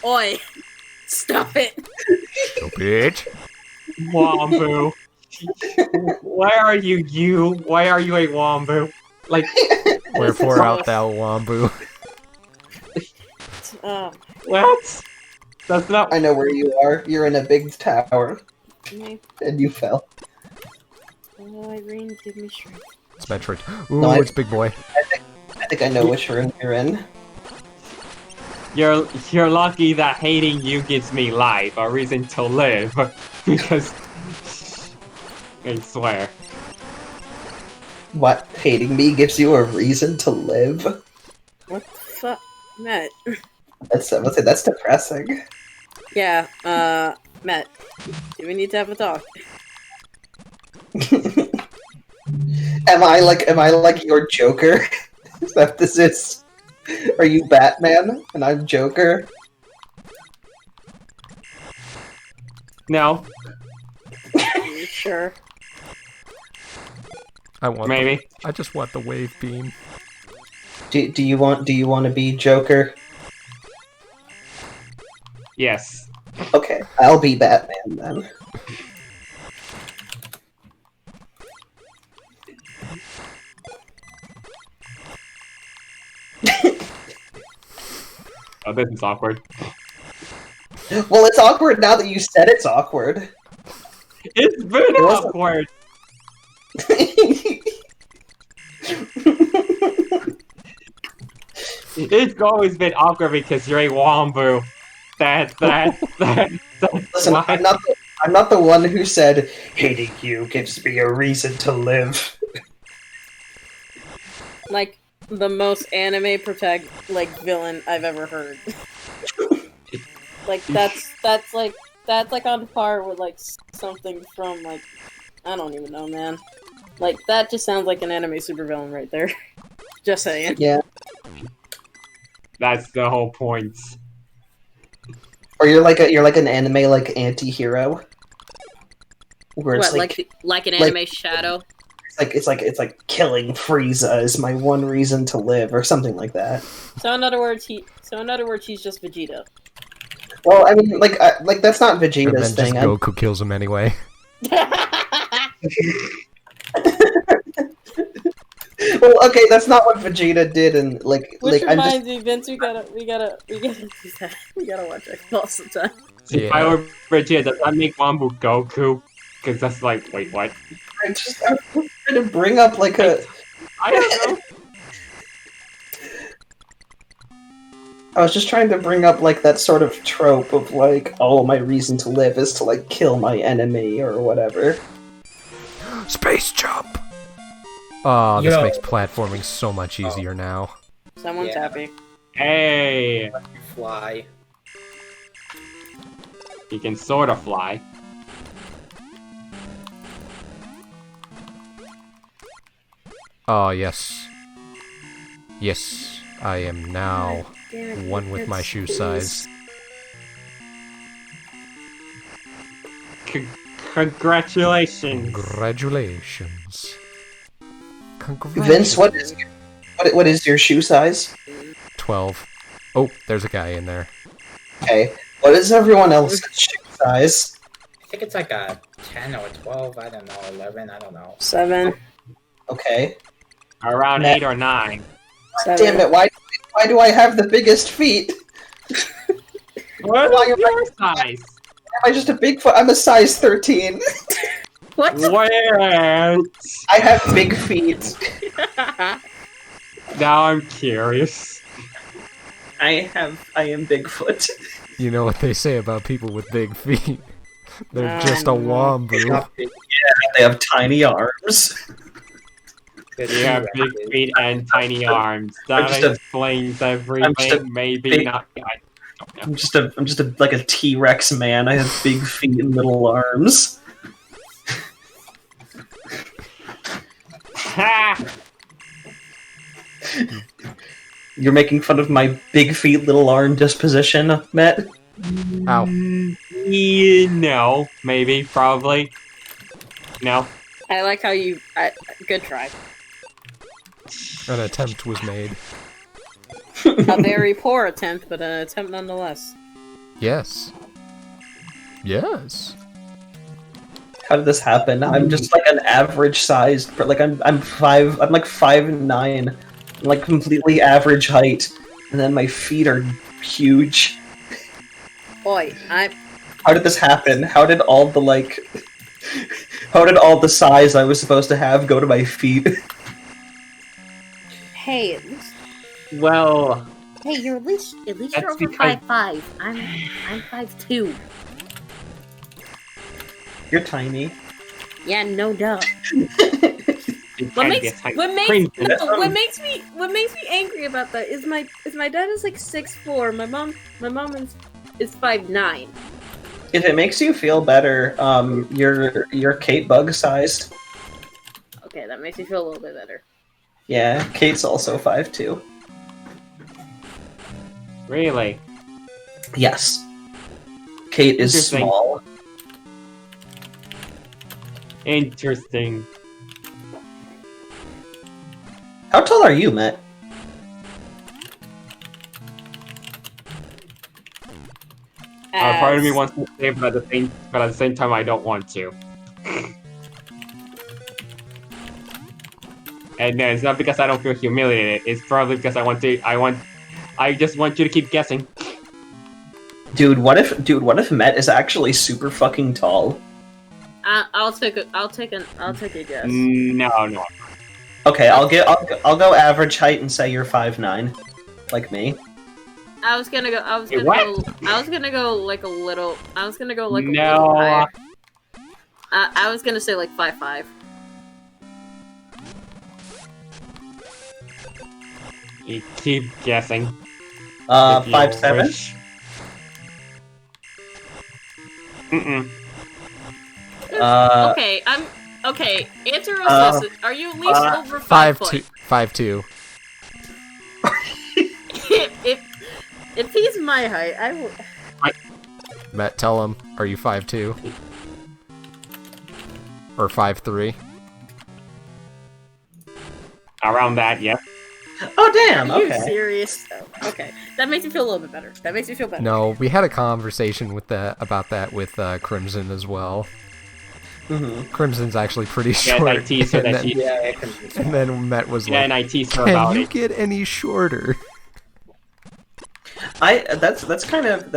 Oi. Stop it. Bitch. Wombo. Why are you? Why are you a Wombo? Like... Wherefore out thou, Wombo? What? That's not... I know where you are. You're in a big tower. And you fell. Oh, Irene, give me strength. It's Metroid. Ooh, No, it's Big Boy. I think I know which room you're in. You're lucky that hating you gives me life, a reason to live. Because... I swear. What? Hating me gives you a reason to live? What the fuck? Matt. That's depressing. Yeah, Matt. Do we need to have a talk? Am I like your Joker? Is that what this is? Are you Batman and I'm Joker? No. Sure. I want Maybe. I just want the wave beam. Do you want to be Joker? Yes. Okay, I'll be Batman then. Oh, this is awkward. Well, it's awkward now that you said it's awkward. It's been awkward! It's always been awkward because you're a Wombo. That's Listen, why. I'm not the one who said, hating you gives me a reason to live. Like, the most anime villain I've ever heard. Like, that's like on par with, like, something from, like, I don't even know, man. Like, that just sounds like an anime supervillain right there. Just saying. Yeah. That's the whole point. Or you're like an anime like anti-hero. Where it's what, like an anime shadow? It's like killing Frieza is my one reason to live, or something like that. So in other words, he's just Vegeta. Well, I mean, like that's not And Vegeta's then thing. just Goku kills him anyway. Well, okay, that's not what Vegeta did, and Which reminds me, Vince, we gotta do that. We gotta watch X-Ball sometime. If I were Vegeta, does that make Wambu Goku? Because that's like, wait, what? I'm trying to bring up like a. I don't know. I was just trying to bring up like that sort of trope of like, oh, my reason to live is to like kill my enemy or whatever. Space jump! Oh, this Yo. makes platforming so much easier now. Someone's happy. Hey, Fly. he can sort of fly. Oh, yes. Yes, I am now one with my shoe size. Congratulations. Congratulations. Vince, what is your shoe size? 12. Oh, there's a guy in there. Okay. What is everyone else's shoe size? I think it's like a 10 or 12, I don't know, 11, I don't know. 7. Okay. Around Matt. 8 or 9. 7. Damn it! Why do I have the biggest feet? What Why is am your size? Am I just a Bigfoot? I'm a size 13. What? Where? I have big feet. Now I'm curious. I am Bigfoot. You know what they say about people with big feet? They're just a no. wombo. They have tiny arms. You have big feet and tiny arms. That just a- explains everything. just a Maybe big- not. I don't know. I'm just a like a T-Rex man. I have big feet and little arms. Ha! You're making fun of my big feet, little arm disposition, Matt? Ow. No, maybe, probably. No. I like how you. Good try. An attempt was made. A very poor attempt, but an attempt nonetheless. Yes. Yes. How did this happen? I'm just like an average sized, like I'm like 5'9", I'm like completely average height, and then my feet are huge. Boy, How did this happen? How did all the like, how did all the size I was supposed to have go to my feet? Hey, at least. Well, Hey, you're at least That's you're over because- 5'5". I'm 5'2". You're tiny. Yeah, no duh. you What can't makes get hyped. what makes Cringe. no, what makes me angry about that is my dad is like 6'4". My mom is 5'9". If it makes you feel better, you're Kate Bug sized. Okay, that makes me feel a little bit better. Yeah, Kate's also 5'2". Really? Yes. Kate is Interesting. small. Interesting. How tall are you, Matt? Part of me wants to say, but at the same time, I don't want to. And no, it's not because I don't feel humiliated. It's probably because I just want you to keep guessing. Dude, what if Met is actually super fucking tall? I'll take a guess. No. Okay, I'll go average height and say you're 5'9", like me. I was gonna go like a little No. higher. I was gonna say like 5'5". You keep guessing. if you 5'7". wish. Mm-mm. Okay. Answer us this: are you at least over 5 foot? 5'2". If he's my height, I will. Matt, tell him. Are you 5'2"? Or 5'3"? Around that, yeah. Oh damn! Are you Okay. serious? Oh, okay, that makes me feel a little bit better. That makes me feel better. No, we had a conversation about that with Crimson as well. Mhm. Crimson's actually pretty Yeah, short. I teased her and, that then, she. Yeah, it can be and then Matt was Yeah, like, and I teased her "Can about you it. get any shorter?" That's kind of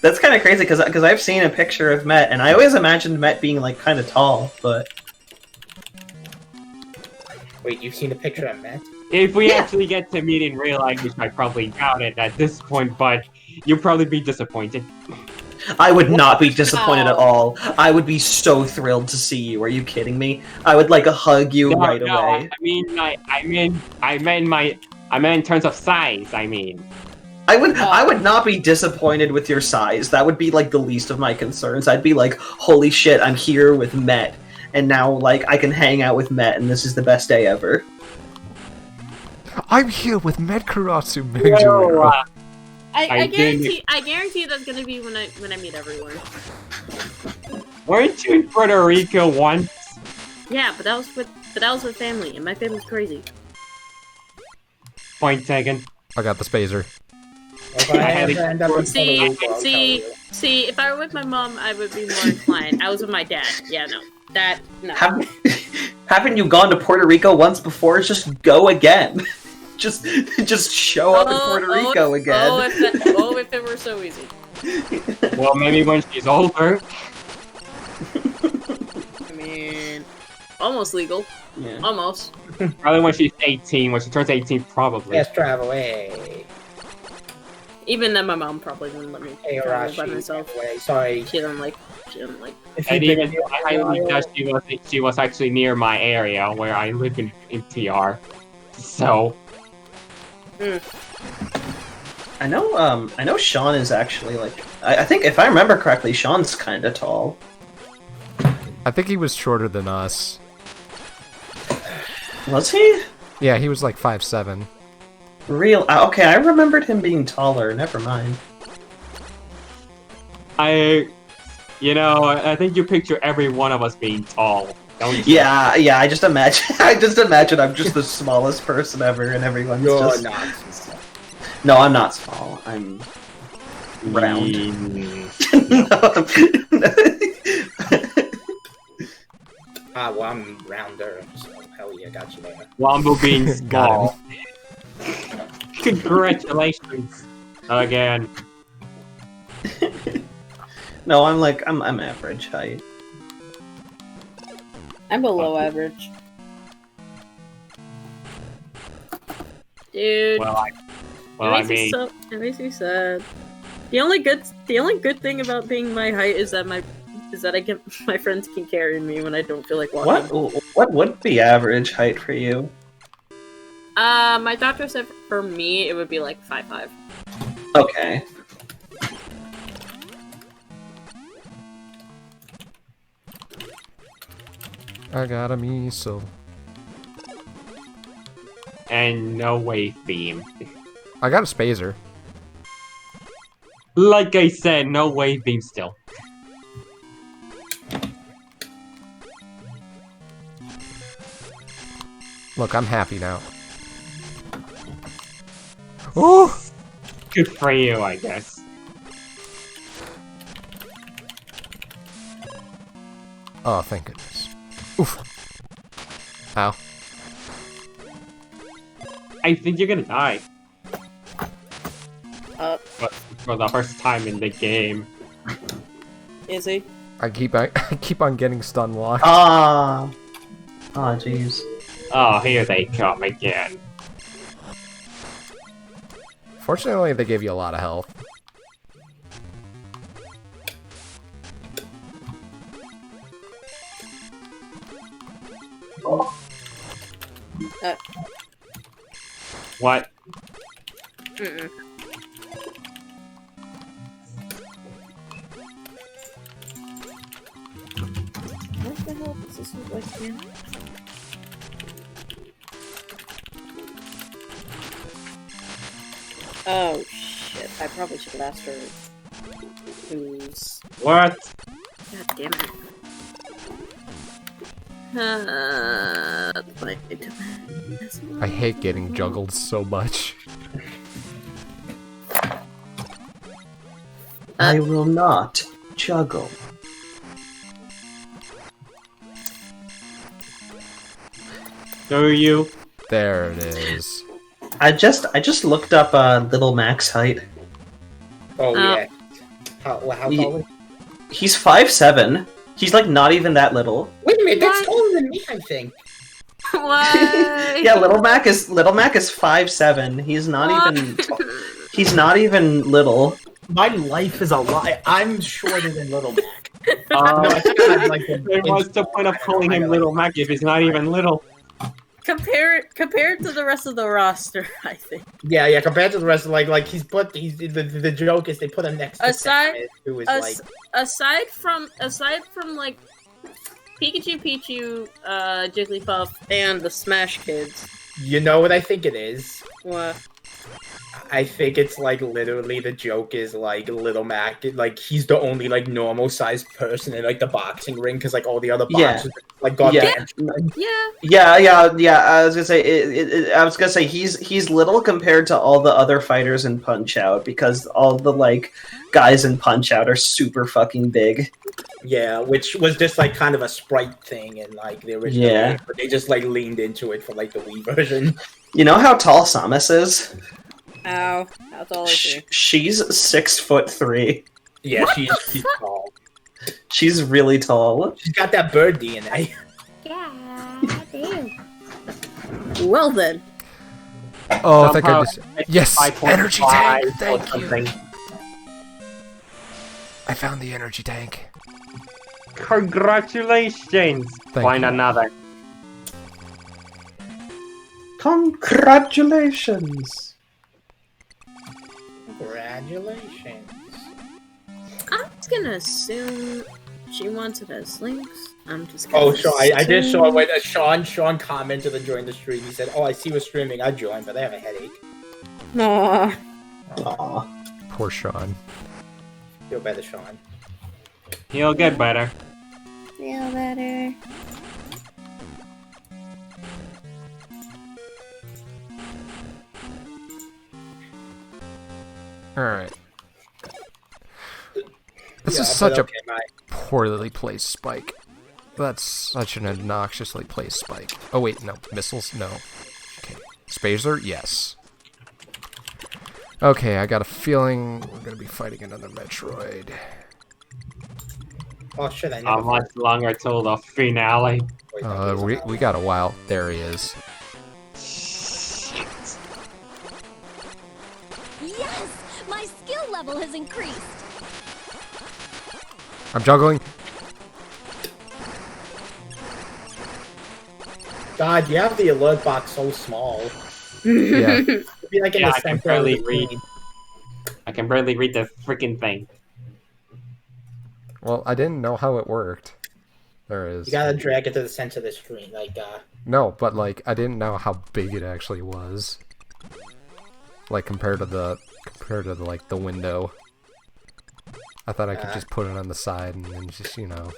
That's kind of crazy because I've seen a picture of Met, and I always imagined Met being like kind of tall, but Wait, you've seen a picture of Matt? If we Yeah. actually get to meet in real life, which I probably doubt it at this point, but you'll probably be disappointed. I would not be disappointed at all. I would be so thrilled to see you. Are you kidding me? I would like hug you right away. I meant in terms of size. I mean, I would not be disappointed with your size. That would be like the least of my concerns. I'd be like, holy shit, I'm here with Met, and now like I can hang out with Met, and this is the best day ever. I'm here with Medkurasu Whoa, Majuro. I guarantee that's gonna be when I meet everyone. weren't you in Puerto Rico once? Yeah, but that was with family, and my family's crazy. Point taken. I got the spazer. If I ever end up in Puerto Rico, I'll tell you. See, if I were with my mom, I would be more inclined. I was with my dad. Yeah, no. No. Haven't you gone to Puerto Rico once before? Just go again. just show up in Puerto Rico again. If it were so easy. Well, maybe when she's older. I mean, almost legal. Yeah. Almost. Probably when she's 18. When she turns 18, probably. Let's travel away. Even then, my mom probably wouldn't let me Hey, travel by Arashi, myself. away. Sorry. She didn't like. If And you've even been I highly doubt she was actually near my area where I live in TR. So I know Sean is actually like I think if I remember correctly, Sean's kinda tall. I think he was shorter than us. Was he? Yeah, he was like 5'7". Real okay, I remembered him being taller, never mind. I think you picture every one of us being tall, don't you? Yeah, I just imagine I'm just the smallest person ever and everyone's You're just not. No, I'm not small. I'm round. Well, I'm rounder, so hell yeah, got you there. Wombo being Got small. Congratulations again. No, I'm average height. I'm below average. Dude, I mean, it makes me sad. The only good thing about being my height is that my friends can carry me when I don't feel like walking. What would be average height for you? My doctor said for me it would be like 5'5". Okay. I got a miso. and no wave beam. I got a spazer. Like I said, no wave beam still. Look, I'm happy now. Ooh! Good for you, I guess. Oh, thank goodness. Oof. Ow. I think you're gonna die. Up. But for the first time in the game. Is he? I keep on getting stun locked. Ah. Ah, jeez. Oh, here they come again. Fortunately, they gave you a lot of health. What? Mm-mm. What the hell does this look like again? Oh shit, I probably should have asked her who's... What? God damn it. I hate getting juggled so much. I will not juggle. Do you? There it is. I just looked up Little Max height. Oh, Oh. yeah. How Ye- tall is He's 5'7". He's like not even that little. Wait a minute, that's What? taller than me, I think. Why? Yeah, Little Mac is 5'7". He's not even. He's not even little. My life is a lie. I'm shorter than Little Mac. Uh, No, I think I have, like, then what's the point of calling him Little Mac if he's not even little? Compared to the rest of the roster, I think. Yeah, compared to the rest of the joke is they put him next to Aside- Samus, who is As- like aside from like Pikachu, Pichu, Jigglypuff, and the Smash Kids. you know what I think it is? What? I think it's like literally the joke is like Little Mac, like he's the only like normal sized person in like the boxing ring because like all the other Yeah. boxers like got Yeah. Yeah. Yeah. I was gonna say, he's little compared to all the other fighters in Punch Out because all the like guys in Punch Out are super fucking big. Yeah, which was just like kind of a sprite thing in like the original Yeah. game, but they just like leaned into it for like the Wii version. You know how tall Samus is? Ow. How tall is she? She's 6'3". Yeah, What she's tall. She's really tall. She's got that bird DNA. Yeah, damn. Well then. Oh, thank Somehow goodness. Yes, 5.5 energy tank. or Thank you. something. I found the energy tank. Congratulations! Thank Find you. another. Congratulations. Congratulations. I'm just gonna assume she wants it as links. I'm just gonna Oh, Sean, I just saw assume- when Sean commented and joined the stream. He said, "Oh, I see we're streaming. I joined, but I have a headache. Aw. Aw. Poor Sean. Feel better, Sean." He'll get better. Feel better. Alright. This Yeah, is but such a okay, my- poorly placed spike. That's such an obnoxiously placed spike. Oh wait, no. Missiles? No. Okay. Spazer? Yes. Okay, I got a feeling we're gonna be fighting another Metroid. Oh shit! I How never. much longer till the finale? Wait, that was We got a while. There he is. Yes! My skill level has increased. I'm juggling. God, you have the alert box so small. Yeah. It'd be like in Yeah, the I can center of barely the read. screen. I can barely read the freaking thing. Well, I didn't know how it worked. There it is. You gotta drag it to the center of the screen, like No, but like I didn't know how big it actually was. Like compared to like the window. I thought I could just put it on the side and then just, you know,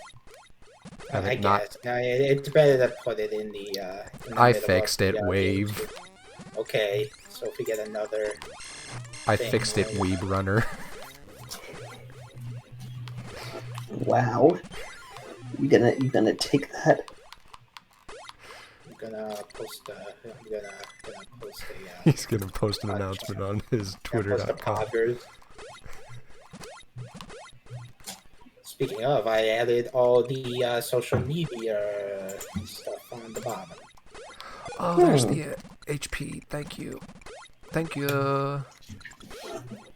have I it not. guess. No, it's better to put it in the. In the I middle of fixed the, it, Wave. Okay, so if we get another. I thing, fixed it, right? Weeb Runner. Wow. You gonna take that? I'm gonna post. I'm gonna post a. He's gonna post an announcement on his Post the Twitter.com. poggers. Speaking of, I added all the social media stuff on the bottom. Oh, there's the HP. Thank you. Thank you.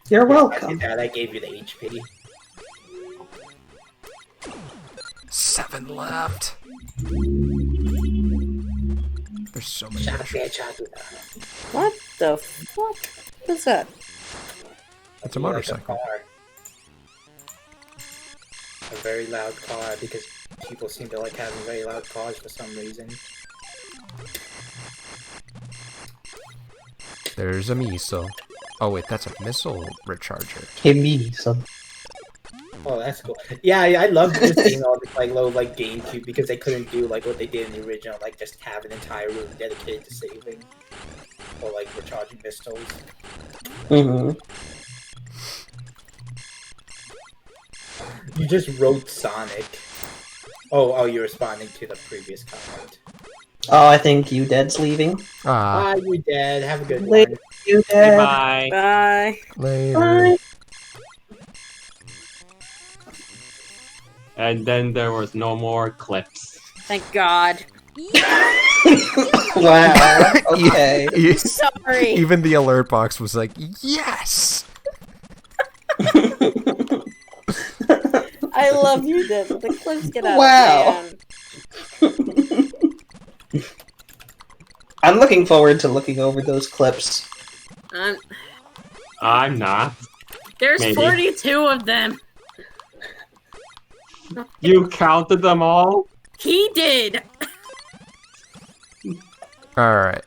You're I welcome. did that. I gave you the HP. 7 left. There's so many. Shot extra- that, shot that. What the fuck? What's that? It's a Be like motorcycle. car. A very loud car because people seem to like having very loud cars for some reason. There's a missile. Oh wait, that's a missile recharger. Give me some. Oh, that's cool. Yeah, I love just seeing all this like low like GameCube because they couldn't do like what they did in the original, like just have an entire room dedicated to saving or like recharging pistols. Mm-hmm. You just wrote Sonic. Oh, you're responding to the previous comment. Oh, I think you dead's leaving. Ah, Bye, you dead. Have a good Later. one. You dead. Bye. Bye. later. Bye. And then there was no more clips. Thank God. Wow. Okay. Sorry. Even the alert box was like, yes! I love you, Deb. The clips get out Wow. of hand. I'm looking forward to looking over those clips. I'm not. There's Maybe. 42 of them. You counted them all? He did. Alright.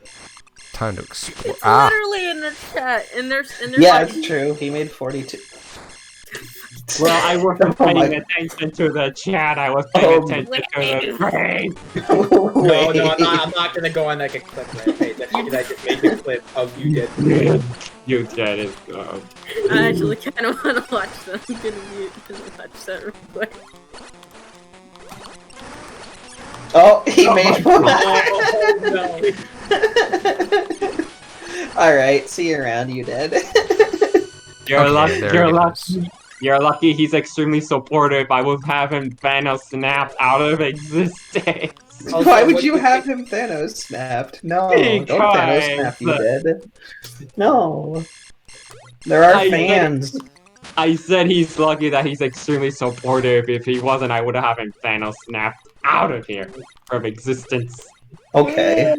Time to explore. It's literally in the chat. And there's Yeah, like, it's true. He made 42. Well, I wasn't Oh paying my- attention to the chat. I was paying Oh. attention to the brain. No, I'm not gonna go on like a clip rampage. I just made a clip of you did. You did it. Go. I actually kind of want to watch them. I'm gonna watch that real quick. Oh, he made one. Oh, no. Alright, see you around, you did. You're Okay, lucky. there You're he lucky. goes. You're lucky. He's extremely supportive. I would have him Thanos snapped out of existence. Also, Why would what you do have think- him Thanos snapped? No, don't Thanos snap you dead. No. There are fans. I said he's lucky that he's extremely supportive. If he wasn't, I would have him Thanos snapped out of here from existence. Okay.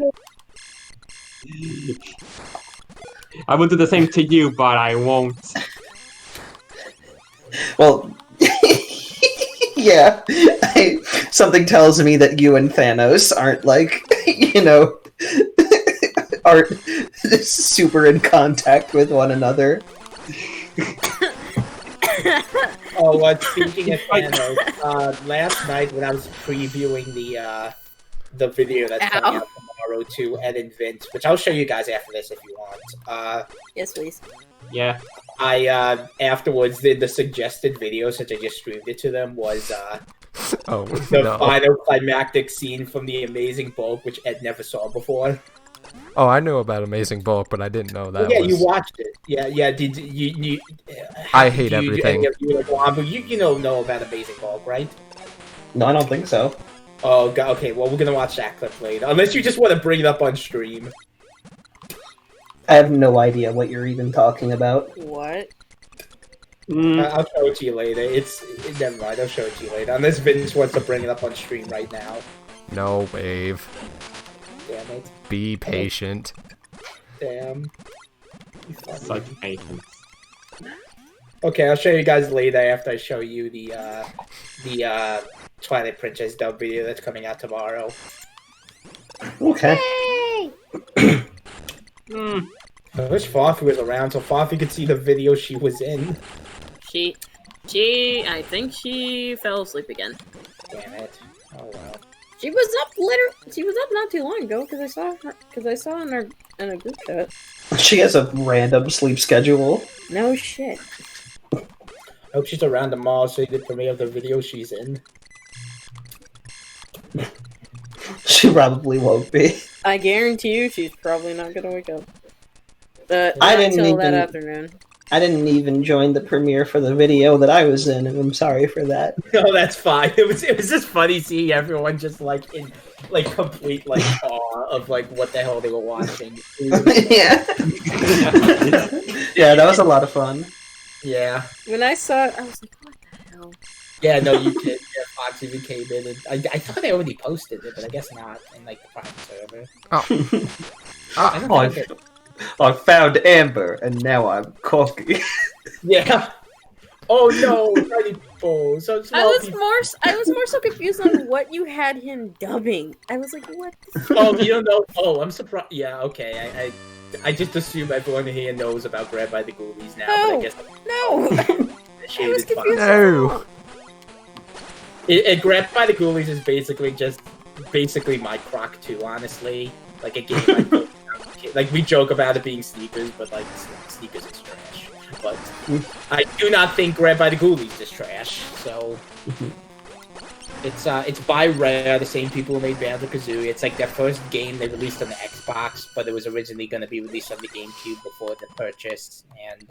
I would do the same to you, but I won't. Well, yeah. Something tells me that you and Thanos aren't like, aren't super in contact with one another. Oh, speaking of Thanos, last night when I was previewing the video that's coming out tomorrow to Ed and Vince, which I'll show you guys after this if you want. Yes, please. Yeah. I afterwards did the suggested video since I just streamed it to them was Oh, the no. final climactic scene from the Amazing Bulk, which Ed never saw before. Oh, I knew about Amazing Bulk, but I didn't know that yeah, was... you watched it. Yeah. Did you? I hate you, everything. any of you, like, Wombo, you know about Amazing Bulk, right? No, I don't think so. Oh, God, okay. Well, we're gonna watch that clip later. Unless you just want to bring it up on stream. I have no idea what you're even talking about. What? I'll show it to you later. Never mind. I'll show it to you later. Unless Vince wants to bring it up on stream right now. No, Wave. Damn it. Be patient. Damn. Such patience. Okay, I'll show you guys later after I show you the Twilight Princess dub video that's coming out tomorrow. Okay. I wish Farfy was around so Farfy could see the video she was in. I think she fell asleep again. Damn it. Oh well. She was up not too long ago because I saw in a group chat. She has a random sleep schedule. No shit. I hope she's around tomorrow so you can premiere the video she's in. She probably won't be. I guarantee you she's probably not gonna wake up. But I not didn't until that even- afternoon. I didn't even join the premiere for the video that I was in, and I'm sorry for that. No, that's fine. It was just funny seeing everyone just like in like complete like awe of like what the hell they were watching. Yeah. Yeah, that was a lot of fun. Yeah. When I saw it, I was like, what the hell? Yeah, no, you did. Yeah, Fox even came in, and I thought they already posted it, but I guess not in like the private server. I don't I, think it- I found Amber, and now I'm cocky. Yeah. Oh no, tiny people, so small. I was people. more so confused on what you had him dubbing. I was like, what? Oh, you don't know? Oh, I'm surprised. Yeah, okay. I just assume everyone here knows about Grab by the Ghoulies now, but I No. guess No. the I shade was is fine. confused. No. Grab by the Ghoulies is basically my Croc 2, honestly. Like a game I played. Like we joke about it being sneakers, but like sneakers is trash. But I do not think Grab by the Ghoulies is trash. So it's by Rare, the same people who made Banjo-Kazooie. It's like their first game they released on the Xbox, but it was originally going to be released on the GameCube before the purchase. And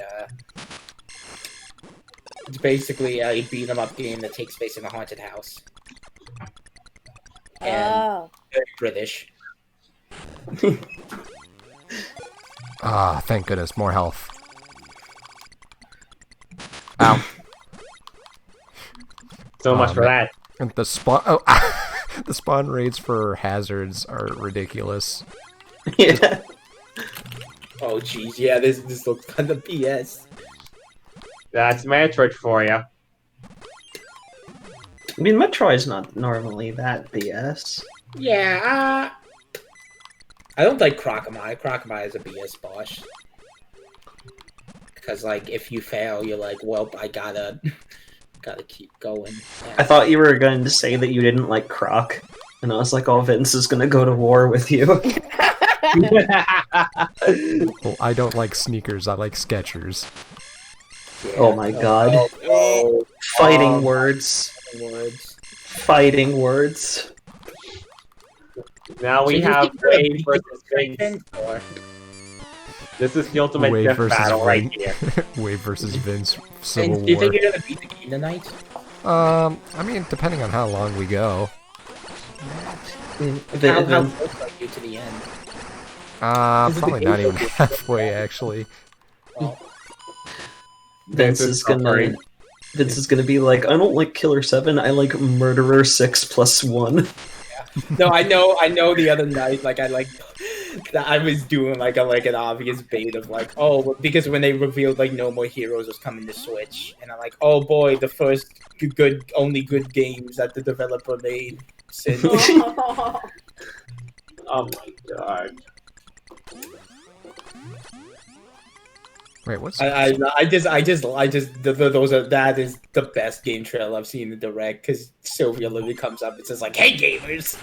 It's basically a beat 'em up game that takes place in a haunted house. And Oh. very British. Ah, thank goodness, more health. Ow. So much for man. that. And the spawn the spawn rates for hazards are ridiculous. Yeah. Oh jeez, yeah, this looks kind of BS. That's Metroid for you. I mean, Metroid's not normally that BS. Yeah, I don't like Crocomile. Crocomile is a BS boss. Because, like, if you fail, you're like, well, I gotta keep going. Yeah. I thought you were going to say that you didn't like Croc, and I was like, oh, Vince is going to go to war with you. Well, I don't like sneakers, I like Skechers. Yeah. Oh my god. Oh, Fighting words. words. Fighting words. Now we So you have think you're a Wave big versus fan, Vince. or- This is the ultimate Wave death versus battle right Vin. here. Wave versus Vince Civil And do you War. think you're gonna beat the game tonight? I mean, depending on how long we go. How close are you to the end? Is it the Probably game not even that- halfway, actually. Oh, Vince is gonna be like, I don't like Killer 7, I like Murderer 6+1. no, I know. The other night, like I was doing like an obvious bait of like, oh, because when they revealed like No More Heroes was coming to Switch, and I'm like, oh boy, the first only good games that the developer made since. Oh. Oh my god. Wait, what's... That is the best game trail I've seen in the Direct, because Sylvia literally comes up and says like, "Hey gamers."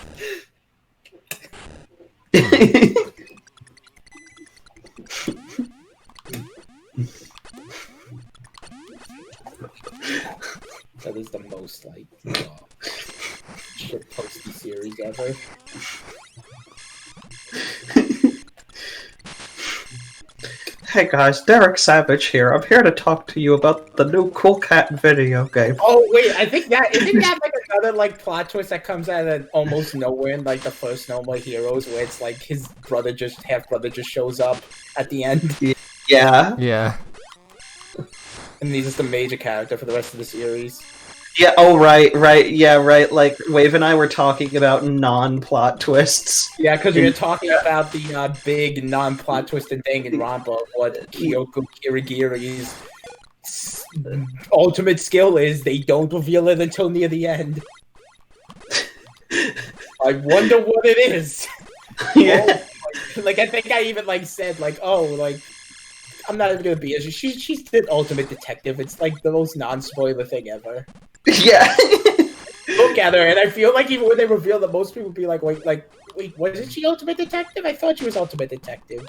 That is the most like shit posty series ever. Hey guys, Derek Savage here. I'm here to talk to you about the new Cool Cat video game. Oh wait, I think that isn't that like another like plot twist that comes out of almost nowhere in like the first No More Heroes, where it's like his half brother just shows up at the end, Yeah. Yeah. and he's just a major character for the rest of the series. Yeah, oh right, yeah, right. Like, Wave and I were talking about non-plot twists. Yeah, because we were talking about the big non-plot twist in Danganronpa, of what Kyoko Kirigiri's ultimate skill is. They don't reveal it until near the end. I wonder what it is. Yeah. Oh, like I think I even like said like, oh, like I'm not even gonna be. She's the ultimate detective. It's like the most non-spoiler thing ever. Yeah. Look at her, and I feel like even when they reveal that, most people would be like, wait, wasn't she ultimate detective? I thought she was ultimate detective.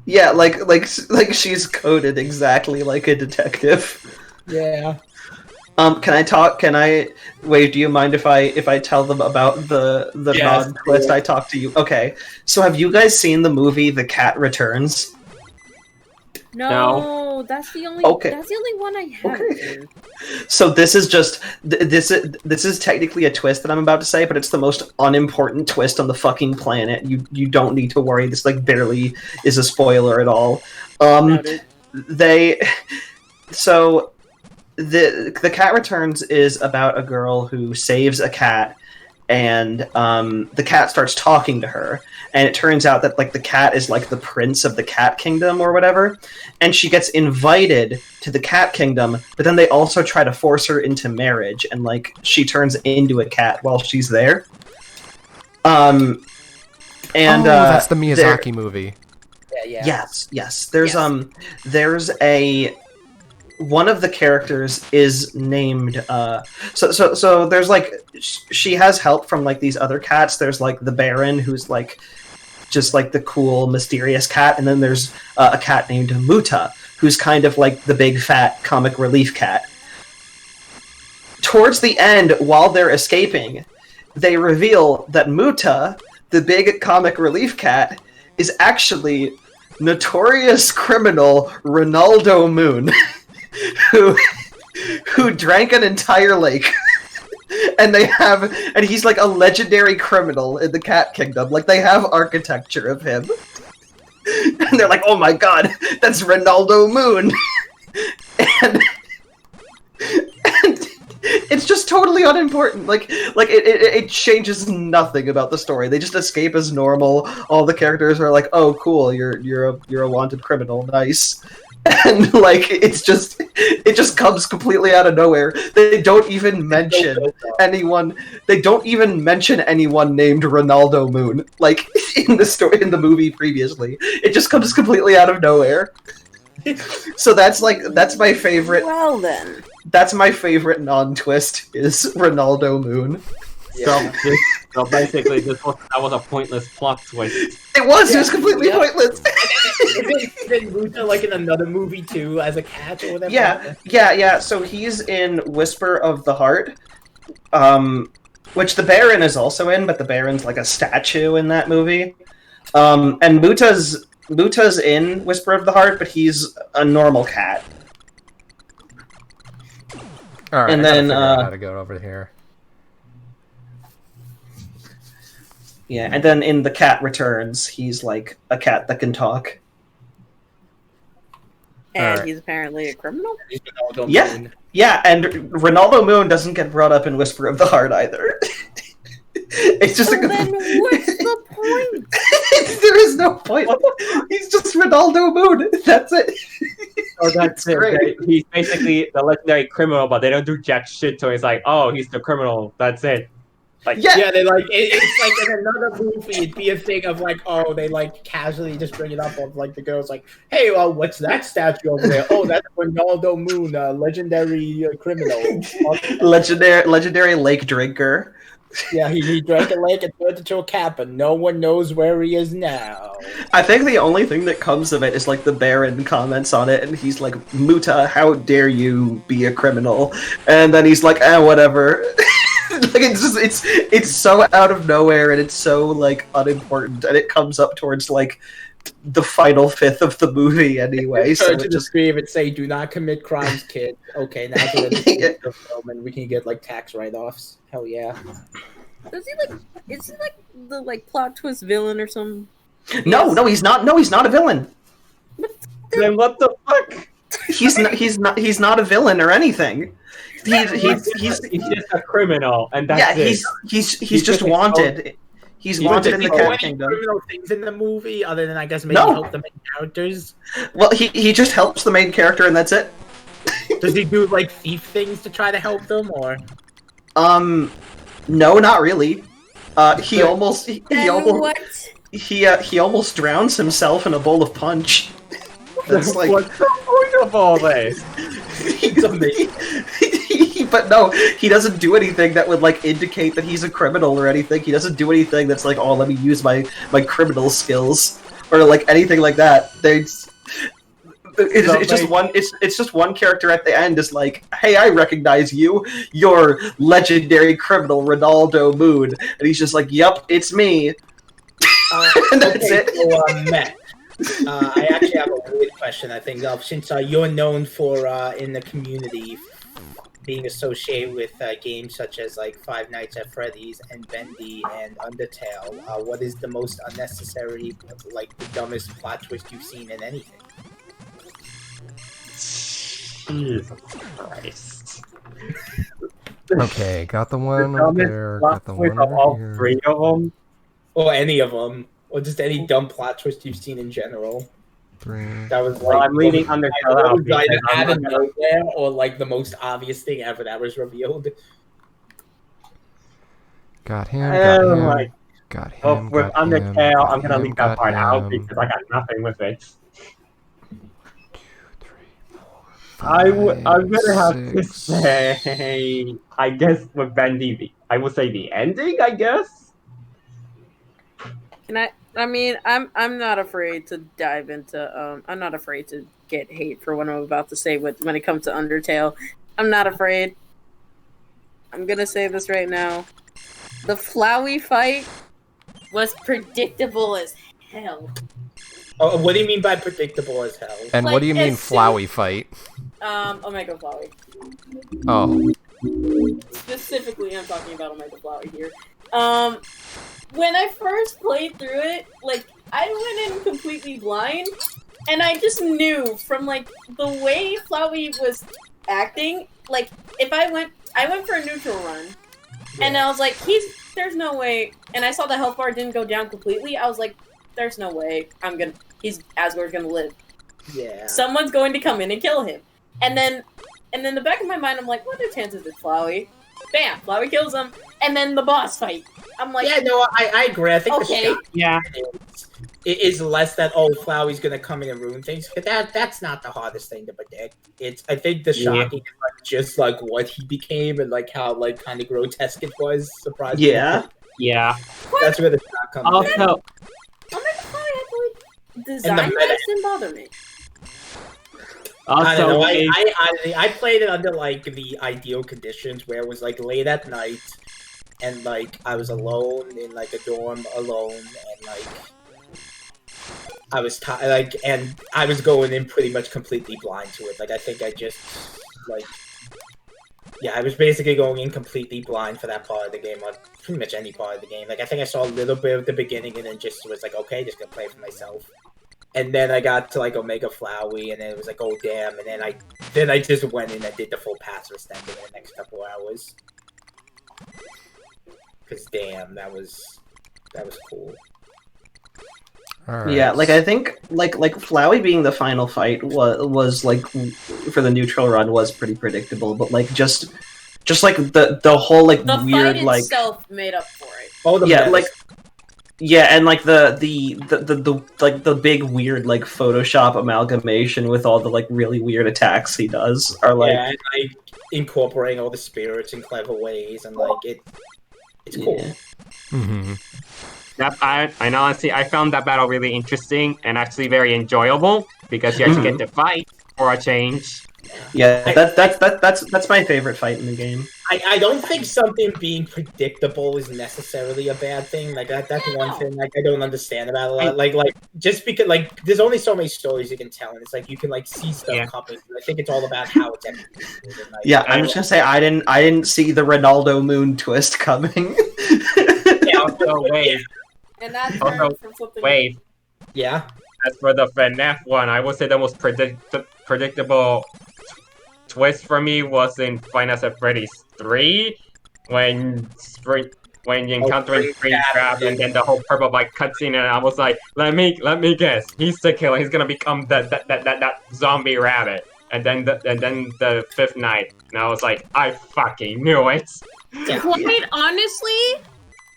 Yeah, like she's coded exactly like a detective. Yeah. Can I Wave, do you mind if I tell them about the Yes, non-twist cool. I talked to you? Okay. So have you guys seen the movie The Cat Returns? No, that's the only. Okay. That's the only one I haven't. Okay. seen. So this is just this is technically a twist that I'm about to say, but it's the most unimportant twist on the fucking planet. You don't need to worry. This like barely is a spoiler at all. Noted. So the Cat Returns is about a girl who saves a cat, and the cat starts talking to her, and it turns out that like the cat is like the prince of the cat kingdom or whatever, and she gets invited to the cat kingdom, but then they also try to force her into marriage, and like she turns into a cat while she's there. That's the Miyazaki movie. Yeah. Yes. There's one of the characters is named so there's like she has help from like these other cats. There's like the Baron, who's like just like the cool mysterious cat, and then there's a cat named Muta, who's kind of like the big fat comic relief cat. Towards the end, while they're escaping, they reveal that Muta, the big comic relief cat, is actually notorious criminal Ronaldo Moon. who who drank an entire lake. And he's like a legendary criminal in the Cat Kingdom. Like, they have architecture of him. And they're like, oh my god, that's Ronaldo Moon. and it's just totally unimportant. Like it changes nothing about the story. They just escape as normal. All the characters are like, oh cool, you're a wanted criminal, nice. And like it just comes completely out of nowhere. They don't even mention anyone. They don't even mention anyone named Ronaldo Moon. Like in the movie previously, it just comes completely out of nowhere. So that's my favorite. Well then, that's my favorite non-twist is Ronaldo Moon. Yeah. So basically, that was a pointless plot twist. It was completely pointless. Isn't Muta like in another movie too, as a cat or whatever? Yeah. So he's in Whisper of the Heart, which the Baron is also in, but the Baron's like a statue in that movie. And Muta's in Whisper of the Heart, but he's a normal cat. All right, and I gotta then figure out how to go over here. Yeah, and then in The Cat Returns, he's like a cat that can talk. And he's apparently a criminal? Yeah, and Ronaldo Moon doesn't get brought up in Whisper of the Heart either. It's just then what's the point? There is no point. He's just Ronaldo Moon. That's it. Oh, that's great. He's basically the legendary criminal, but they don't do jack shit to him. It's like, oh, he's the criminal. That's it. Like, yeah, they like it's like in another movie, it'd be a thing of like, oh, they like casually just bring it up of like the girl's like, hey, well, what's that statue over there? Oh, that's Ronaldo Moon, legendary criminal, legendary lake drinker. Yeah, he drank a lake and turned into a cat, but no one knows where he is now. I think the only thing that comes of it is like the Baron comments on it, and he's like, Muta, how dare you be a criminal? And then he's like, whatever. Like it's so out of nowhere, and it's so like unimportant, and it comes up towards like the final fifth of the movie anyway. So to the screen and say, "Do not commit crimes, kid." Okay, now the film, and we can get like tax write-offs. Hell yeah! Is he like the like plot twist villain or something? No, he's not. No, he's not a villain. Then what the fuck? He's not a villain or anything. He's just a criminal, and that's it. He's just wanted. He's wanted in the Cat Kingdom. Criminal things in the movie, other than I guess maybe help the main characters. Well, he just helps the main character, and that's it. Does he do like thief things to try to help them, or? No, not really. He almost drowns himself in a bowl of punch. That's like what's the point of all this? He's amazing. But no, he doesn't do anything that would like indicate that he's a criminal or anything. He doesn't do anything that's like, oh, let me use my criminal skills or like anything like that. It's just one character at the end is like, hey, I recognize you. You're legendary criminal Ronaldo Moon, and he's just like, yep, it's me. And that's it. So, Matt, I actually have a weird question. I think since you're known for in the community being associated with games such as like Five Nights at Freddy's and Bendy and Undertale, what is the most unnecessary, like the dumbest plot twist you've seen in anything? Jesus Christ. Okay, got the one over there. Got the one over all here. 3 of them. Or any of them. Or just any dumb plot twist you've seen in general. 3. That was like, Well, I'm leaving Undertale out because out I'm of not gonna... nowhere, or like the most obvious thing ever that was revealed. Got him. Got him. Like, Got him. oh, with got Undertale, him, I'm gonna got leave him, that part got out him. because I got nothing with it. 2, 3, 4, 5, I'm gonna have to 6. say, I guess with Bendy, I would say the ending. I guess. Can I mean, I'm not afraid to dive into. I'm not afraid to get hate for what I'm about to say. When it comes to Undertale, I'm not afraid. I'm gonna say this right now. The Flowey fight was predictable as hell. Oh, what do you mean by predictable as hell? And what Like, do you mean as soon- Flowey fight? Omega Flowey. Oh. Specifically, I'm talking about Omega Flowey here. When I first played through it, like, I went in completely blind, and I just knew from, like, the way Flowey was acting, like, if I went for a neutral run, and I was like, there's no way, and I saw the health bar didn't go down completely, I was like, there's no way Asgore's gonna live. Yeah. Someone's going to come in and kill him. And then in the back of my mind, I'm like, what are the chances it's Flowey? Bam! Flowey kills him, and then the boss fight. I'm like, Yeah, no, I agree. I think okay. It is less that Flowey's gonna come in and ruin things. That's not the hardest thing to predict. I think the shocking is like, just like what he became and like how like kind of grotesque it was. Surprisingly. Yeah. That's where the shock comes in. Also, Omega Flowey, like, design didn't bother me. I don't know. also, I played it under like the ideal conditions where it was like late at night and like I was alone in like a dorm alone and like I was and I was going in pretty much completely blind to it. Like I think I just like I was basically going in completely blind for that part of the game, or pretty much any part of the game. Like I think I saw a little bit of the beginning and then just was like, okay, just gonna play for myself. And then I got to like Omega Flowey, and then it was like, oh damn! And then I just went in and did the full passive extending in the next couple hours. Cause damn, that was cool. All right. Yeah, like I think like Flowey being the final fight was like for the neutral run was pretty predictable, but like just like the whole like The weird fight like itself made up for it. Oh, the yeah metas. like yeah, and like the like the big weird like Photoshop amalgamation with all the like really weird attacks he does are like and like incorporating all the spirits in clever ways and like it's cool. Yeah. Mm-hmm. and honestly, I found that battle really interesting and actually very enjoyable because you actually get to fight for a change. Yeah, that's my favorite fight in the game. I don't think something being predictable is necessarily a bad thing. Like that's one thing like I don't understand about a lot. Like just because like there's only so many stories you can tell, and it's like you can like see stuff coming. I think it's all about how it's executed. And, like, Yeah, I'm just gonna say I didn't see the Ronaldo Moon twist coming. Also, wait. And that's Also, from flipping. Wait. Yeah. As for the FNAF one, I would say the most predictable twist for me was in Final Fantasy Freddy's 3 when you encounter Springtrap and then the whole purple bike cutscene, and I was like, let me guess, he's the killer. He's gonna become that zombie rabbit. And then the fifth night, and I was like, I fucking knew it. Yeah. Quite honestly,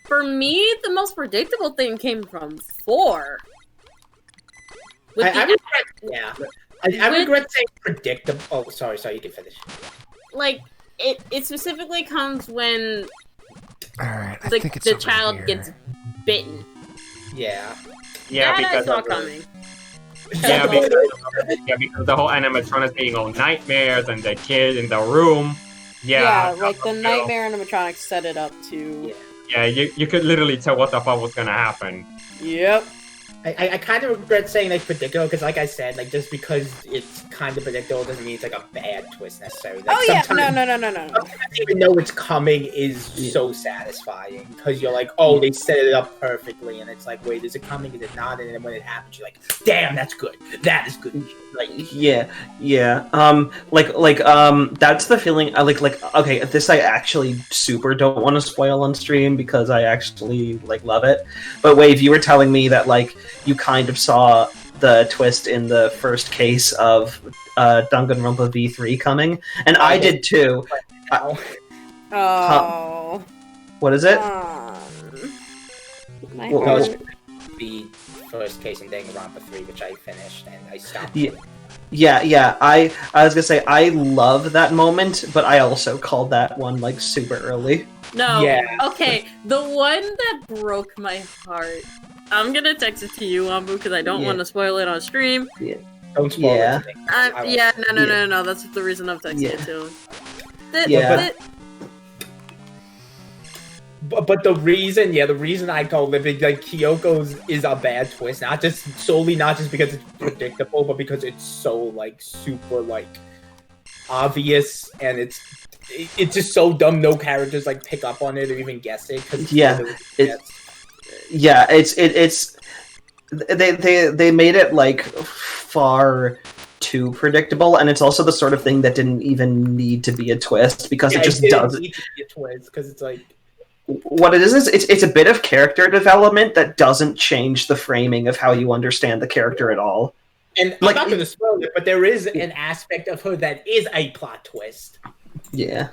for me, the most predictable thing came from 4. I regret saying predictable. Oh, sorry, you can finish. Like, it specifically comes when All right, I think it's the over child here. gets bitten. Yeah. Yeah, That I because saw coming. because the whole animatronics being all nightmares and the kid in the room. Yeah, like the nightmare animatronics set it up to. Yeah, you could literally tell what the fuck was gonna happen. Yep. I kind of regret saying like predictable because, like I said, like just because it's kind of predictable doesn't mean it's like a bad twist necessarily. Like, No. Sometimes even though it's coming is so satisfying because you're like, oh, they set it up perfectly, and it's like, wait, is it coming? Is it not? And then when it happens, you're like, damn, that's good. That is good. Like, Yeah. That's the feeling. Okay, this I actually super don't want to spoil on stream because I actually like love it. But Wave, you were telling me that like you kind of saw the twist in the first case of Danganronpa V3 coming, and I did too. Oh. What is it? My What that was heart. the first case in Danganronpa 3, which I finished and I stopped. Yeah. I was gonna say I love that moment, but I also called that one like super early. No. Yeah. Okay, the one that broke my heart. I'm gonna text it to you, Wambu, because I don't Yeah. want to spoil it on stream. Don't spoil Yeah. it. to me. No. That's the reason I'm texting it to him. Yeah. But the reason I call living like Kyoko's is a bad twist, not just because it's predictable, but because it's so like super like obvious, and it's just so dumb. No characters like pick up on it or even guess it. Cause Yeah, it's they made it like far too predictable, and it's also the sort of thing that didn't even need to be a twist because it just doesn't need to be a twist because it's like what it is it's a bit of character development that doesn't change the framing of how you understand the character at all. And I'm not going to spoil it, but there is an aspect of her that is a plot twist. Yeah.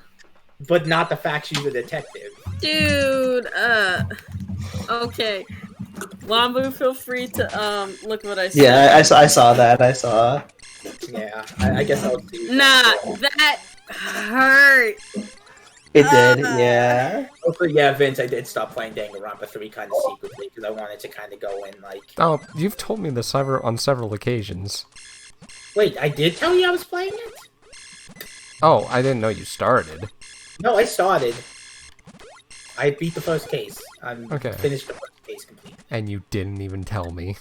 But not the fact she's a detective. Dude, okay. Wambu, feel free to look what I said. Yeah, I saw that. I saw. Yeah, I guess I'll see. Nah, that hurt. It did, yeah. Also, yeah, Vince, I did stop playing Danganronpa 3 kind of secretly because I wanted to kind of go in like. Oh, you've told me this on several occasions. Wait, I did tell you I was playing it? Oh, I didn't know you started. No, I started. I beat the first case. Okay. Finished the first case complete. And you didn't even tell me.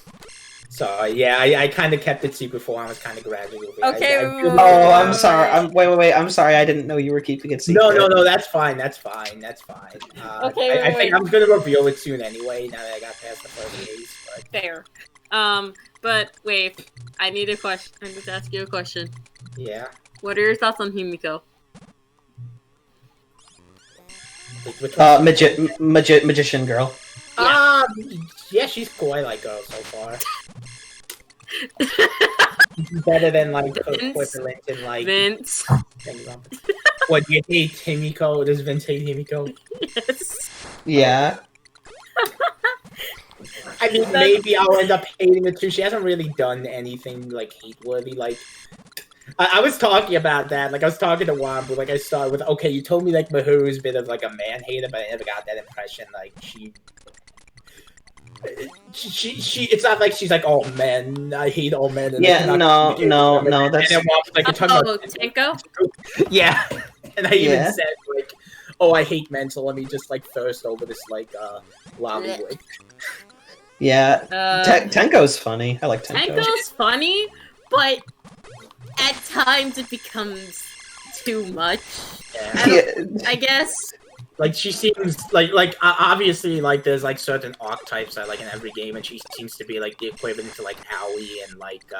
So yeah, I kind of kept it secret for. I was kind of gradually. Okay. Oh, I'm sorry. Wait. I'm sorry. I didn't know you were keeping it secret. No. That's fine. That's fine. Okay. I think I'm gonna reveal it soon anyway. Now that I got past the first case. But... Fair. But wait. I need a question. I need to ask you a question. Yeah. What are your thoughts on Himiko? Magician girl. Yeah, she's cool. I like her so far. Better than like her equivalent in like Vince. What, do you hate Himiko? Does Vince hate Himiko? Yes. Yeah. I mean, maybe I'll end up hating her too. She hasn't really done anything like hate-worthy. Like, I was talking about that. Like, I was talking to Wambu. Like, I started with, okay, you told me like Mahiru's a bit of like a man hater, but I never got that impression. Like, she. It's not like she's like, oh man, I hate all men. And yeah, no, that's. And then Wambu's like, you're talking about Tenko? Yeah, and I even said like, oh, I hate men, so let me just like thirst over this like Lollywood. Yeah, Tenko's funny. I like Tenko. Tenko's funny, but at times it becomes too much. I guess. Like she seems like obviously like there's like certain archetypes that like in every game, and she seems to be like the equivalent to like Aoi and like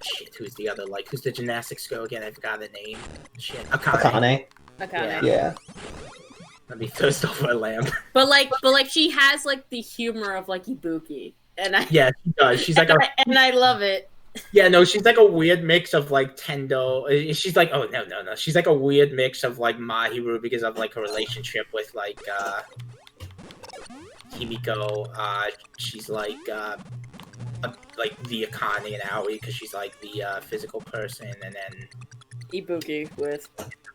shit. Who's the other like who's the gymnastics girl again? I forgot the name. Shit, Akane. Yeah. Let me thirst over a lamp. But like she has like the humor of like Ibuki, and I she does. She's like and I love it. Yeah, no, she's like a weird mix of like Tendo. She's like, oh no. She's like a weird mix of like Mahiru because of like her relationship with like Himiko. She's like the Akane and Aoi because she's like the physical person, and then Ibuki with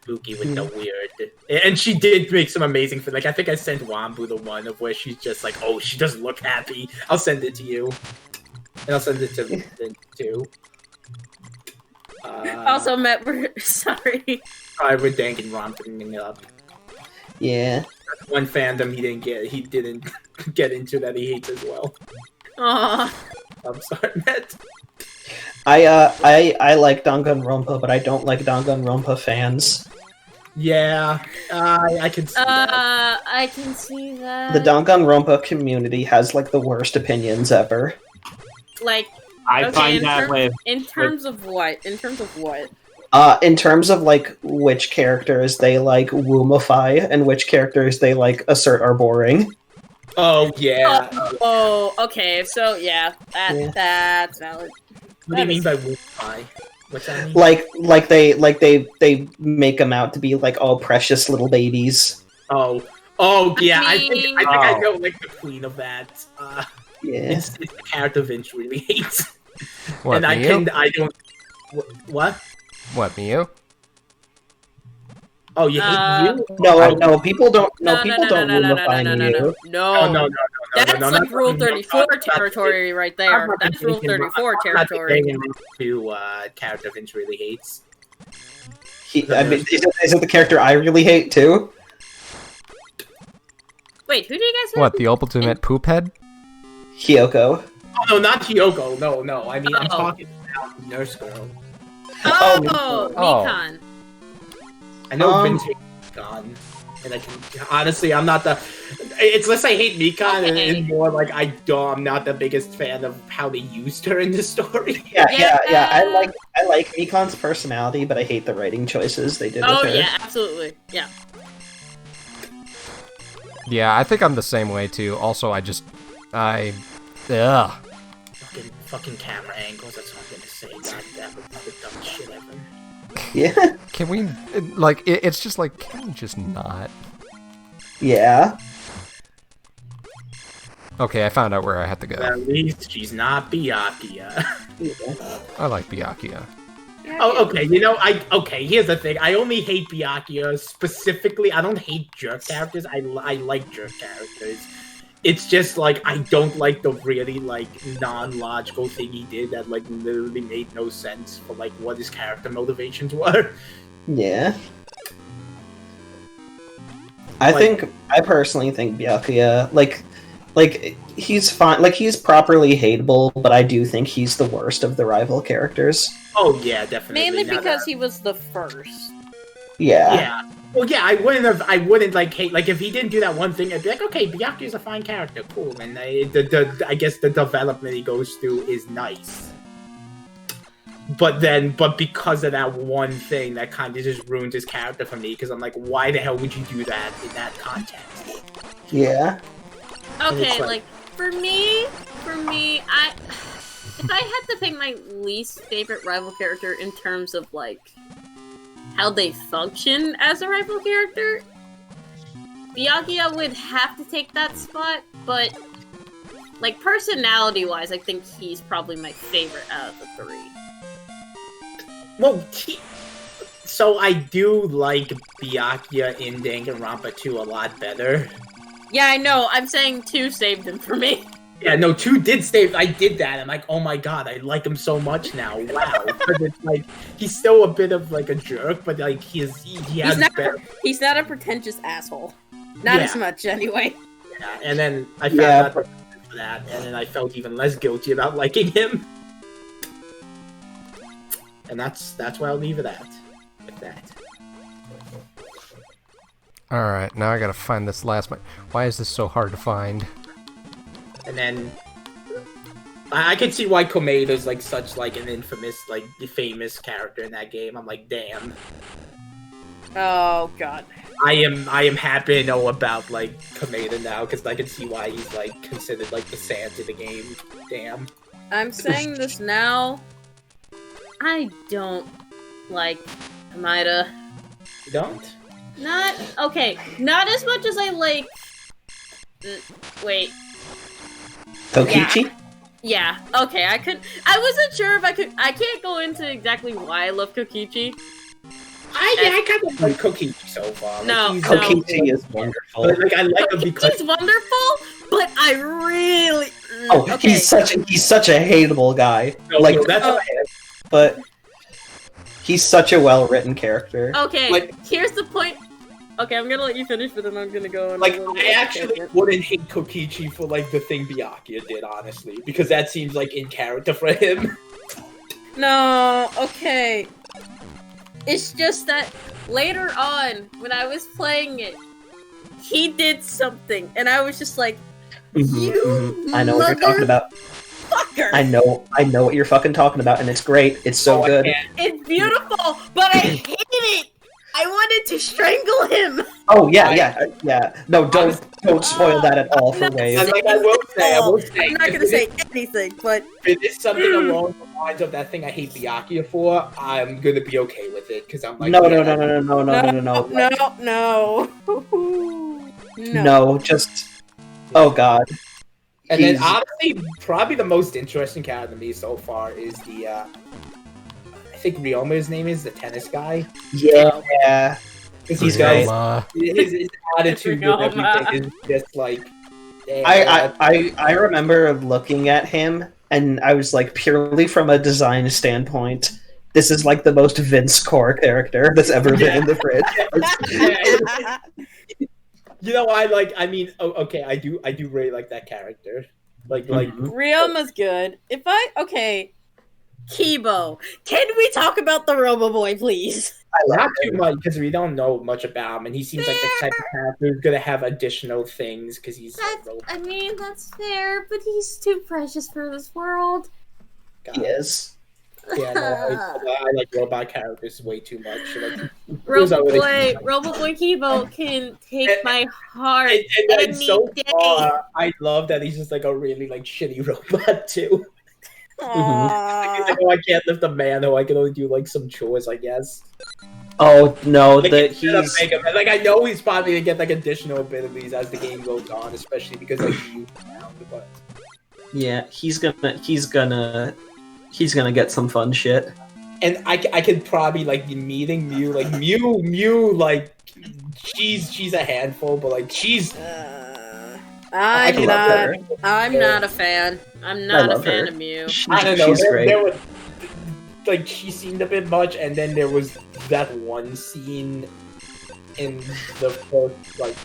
the weird. And she did make some amazing like I think I sent Wambu the one of where she's just like, oh, she doesn't look happy. I'll send it to you. And I'll send it to Vin too. Also, Matt, we're sorry. With Danganronpa it up. Yeah. That's one fandom he didn't get into that he hates as well. Aww. I'm sorry, Matt. I like Danganronpa, but I don't like Danganronpa fans. Yeah, I can see that. I can see that. The Danganronpa community has like the worst opinions ever. Like, I find that in terms of what? In terms of like which characters they like woomify and which characters they like assert are boring. Oh yeah. Oh, okay. So yeah, that's valid. What do you mean by woomify? What's that mean? Like they make them out to be like all precious little babies. Oh yeah. I think I know like the queen of that. Yeah. It's the character Vince really hates. What, and Miyu? I don't. What? What, Miyu? Oh, you hate Miyu? No, people don't. No, people don't woomify Miyu. No. That's like Rule 34 territory right there. That's Rule 34 territory. To character Vince really hates. I mean, is it the character I really hate too? Wait, who do you guys hate? What, the ultimate poop head? Hyoko. Oh no, not Hyoko. No. I mean, I'm talking about Nurse Girl. Oh, Oh. Mikan. I know Um, vintage Mikan, and I can honestly, I'm not the. It's less I hate Mikan, and Okay. it's more like I'm not the biggest fan of how they used her in the story. Yeah. Yeah. I like Mikon's personality, but I hate the writing choices they did Oh with her. yeah, absolutely. Yeah. Yeah, I think I'm the same way too. Also, ugh. Fucking camera angles. That's what I'm gonna say. God, that was the dumbest shit ever. Yeah. Can we, like, it's just like, can we just not? Yeah. Okay, I found out where I have to go. At least she's not Byakuya. I like Byakuya. Oh, okay. You know, here's the thing. I only hate Byakuya specifically. I don't hate jerk characters. I like jerk characters. It's just like I don't like the really like non-logical thing he did that like literally made no sense for like what his character motivations were. Yeah. I personally think Byakuya, like he's fine, like he's properly hateable, but I do think he's the worst of the rival characters. Oh yeah, definitely. Mainly Now because that- he was the first. Yeah. Yeah. Well, yeah, I wouldn't like hate, like, if he didn't do that one thing, I'd be like, okay, Byakuya's a fine character, cool, and I guess the development he goes through is nice. But because of that one thing, that kind of just ruins his character for me, because I'm like, why the hell would you do that in that context? Yeah. Okay, it's like for me, if I had to pick my least favorite rival character in terms of like how they function as a rival character, Byakuya would have to take that spot, but like personality-wise, I think he's probably my favorite out of the three. Well, so I do like Byakuya in Danganronpa 2 a lot better. Yeah, I know. I'm saying 2 saved him for me. Yeah, no, 2 did save. I did that. I'm like, oh my god, I like him so much now. Wow. Because it's like, he's still a bit of like a jerk, but like he has better. He's not a pretentious asshole. Not as much, anyway. Yeah, and then I found out for that, and then I felt even less guilty about liking him. And that's why I'll leave it at with that. Alright, now I gotta find this last one. Why is this so hard to find? And then I can see why Komeda's like such like an infamous, like famous character in that game. I'm like, damn. Oh god. I am happy to know about like Komeda now because I can see why he's like considered like the Santa of the game. Damn. I'm saying this now. I don't like Komeda. You don't? Not not as much as I like. Wait. Tokichi? Yeah. Okay. I wasn't sure if I could. I can't go into exactly why I love Kokichi. I kind of like Kokichi so far. No, he's, Kokichi is wonderful. But, like I like him because He's wonderful, but I really. Oh, okay. he's such a hateable guy. Like, that's but he's such a well-written character. Okay. like- Here's the point. Okay, I'm gonna let you finish, but then I'm gonna go on. like a little I bit actually tangent. wouldn't hate Kokichi for like the thing Byakuya did, honestly, because that seems like in character for him. No. Okay. It's just that later on, when I was playing it, he did something, and I was just like, "You I know what you're talking about. fucker!" I know what you're fucking talking about, and it's great. It's so good. It's beautiful, but I hate it. I wanted to strangle him. Oh yeah. No, don't spoil that at all for No, Wave. And like I will say, I'm not gonna say anything, but if it's something along the lines of that thing I hate Byakuya for, I'm gonna be okay with it because I'm like, No. No, just oh god. And then He's- honestly, probably the most interesting character to me so far is the I think Ryoma's name is the tennis guy. Yeah. Because he's got Ryoma. his attitude with everything is just like. damn, I remember looking at him and I was like, purely from a design standpoint, this is like the most Vince Core character that's ever been in the fridge. You know, okay, I do really like that character. Like, Mhm. Ryoma's good. Kibo. Can we talk about the Robo Boy, please? Not too much because we don't know much about him, and he seems like the type of character who's gonna have additional things because he's. I mean, that's fair, but he's too precious for this world. He is. Yeah, no, I like robot characters way too much. Like, Robo Boy Kibo can take my heart any so day. far, I love that he's just like a really like shitty robot too. He's like, oh, I can't lift a man, oh, I can only do like some chores, I guess. Oh no, Like, that he's like I know he's probably gonna get like additional abilities as the game goes on, especially because like but yeah, he's gonna get some fun shit. and I could probably like be meeting Mew, like Mew, like she's a handful, but like she's. I'm not a fan. I'm not a love fan her. of Mew. I don't know. She's There, great. there was like she seemed a bit much, and then there was that one scene in the first like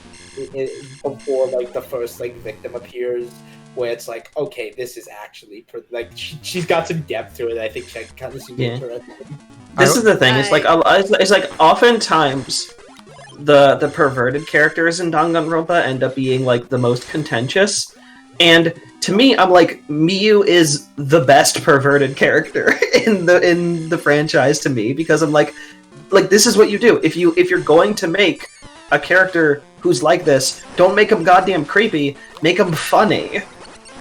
before like the first like victim appears, where it's like, okay, this is actually like she's got some depth to it. I think she kind of seems interesting. This is the thing. It's like oftentimes the perverted characters in Danganronpa end up being like the most contentious, and to me, I'm like, Miyu is the best perverted character in the franchise to me, because I'm like this is what you do if you're going to make a character who's like this, don't make him goddamn creepy, make him funny.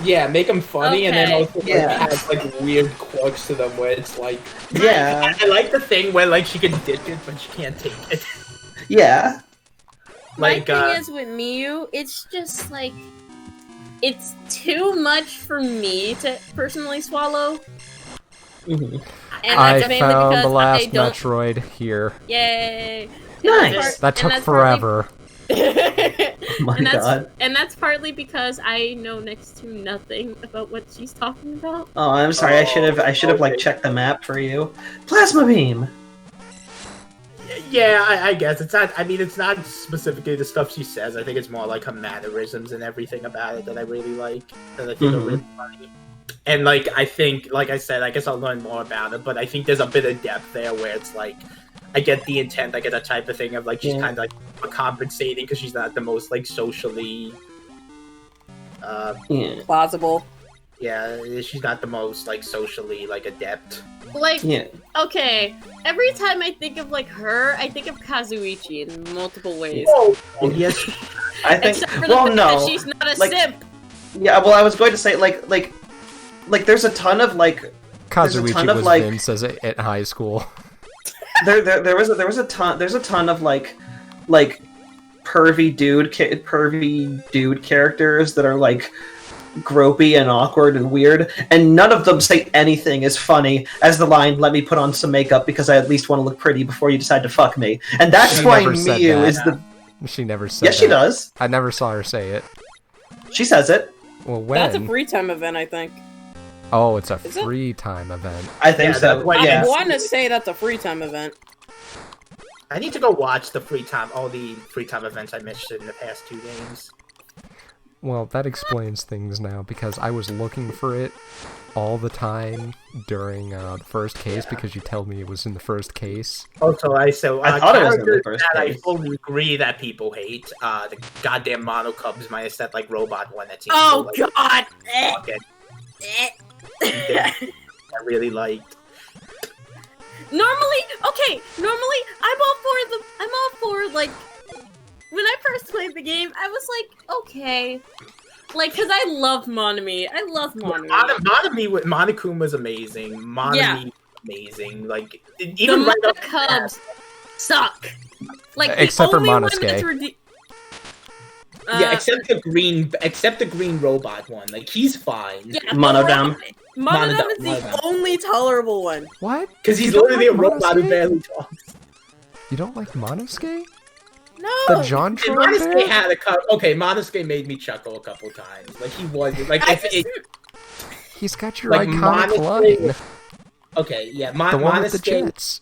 Yeah, make them funny, and then also Yeah. have like weird quirks to them where it's like, Yeah. I like the thing where like she can ditch it, but she can't take it. Yeah. My Like, thing is with Miyu, it's just like it's too much for me to personally swallow. Mhm. And I that's mainly found because the last I don't. Metroid here. Yay! Nice. That took forever. Oh my god. And that's partly because I know next to nothing about what she's talking about. Oh, I'm sorry. I should have like checked the map for you. Plasma beam. Yeah, I guess it's not. I mean, it's not specifically the stuff she says. I think it's more like her mannerisms and everything about it that I really like. That I think are really funny. And like, I think, like I said, I guess I'll learn more about it. But I think there's a bit of depth there where it's like, I get the intent. I get that type of thing of like she's kind of like compensating because she's not the most like socially. Yeah. Plausible. Yeah, she's not the most like socially like adept. Like, Yeah. okay, every time I think of like her, I think of Kazuichi in multiple ways. Oh, yes. I think. Except for the Well, fact no. that she's not a like- simp. Yeah. Well, I was going to say like there's a ton of like There's a Kazuichi ton of, was like- Vince at high school. there was a ton of like pervy dude characters that are like gropey and awkward and weird, and none of them say anything as funny as the line, "Let me put on some makeup because I at least want to look pretty before you decide to fuck me." And that's She why never said Miyu that. is the She never said yes, she that. does. I never saw her say it. She says it. Well, when? That's a free time event, I think. Oh, it's a Is it? free time event. I think Yeah, so. that's why- Yeah. I want to say that's a free time event. I need to go watch all the free time events I missed in the past 2 games. Well, that explains things now, because I was looking for it all the time during the first case, because you told me it was in the first case. Also, I thought it was in the characters first that I case. fully agree that people hate. The goddamn Mono Cubs minus that like robot one that seems Oh so, like, God! fucking- I really liked. Normally, I'm all for like, when I first played the game, I was like, okay, like, cause I love Monami. I love Monami. Monokuma was amazing. Monami amazing. Like The even right Mono up Cubs suck. Like Except the for only one Monosuke. that's yeah, except the green robot one. Like he's fine. yeah, Monodam. Monodam is the Monodam. only tolerable one. What? Because he's You don't literally like a robot who Monosuke? barely talks. You don't like Monosuke? No. The And Jontron Monosuke bear? had a couple. Okay, Monosuke made me chuckle a couple times. Like he was like I if just- it, He's got your Like iconic Monosuke- line. okay, yeah, The one with the Monosuke. jets.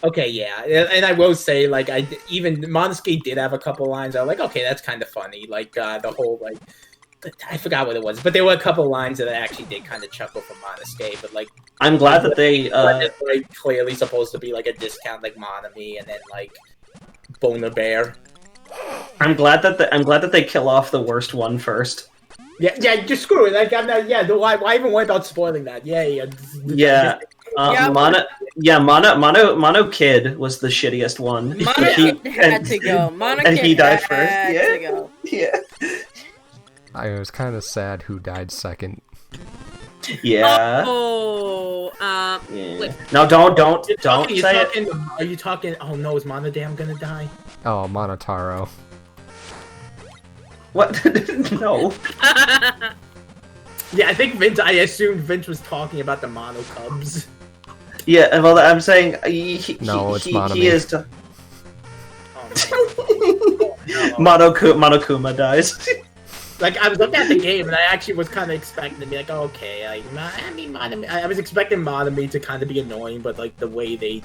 Okay, yeah, and I will say, like, even Monosuke did have a couple lines. I was like, okay, that's kind of funny. Like the whole like I forgot what it was, but there were a couple lines that I actually did kind of chuckle from Monosuke, but like I'm glad that they it's like clearly supposed to be like a discount like Monami and then like Boner Bear. I'm glad that they kill off the worst one first. Yeah, just screw it. Like I'm not. Yeah, why even worry about spoiling that? Yeah. Yeah. Mono Kid was the shittiest one. Mono Kid had to go. Mono and Kid he died first. had Yeah. to go. Yeah. I was kind of sad who died second. Yeah. Oh, Yeah. wait. No, don't You're say it. talking, are you talking? Oh no, is Monodam gonna die? Oh, Monotaro. What? No. Yeah, I think Vince. I assumed Vince was talking about the Mono Cubs. Yeah, well, I'm saying No, it's he Monami. is. Oh, no. Monokuma dies. Like I was looking at the game and I actually was kind of expecting to be like, oh, okay, like I mean, Monami. I was expecting Monami to kind of be annoying, but like the way they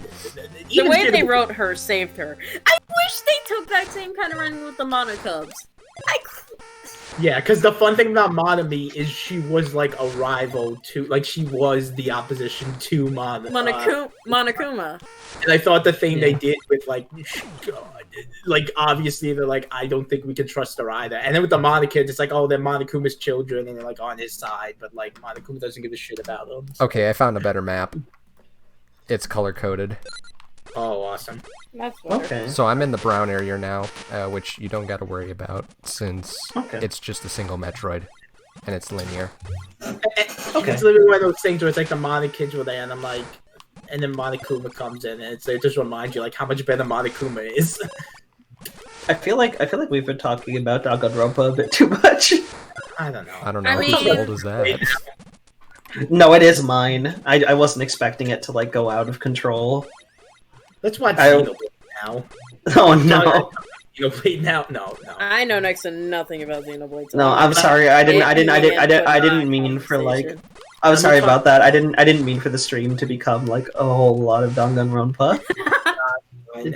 wrote her saved her. I wish they took that same kind of run with the Mono Cubs. Yeah, because the fun thing about Monami is she was like a rival to, like she was the opposition to Monokuma. And I thought the thing they did with like obviously they're like, I don't think we can trust her either. And then with the Monokids, it's like, oh, they're Monokuma's children and they're like on his side, but like Monokuma doesn't give a shit about them. Okay, I found a better map. It's color coded. Oh, awesome. That's better. Okay. So I'm in the brown area now, which you don't got to worry about since Okay. it's just a single Metroid and it's linear. Okay. It's literally one of those things where it's like the Monokids were there and I'm like, and then Monokuma comes in and it just reminds you like how much better Monokuma is. I feel like we've been talking about Danganronpa a bit too much. I don't know. I don't know. I How mean- old is that? No, it is mine. I wasn't expecting it to like go out of control. Let's watch I- Xenoblade now. Oh no. Xenoblade now? No. I know next to nothing about Xenoblade. No, I'm sorry. I didn't mean for like. I'm sorry about that. I didn't mean for the stream to become like a whole lot of Danganronpa.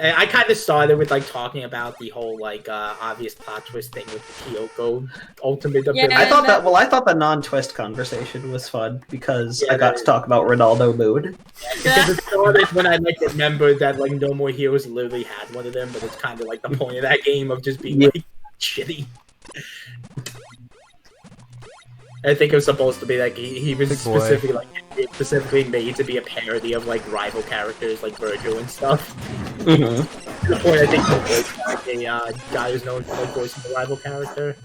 I kind of started with like talking about the whole like obvious plot twist thing with the Kyoko ultimate ability. Yeah. I thought the non-twist conversation was fun because I got to talk about Ronaldo mood. Because it started when I like remembered that like No More Heroes literally had one of them, but it's kind of like the point of that game of just being like shitty. I think it was supposed to be like he was Big boy. specifically made to be a parody of like rival characters like Virgil and stuff. Mm-hmm. To the point I think the voice like a guy who's known for like voicing the rival character.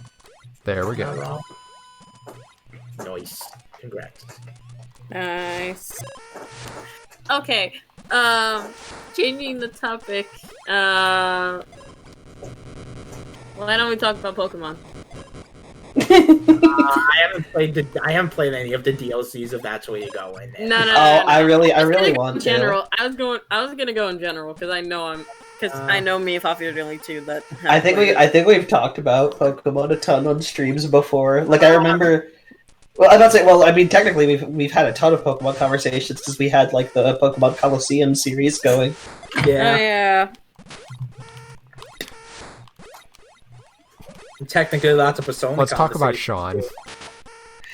There we Not go. wrong. Nice. Congrats. Nice. Okay. Changing the topic. Why don't we talk about Pokemon? I haven't played any of the DLCs if that's where you're going. No. Oh, I really was gonna go want in to. general. I was gonna go in general because I know I know me and Fafi are the only two that. I think we've talked about Pokemon a ton on streams before. Like I remember. Well, I'm not saying. Well, I mean, technically, we've had a ton of Pokemon conversations because we had like the Pokemon Coliseum series going. Oh Yeah. yeah. Technically, lots of Persona. Let's talk about conversations.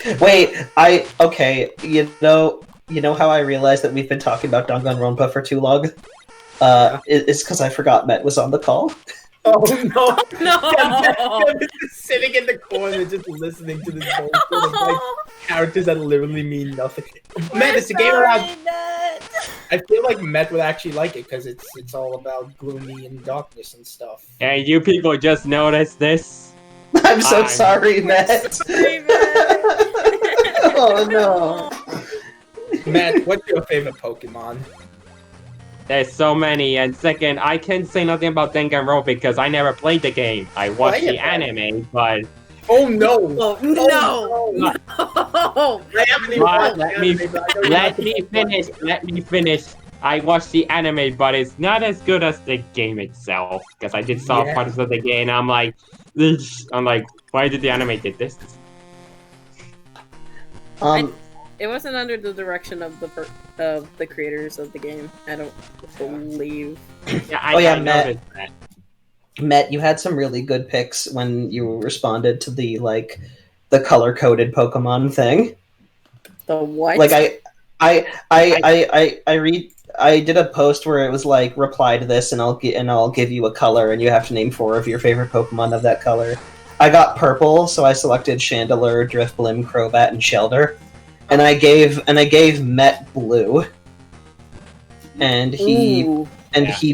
Sean. Wait, okay. You know how I realized that we've been talking about Danganronpa for too long? It's because I forgot Met was on the call. Oh no! No. Kevin's just sitting in the corner, just listening to this bullshit of, like, characters that literally mean nothing. Met, it's a game around. I feel like Met would actually like it because it's all about gloomy and darkness and stuff. Hey, you people just noticed this? I'm so I'm sorry, Met. Sorry, Matt. Oh no. Matt, what's your favorite Pokemon? There's so many, and second, I can't say nothing about Danganronpa because I never played the game. I watched Play it, the anime, but Oh no! Oh, Oh, no. I haven't even watched let the me anime, but I know you let have to me play it. finish. Let me finish. I watched the anime, but it's not as good as the game itself because I did saw Yeah. parts of the game. I'm like, why did the anime did this? It wasn't under the direction of the creators of the game. I don't believe. Yeah, Oh, yeah, I Matt. noticed that. Met, you had some really good picks when you responded to the like the color-coded Pokemon thing. The what? Like I did a post where it was like, reply to this and I'll give you a color and you have to name 4 of your favorite Pokemon of that color. I got purple, so I selected Chandelure, Drifblim, Crobat, and Shelter. And I gave Met blue. And he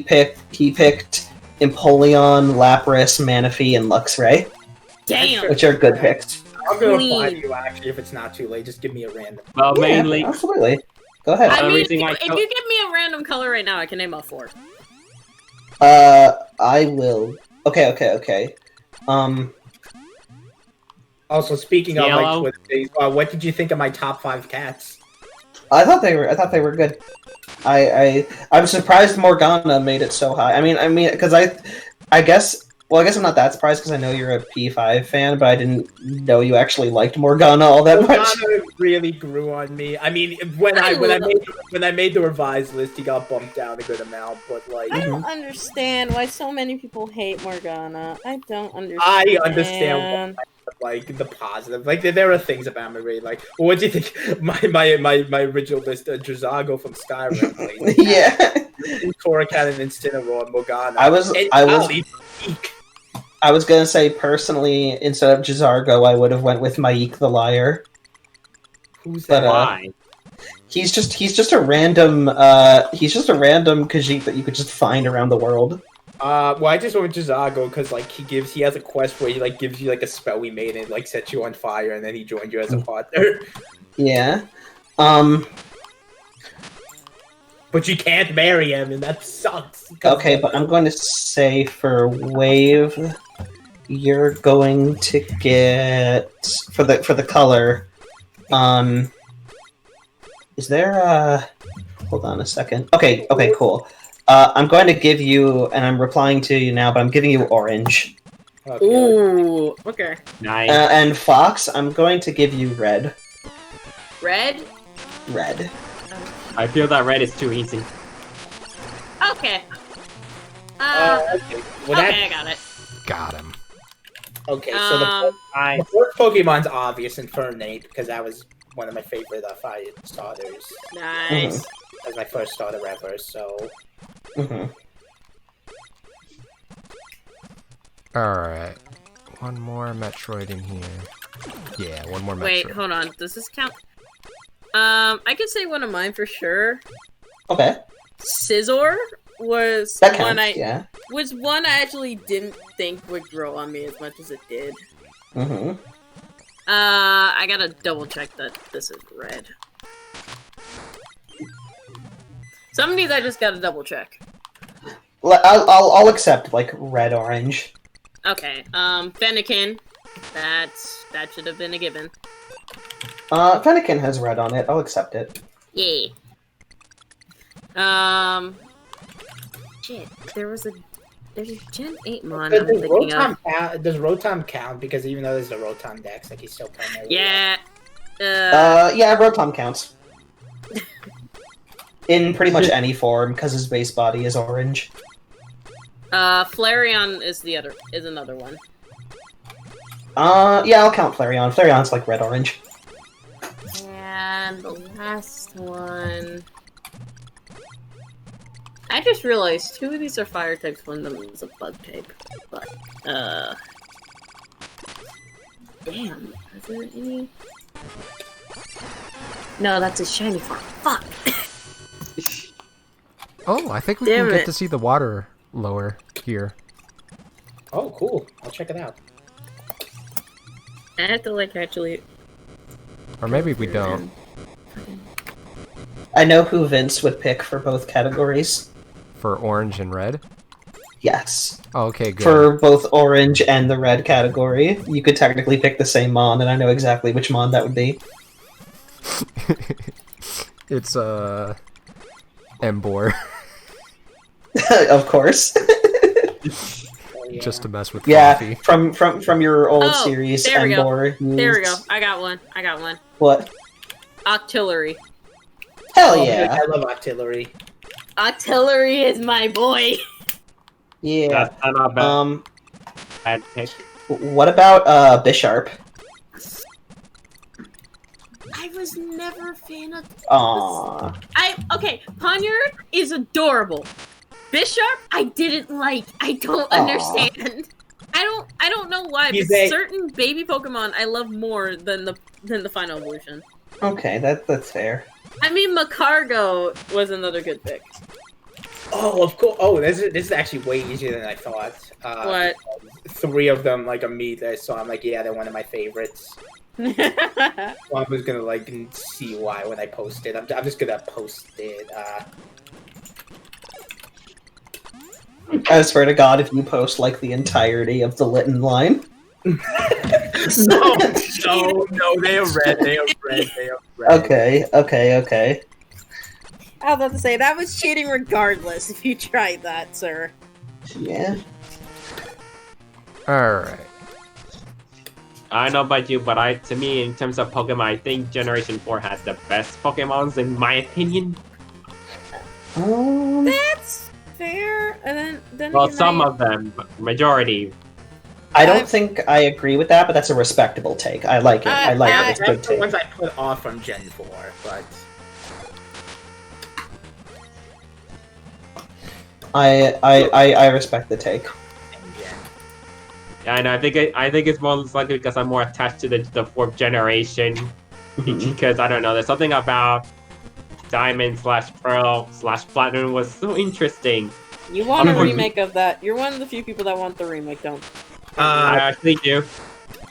picked Empoleon, Lapras, Manaphy, and Luxray, Damn. which are good picks. I'm gonna reply to you actually if it's not too late. Just give me a random. Well, mainly, Yeah, absolutely. Go ahead. I mean, Everything if I you give me a random color right now, I can name all 4. I will. Okay. Also, speaking of Yellow. like Twitter days, what did you think of my top 5 cats? I thought they were good. I'm surprised Morgana made it so high. I mean, because I guess I'm not that surprised because I know you're a P5 fan, but I didn't know you actually liked Morgana all that much. Morgana really grew on me. I mean, when I made the revised list, he got bumped down a good amount. But like, I don't understand why so many people hate Morgana. I don't understand. I understand like the positive. Like there are things about me really like. Well, what do you think? My original list, Drazago from Skyrim. Like, Yeah. Torracat and Incineroar, Morgana. I was gonna say personally, instead of Jizargo, I would have went with Maik the Liar. Who's But that? why? he's just a random Khajiit that you could just find around the world. Well, I just went with Drazago because like he has a quest where he like gives you like a spell we made and like sets you on fire, and then he joined you as a partner. Yeah. But you can't marry him, and that sucks. Okay, but I'm going to say for Wave, you're going to get for the color. Is there a? Hold on a second. Okay, cool. I'm going to give you, and I'm replying to you now, but I'm giving you orange. Okay. Ooh, okay. Nice. And Fox, I'm going to give you red. Red? Red. I feel that red is too easy. Okay. Okay. Well, Okay, I got it. Got him. Okay, so the Nice. first Pokemon's obvious, Infernape, because that was one of my favorite fire starters. Nice. That was my first starter ever, so... Mm-hmm. Alright. One more Metroid in here. Yeah, one more Metroid. Wait, hold on. Does this count? I could say one of mine for sure. Okay. Scizor was That one counts, was one I actually didn't think would grow on me as much as it did. Mm-hmm. I gotta double check that this is red. Some of these I just gotta double check. I'll accept like red orange. Okay, Fennekin. That should have been a given. Fennekin has red on it. I'll accept it. Yeah. Shit. There's a Gen 8 mon I'm thinking of. Does Rotom count? Because even though there's the Rotom Dex, like he's still playing. Yeah. Yeah, Rotom counts. In pretty much any form, because his base body is orange. Flareon is another one. Yeah, I'll count Flareon. Flareon's like red orange. And the last one. I just realized 2 of these are fire types, one of them is a bug type. But, damn, is there any? No, that's a shiny form. Fuck! Oh, I think we Damn can get it. to see the water lower here. Oh, cool! I'll check it out. I have to, like, actually... Or maybe we don't. I know who Vince would pick for both categories. For orange and red? Yes. Oh, okay, good. For both orange and the red category. You could technically pick the same Mon, and I know exactly which Mon that would be. It's, Embor. Of course. Oh, yeah. Just to mess with Yeah, coffee. from your old Oh, series, there we go. Embor. There we go. I got one. What? Octillery. Hell Oh, yeah. I love Artillery. Octillery is my boy! Yeah. That's not a bad pick. What about Bisharp? I was never a fan of. Aww. Okay, Poniard is adorable. Bishop, I didn't like. I don't Aw. understand. I don't know why, but certain baby Pokemon I love more than the final evolution. Okay, that's fair. I mean, Macargo was another good pick. Oh, of course. Oh, this is actually way easier than I thought. What? 3 of them like immediately, so I'm like, yeah, they're one of my favorites. Well, I was gonna like see why when I post it. I'm just gonna post it. I swear to God, if you post like the entirety of the Litten line. No, they are red. They are red. They are red. Okay. I was about to say that was cheating regardless if you tried that, sir. Yeah. Alright. I don't know about you, but to me, in terms of Pokemon, I think Generation 4 has the best Pokemons, in my opinion. That's fair. And then Well, again, some of them, but majority. I don't think I agree with that, but that's a respectable take. I like it. I like it. It's a good That's the take. ones I put off from Gen 4, but I respect the take. Yeah, and I think it's more likely because I'm more attached to the 4th generation. Because I don't know, there's something about Diamond/Pearl/Platinum was so interesting. You want a remake of that? You're one of the few people that want the remake, don't? I actually do.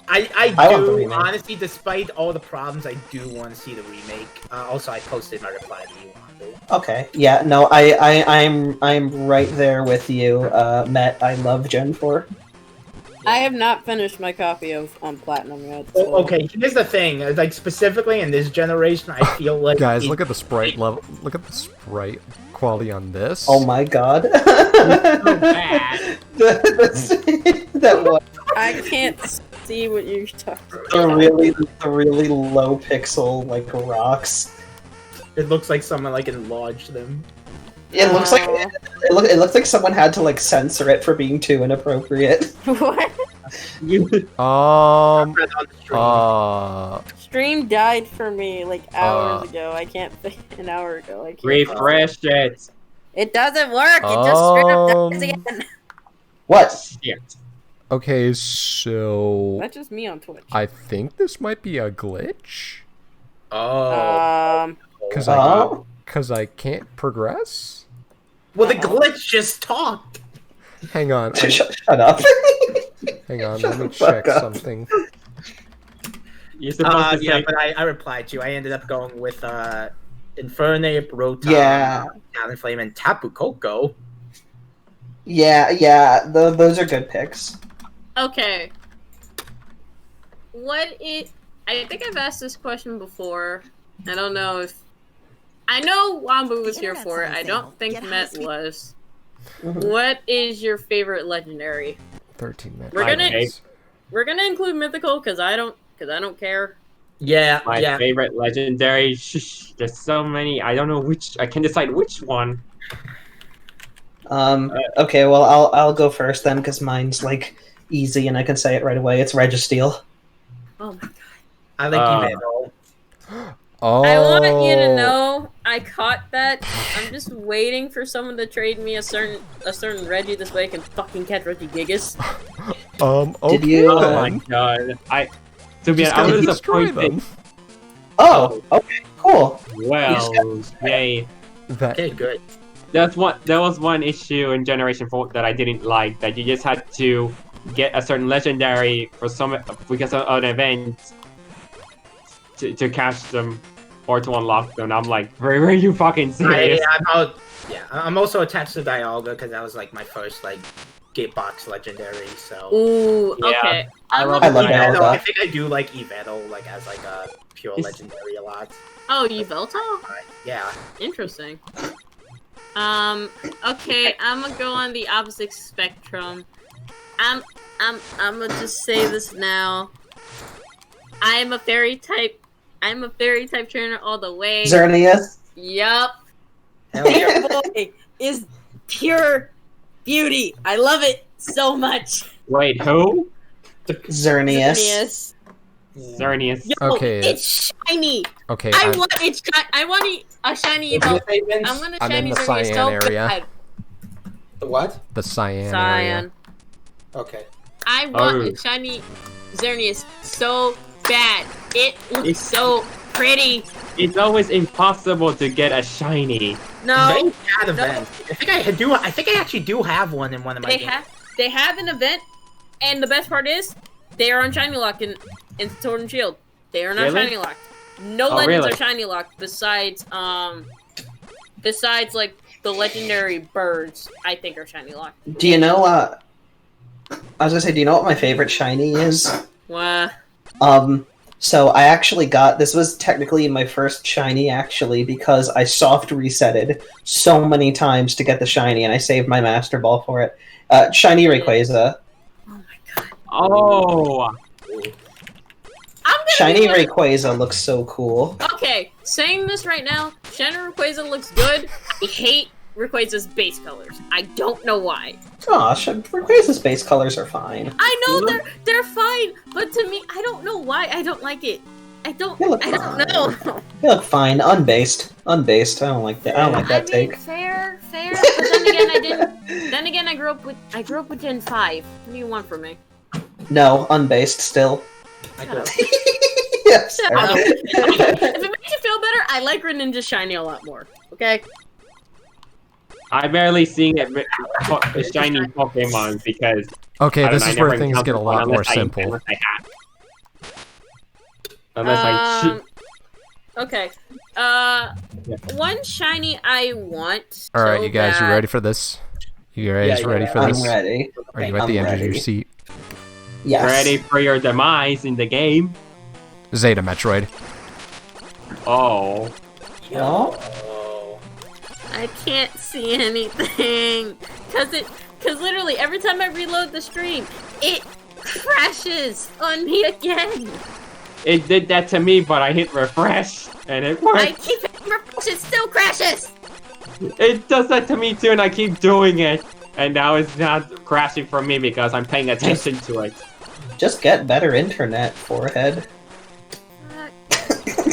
I want the do, remake. honestly, despite all the problems, I do want to see the remake. Also, I posted my reply to you on it. Okay. Yeah. No. I'm right there with you, Met. I love Gen 4. I have not finished my copy of Platinum yet. So. Okay, here's the thing. Like, specifically in this generation, I feel like... Guys, look at the sprite level. Look at the sprite quality on this. Oh my God. so bad. That was I can't see what you're talking about. the really low pixel like rocks. It looks like someone, like, enlarged them. It looks like it looks like someone had to like censor it for being too inappropriate. What? Stream died for me like hours ago. I can't an hour ago. I can't. Refresh it. It doesn't work. It just straight up dies again. What? Yeah. Okay, so That's just me on Twitch. I think this might be a glitch. Oh. Cause Oh. I can't progress. Well, the glitch just talked. Hang on. Shut up. Hang on, Shut let me the fuck check up. something. You're supposed to Yeah, say, but I replied to you. I ended up going with Infernape, Rotom, Yeah. Talonflame, and Tapu Koko. Yeah. Those are good picks. Okay. I think I've asked this question before. I don't know if I know Wambu was here for it. I don't think Met was. What is your favorite legendary? 13 minutes. We're gonna include mythical because I don't care. Yeah, my yeah. favorite legendary. There's so many. I don't know which. I can decide which one. Okay, well I'll go first then because mine's like easy and I can say it right away. It's Registeel. Oh my god. I like Emetal. Oh. I want you to know I caught that. I'm just waiting for someone to trade me a certain Reggie this way I can fucking catch Regigigas. Okay. Did you- Oh my god. To be honest, I was disappointed. Oh, okay, cool. Well, yay. That Okay, good. There was one issue in Generation 4 that I didn't like, that you just had to get a certain legendary because of an event to catch them or to unlock them. I'm like, were you fucking serious? I'm also attached to Dialga because that was like my first like Gatebox legendary. So Ooh, Yeah. okay. I love I love Dialga. Dialga. I think I do like Emetal like as like a pure legendary a lot. Oh, Yveltal? Yeah. Interesting. Okay, I'm gonna go on the opposite spectrum. I'm gonna just say this now. I'm a fairy type trainer all the way. Xerneas. Yup. Hell yeah. Your boy is pure beauty. I love it so much. Wait, who? Xerneas. Yes. Xerneas. Yo, Okay. it's shiny. Okay, I want a shiny What did Evolve. you say, Vince? I want a I'm in shiny the Xerneas cyan so area. bad. The what? the cyan, area. Cyan. Okay. I want Oh. a shiny Xerneas so bad. It looks so pretty. It's always impossible to get a shiny. No, They had events. I think I do. I think I actually do have one in one of my games. they have an event, and the best part is they are on shiny lock in Sword and Shield. They are not Really? shiny locked. No Oh, legends really? are shiny locked besides like the legendary birds. I think are shiny locked. Do you know? I was gonna say, do you know what my favorite shiny is? What? So I actually got, this was technically my first shiny actually, because I soft resetted so many times to get the shiny, and I saved my Master Ball for it. Shiny Rayquaza. Oh my god. Oh, I'm gonna Shiny be one- Rayquaza looks so cool. Okay, saying this right now, shiny Rayquaza looks good. I hate Rayquaza's base colors. I don't know why. Gosh, Rayquaza's base colors are fine. I know they're fine, but to me, I don't know why I don't like it. I don't They look know. They look fine. Unbased. Unbased. I don't like that. I don't like that take. Fair. But then again, I didn't. Then again, I grew up with Gen 5. What do you want from me? No, unbased still. I Shut up. do. Yes. Shut up. If it makes you feel better, I like Greninja Shiny a lot more. Okay. I barely seen it the shiny Pokemon because Okay, I don't this know, I is where never things get a encountered one lot more unless I- simple. Unless I hack. Unless I cheat. Okay. One shiny I want. All right, so you guys, you bad. ready for this? You guys Yeah, ready yeah, for I'm this? ready. Are you at the I'm edge of your ready. seat? Yes. Ready for your demise in the game. Zeta Metroid. Oh. Oh. Oh. I can't see anything cause literally every time I reload the stream, it crashes on me again. It did that to me, but I hit refresh and it I worked. keep hitting refresh, it still crashes. It does that to me too, and I keep doing it. And now it's not crashing for me because I'm paying attention to it. Just get better internet, forehead.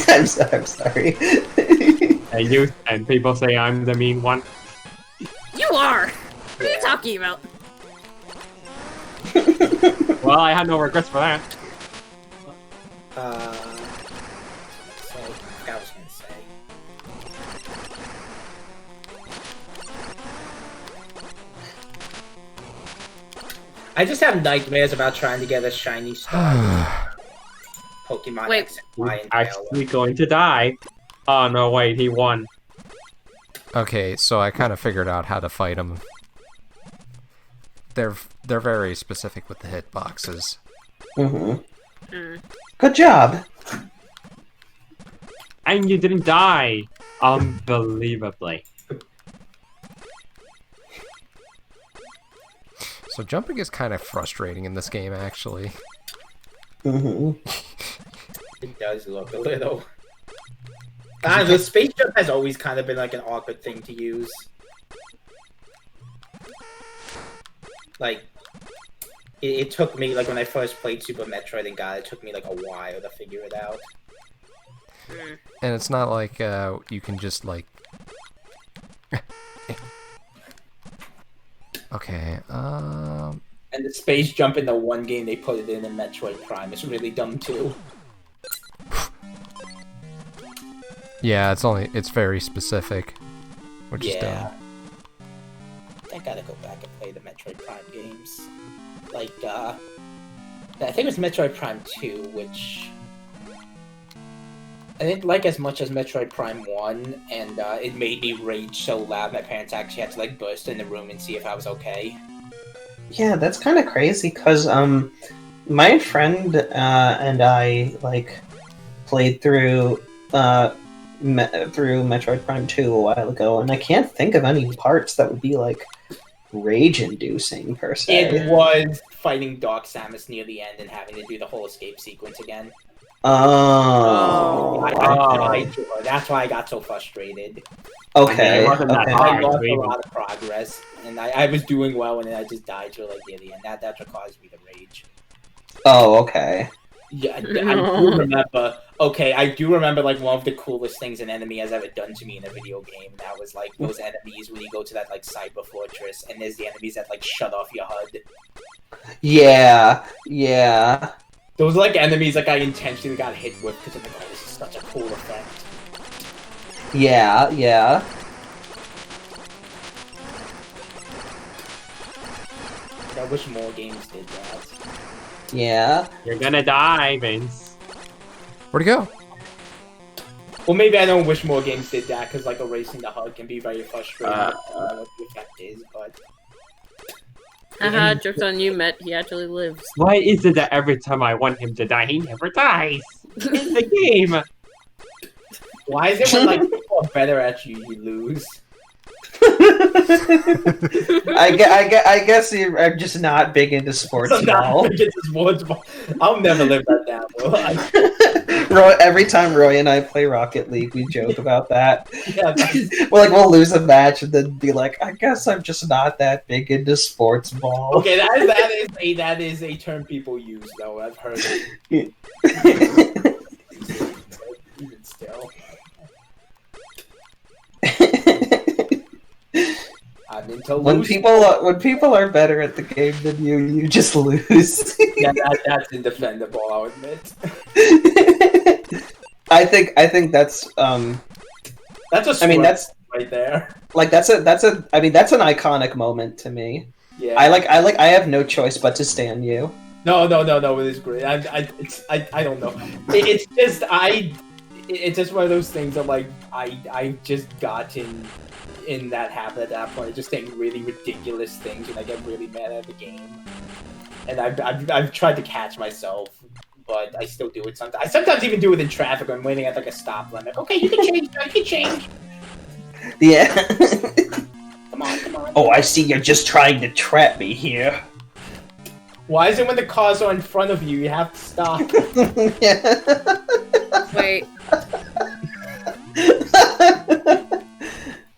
I'm sorry. And people say I'm the mean one. You are. What are you talking about? Well, I had no regrets for that. So, I forgot what I was gonna say. I just have nightmares about trying to get a shiny star. Pokemon Wait. X and Y and Actually going to die. Oh no, wait, he won. Okay, so I kind of figured out how to fight them. They're very specific with the hitboxes. Mm-hmm. Good job. And you didn't die. Unbelievably. So jumping is kind of frustrating in this game, actually. Mm-hmm. It does look a little. The space jump has always kind of been like an awkward thing to use. Like, it took me, like when I first played Super Metroid and got it, took me like a while to figure it out. And it's not like you can just like... Okay, And the space jump in the one game they put it in Metroid Prime is really dumb too. yeah, it's very specific, which is dumb. I gotta go back and play the Metroid Prime games. Like, I think it was Metroid Prime 2, which I didn't like as much as Metroid Prime 1, and it made me rage so loud my parents actually had to like burst in the room and see if I was okay. Yeah, that's kind of crazy, because my friend and I like played through through Metroid Prime 2 a while ago, and I can't think of any parts that would be like rage-inducing per se. It was fighting Dark Samus near the end and having to do the whole escape sequence again. Oh. That's why I got so frustrated. Okay. It wasn't that Okay. hard. I lost to a even- lot of progress, and I was doing well, and then I just died to like near the end. That's what caused me to rage. Oh, okay. Yeah, I do remember. Okay, I do remember like one of the coolest things an enemy has ever done to me in a video game. That was like those enemies when you go to that like cyber fortress, and there's the enemies that like shut off your HUD. Yeah, yeah. Those like enemies like I intentionally got hit with because I'm like, oh, this is such a cool effect. Yeah, yeah. I wish more games did that. Yeah. You're gonna die, Vince. Where'd he go? Well, maybe I don't wish more games did that because like erasing the HUD can be very frustrating. I don't know what the effect is, but Haha, joke's on you, Met. He actually lives. Why is it that every time I want him to die, he never dies? In the game. why is it when like people are better at you, you lose? I guess you're just not big into sports ball. I'll never live that down. Every time Roy and I play Rocket League, we joke about that. Yeah, we'll lose a match and then be like, I guess I'm just not that big into sports ball. okay, that is a term people use though. I've heard it. Even still. I'm into when people are better at the game than you just lose. Yeah, that's indefendable. I'll admit. I think that's That's a that's right there. like that's an iconic moment to me. Yeah. I have no choice but to stand you. No. It is great. I don't know. It's just one of those things that like I just got in that habit at that point, just saying really ridiculous things, and I get really mad at the game. And I've tried to catch myself, but I still do it sometimes. I sometimes even do it in traffic when I'm waiting at like a stop limit. Okay, you can change. You can change. Yeah. Come on. Oh, I see. You're just trying to trap me here. Why is it when the cars are in front of you, you have to stop? Yeah. Wait.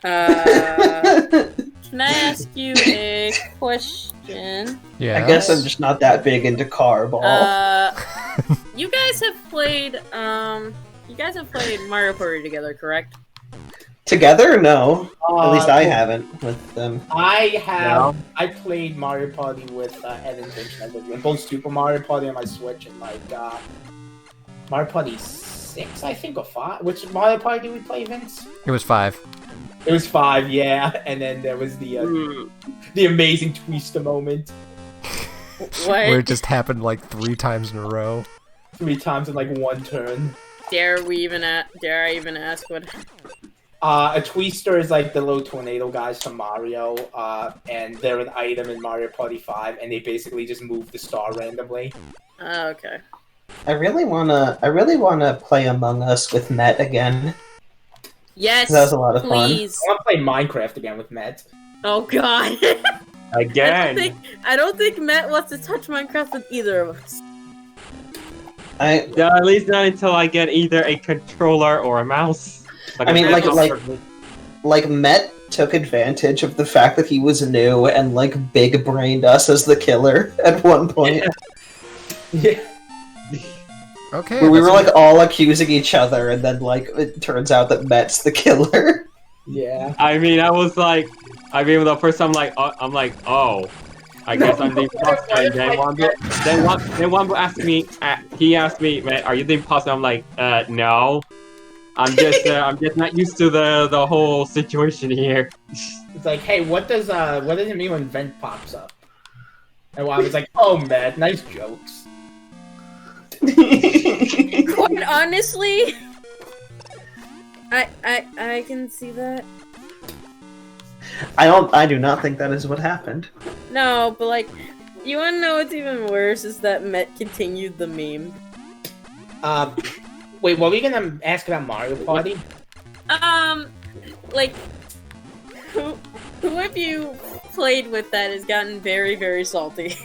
Can I ask you a question? Yeah. I guess I'm just not that big into car ball. You guys have played Mario Party together, correct? Together? No. At least I haven't with them. I have. No. I played Mario Party with Evan Finch and I lived in both Super Mario Party on my Switch and like Mario Party 6, I think, or 5. Which Mario Party did we play, Vince? It was 5. It was 5, yeah. And then there was the amazing Twister moment. What? Where it just happened like 3 times in a row. 3 times in like one turn. Dare I even ask what? A Twister is like the little tornado guys from Mario, and they're an item in Mario Party 5, and they basically just move the star randomly. Oh, okay. I really wanna play Among Us with Met again. Yes. That was a lot of fun. please. I want to play Minecraft again with Matt. Oh God. Again. I don't think Matt wants to touch Minecraft with either of us. Yeah, at least not until I get either a controller or a mouse. Like Met took advantage of the fact that he was new and like big brained us as the killer at one point. Yeah. Okay. Where we were like all accusing each other, and then like it turns out that Met's the killer. Yeah. I mean, the first time I'm like, oh, I guess I'm the imposter. And then Wombo asked me, he asked me, man, are you the imposter? I'm like, no. I'm just not used to the whole situation here. It's like, hey, what does it mean when vent pops up? And I was like, oh, Matt, nice jokes. Quite honestly, I can see that. I do not think that is what happened. No, but like, you wanna know what's even worse is that Met continued the meme. Wait, what were we gonna ask about Mario Party? Like, who have you played with that has gotten very, very salty?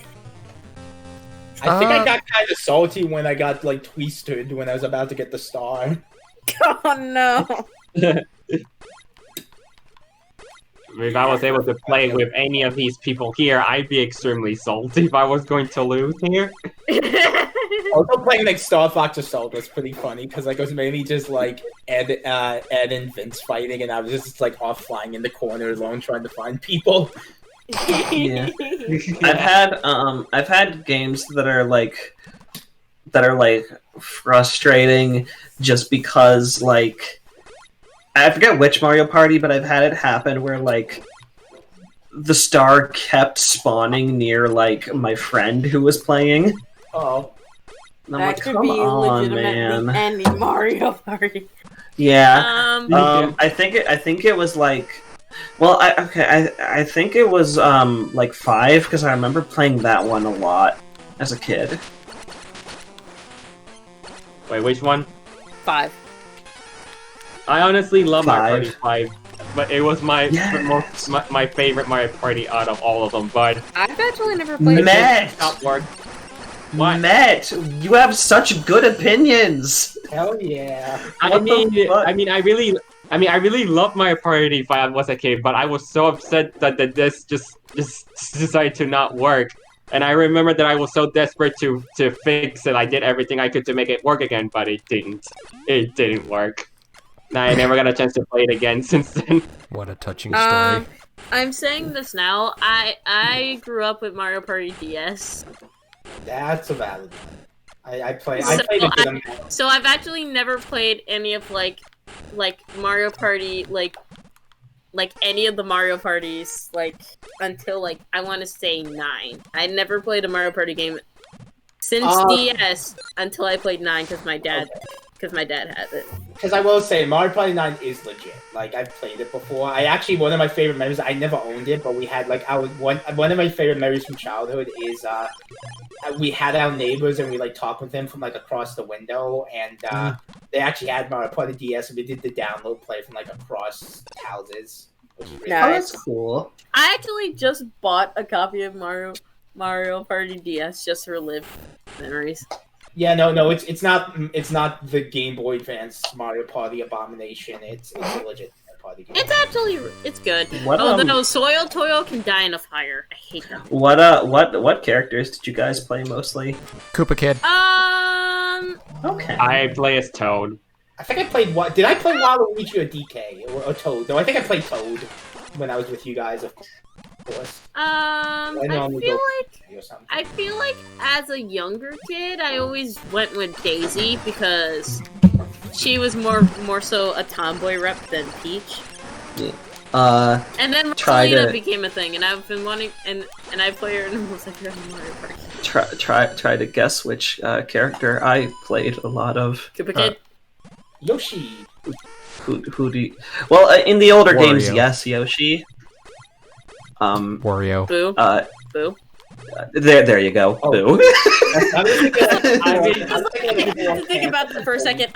I think I got kind of salty when I got like twisted when I was about to get the star. Oh no. if I was able to play with any of these people here, I'd be extremely salty if I was going to lose here. Also playing like Star Fox Assault was pretty funny because like it was mainly just like Ed and Vince fighting, and I was just like off flying in the corner alone trying to find people. Yeah. I've had games that are like frustrating just because like I forget which Mario Party, but I've had it happen where like the star kept spawning near like my friend who was playing. Oh. And I'm That like, could come be on, legitimately man. any Mario Party. Yeah. Um, I think it was like, well, I think it was like 5 because I remember playing that one a lot as a kid. Wait, which one? 5. I honestly love Mario 5. Party 5, but it was my Yes. my favorite Mario Party out of all of them. But I've actually never played Matt! it not work. What? Matt, you have such good opinions. Hell yeah. I What the mean, fuck? I really loved Mario Party 5 when I was a kid, but I was so upset that this just decided to not work. And I remember that I was so desperate to fix it. I did everything I could to make it work again, but it didn't. It didn't work. And I never got a chance to play it again since then. What a touching story. I'm saying this now. I grew up with Mario Party DS. That's a valid one. I played So a good amount. So I've actually never played any of like Mario Party like any of the Mario parties like until like I want to say 9. I never played a Mario Party game since DS until I played 9 because my dad had it. Because I will say, Mario Party 9 is legit. Like, I've played it before. One of my favorite memories, I never owned it, but we had, like, one of my favorite memories from childhood is, we had our neighbors and we, like, talked with them from, like, across the window, and, they actually had Mario Party DS, and we did the download play from, like, across houses. Which was really Oh, Nice. that's cool. I actually just bought a copy of Mario Party DS just to relive memories. Yeah, no, it's not the Game Boy Advance Mario Party abomination. It's a legit Mario Party game. It's good. What, Although Soil Toil can die in a fire. I hate them. What characters did you guys play mostly? Koopa Kid. Okay. I play as Toad. I think I played what? Did I play Waluigi or DK or Toad? No, I think I played Toad when I was with you guys, of course. I feel like as a younger kid, I always went with Daisy because she was more so a tomboy rep than Peach. And then Marcelina became a thing, and I've been wanting, and I play her in almost every other Mario Party. Try to guess which character I played a lot of. Koopa Kid. Yoshi. Who do you... Well, in the older games, Wario. yes, Yoshi. Wario. Boo. Boo. There you go. Oh. Boo. I had to think about that for a second.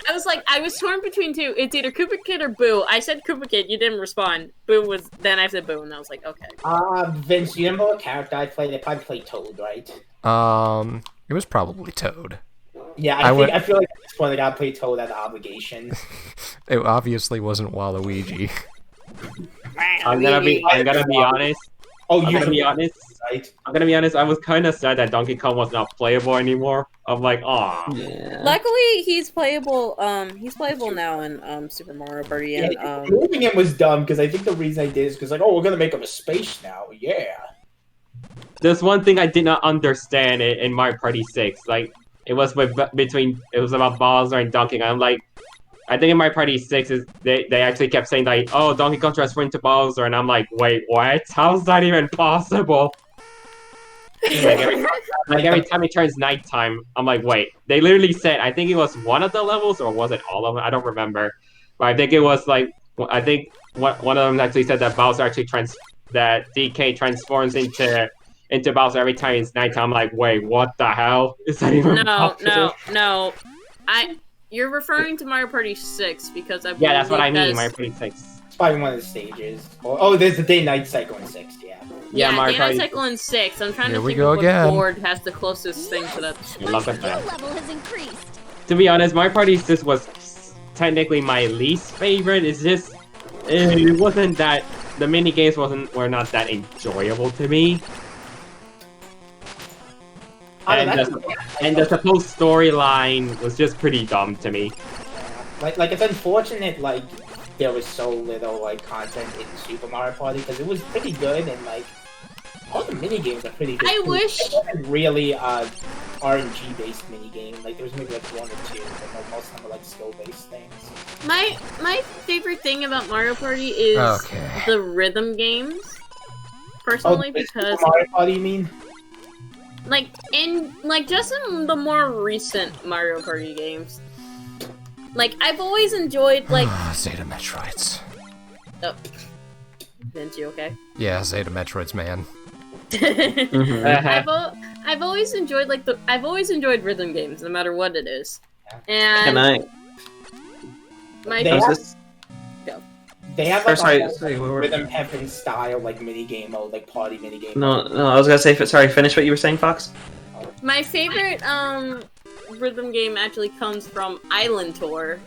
I was torn between two. It's either Koopa Kid or Boo. I said Koopa Kid. You didn't respond. Then I said Boo, and I was like, okay. Vince, you remember what character I played? I probably played Toad, right? It was probably Toad. Yeah, I feel like at this point I gotta play Toad out of obligation. It obviously wasn't Waluigi. I'm gonna be honest. Oh, I'm you gonna be honest. right? I'm gonna be honest. I was kind of sad that Donkey Kong was not playable anymore. I'm like, aw. Yeah. Luckily, he's playable. He's playable now in Super Mario Party. And Moving him was dumb because I think the reason I did is because we're gonna make him a space now. Yeah. There's one thing I did not understand in Mario Party 6. Like, it was about Bowser and Donkey Kong. I'm like, I think in Mario Party 6 they actually kept saying like, oh, Donkey Kong transferred into Bowser, and I'm like, wait, what? How's that even possible? Every time it turns nighttime, I'm like, wait. They literally said, I think it was one of the levels, or was it all of them? I don't remember. But I think it was like, I think one of them actually said that Bowser actually that DK transforms into Bowser every time it's nighttime. I'm like, wait, what the hell? Is that even possible? No. You're referring to Mario Party 6 because I Yeah, that's what I mean, that's- Mario Party 6. It's probably one of the stages. Oh, there's the day-night cycle in 6. Yeah. Yeah, Mario Day-Night Party. Cycle in 6. I'm trying Here to we think go of what again. board has the closest thing to that. I love My that. skill level has increased. To be honest, Mario Party 6 was technically my least favorite. It's just, it wasn't that the mini games were not that enjoyable to me. And the supposed storyline was just pretty dumb to me. Like it's unfortunate like there was so little like content in Super Mario Party because it was pretty good and like all the mini games are pretty good. I wish it wasn't really RNG based mini game. Like there was maybe like one or two, but like, most of them were like skill based things. my favorite thing about Mario Party is the rhythm games. Personally, because Super Mario Party, you mean? Just in the more recent Mario Party games. Like, I've always enjoyed, like... Zeta Metroids. Oh. Vince, you okay? Yeah, Zeta Metroids, man. I've always enjoyed, like, I've always enjoyed rhythm games, no matter what it is. And... Can I... They have like sorry, rhythm heaven style like mini game mode, like party mini game. No, I was gonna say. Sorry, finish what you were saying, Fox. My favorite rhythm game actually comes from Island Tour,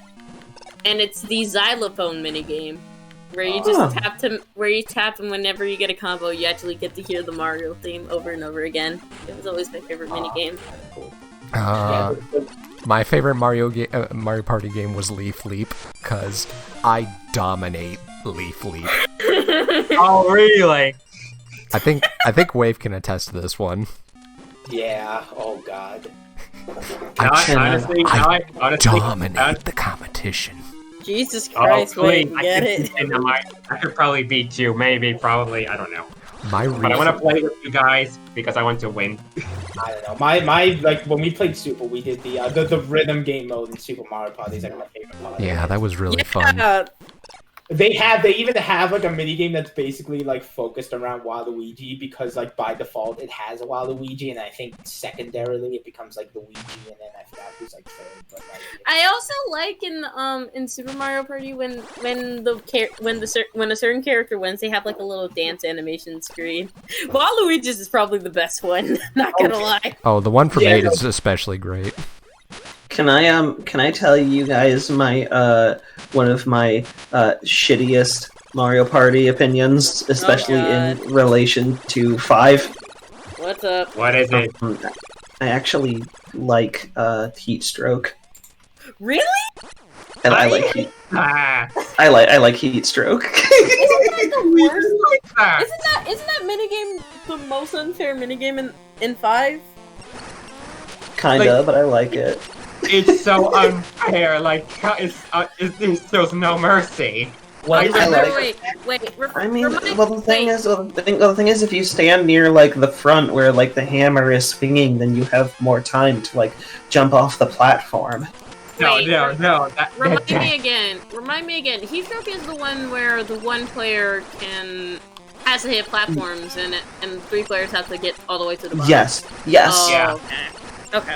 and it's the xylophone mini game, where you just tap and whenever you get a combo, you actually get to hear the Mario theme over and over again. It was always my favorite mini game. My favorite Mario Party game was Leaf Leap, because I dominate Leaf Leap. Oh, really? I think Wave can attest to this one. Yeah, oh god. Honestly, dominate the competition. Jesus Christ, Wave, get it. I could probably beat you, probably, I don't know. But I want to play with you guys because I want to win. I don't know. My like when we played Super, we did the rhythm game mode in Super Mario Party is like my favorite part. Yeah, that was really fun. They even have like a mini game that's basically like focused around Waluigi because like by default it has a Waluigi and I think secondarily it becomes like Luigi and then I forgot who's like third. But like I also like in Super Mario Party when a certain character wins, they have like a little dance animation screen. Waluigi's is probably the best one. Not gonna lie. Oh, the one from 8 is especially great. Can I tell you guys my one of my shittiest Mario Party opinions, especially in relation to 5? What's up? What is it? I actually like Heat Stroke. Really? And I like Heat. I like Heat Stroke. Isn't that the worst? Isn't that minigame the most unfair minigame in 5? Kinda, but I like it. It's so unfair. Like, there's no mercy. Wait. I mean, the thing is, if you stand near like the front where like the hammer is swinging, then you have more time to like jump off the platform. No. Remind me again. Heat Stroke is the one where the one player has to hit platforms and 3 players have to get all the way to the bottom. Yes. Oh, yeah. Okay.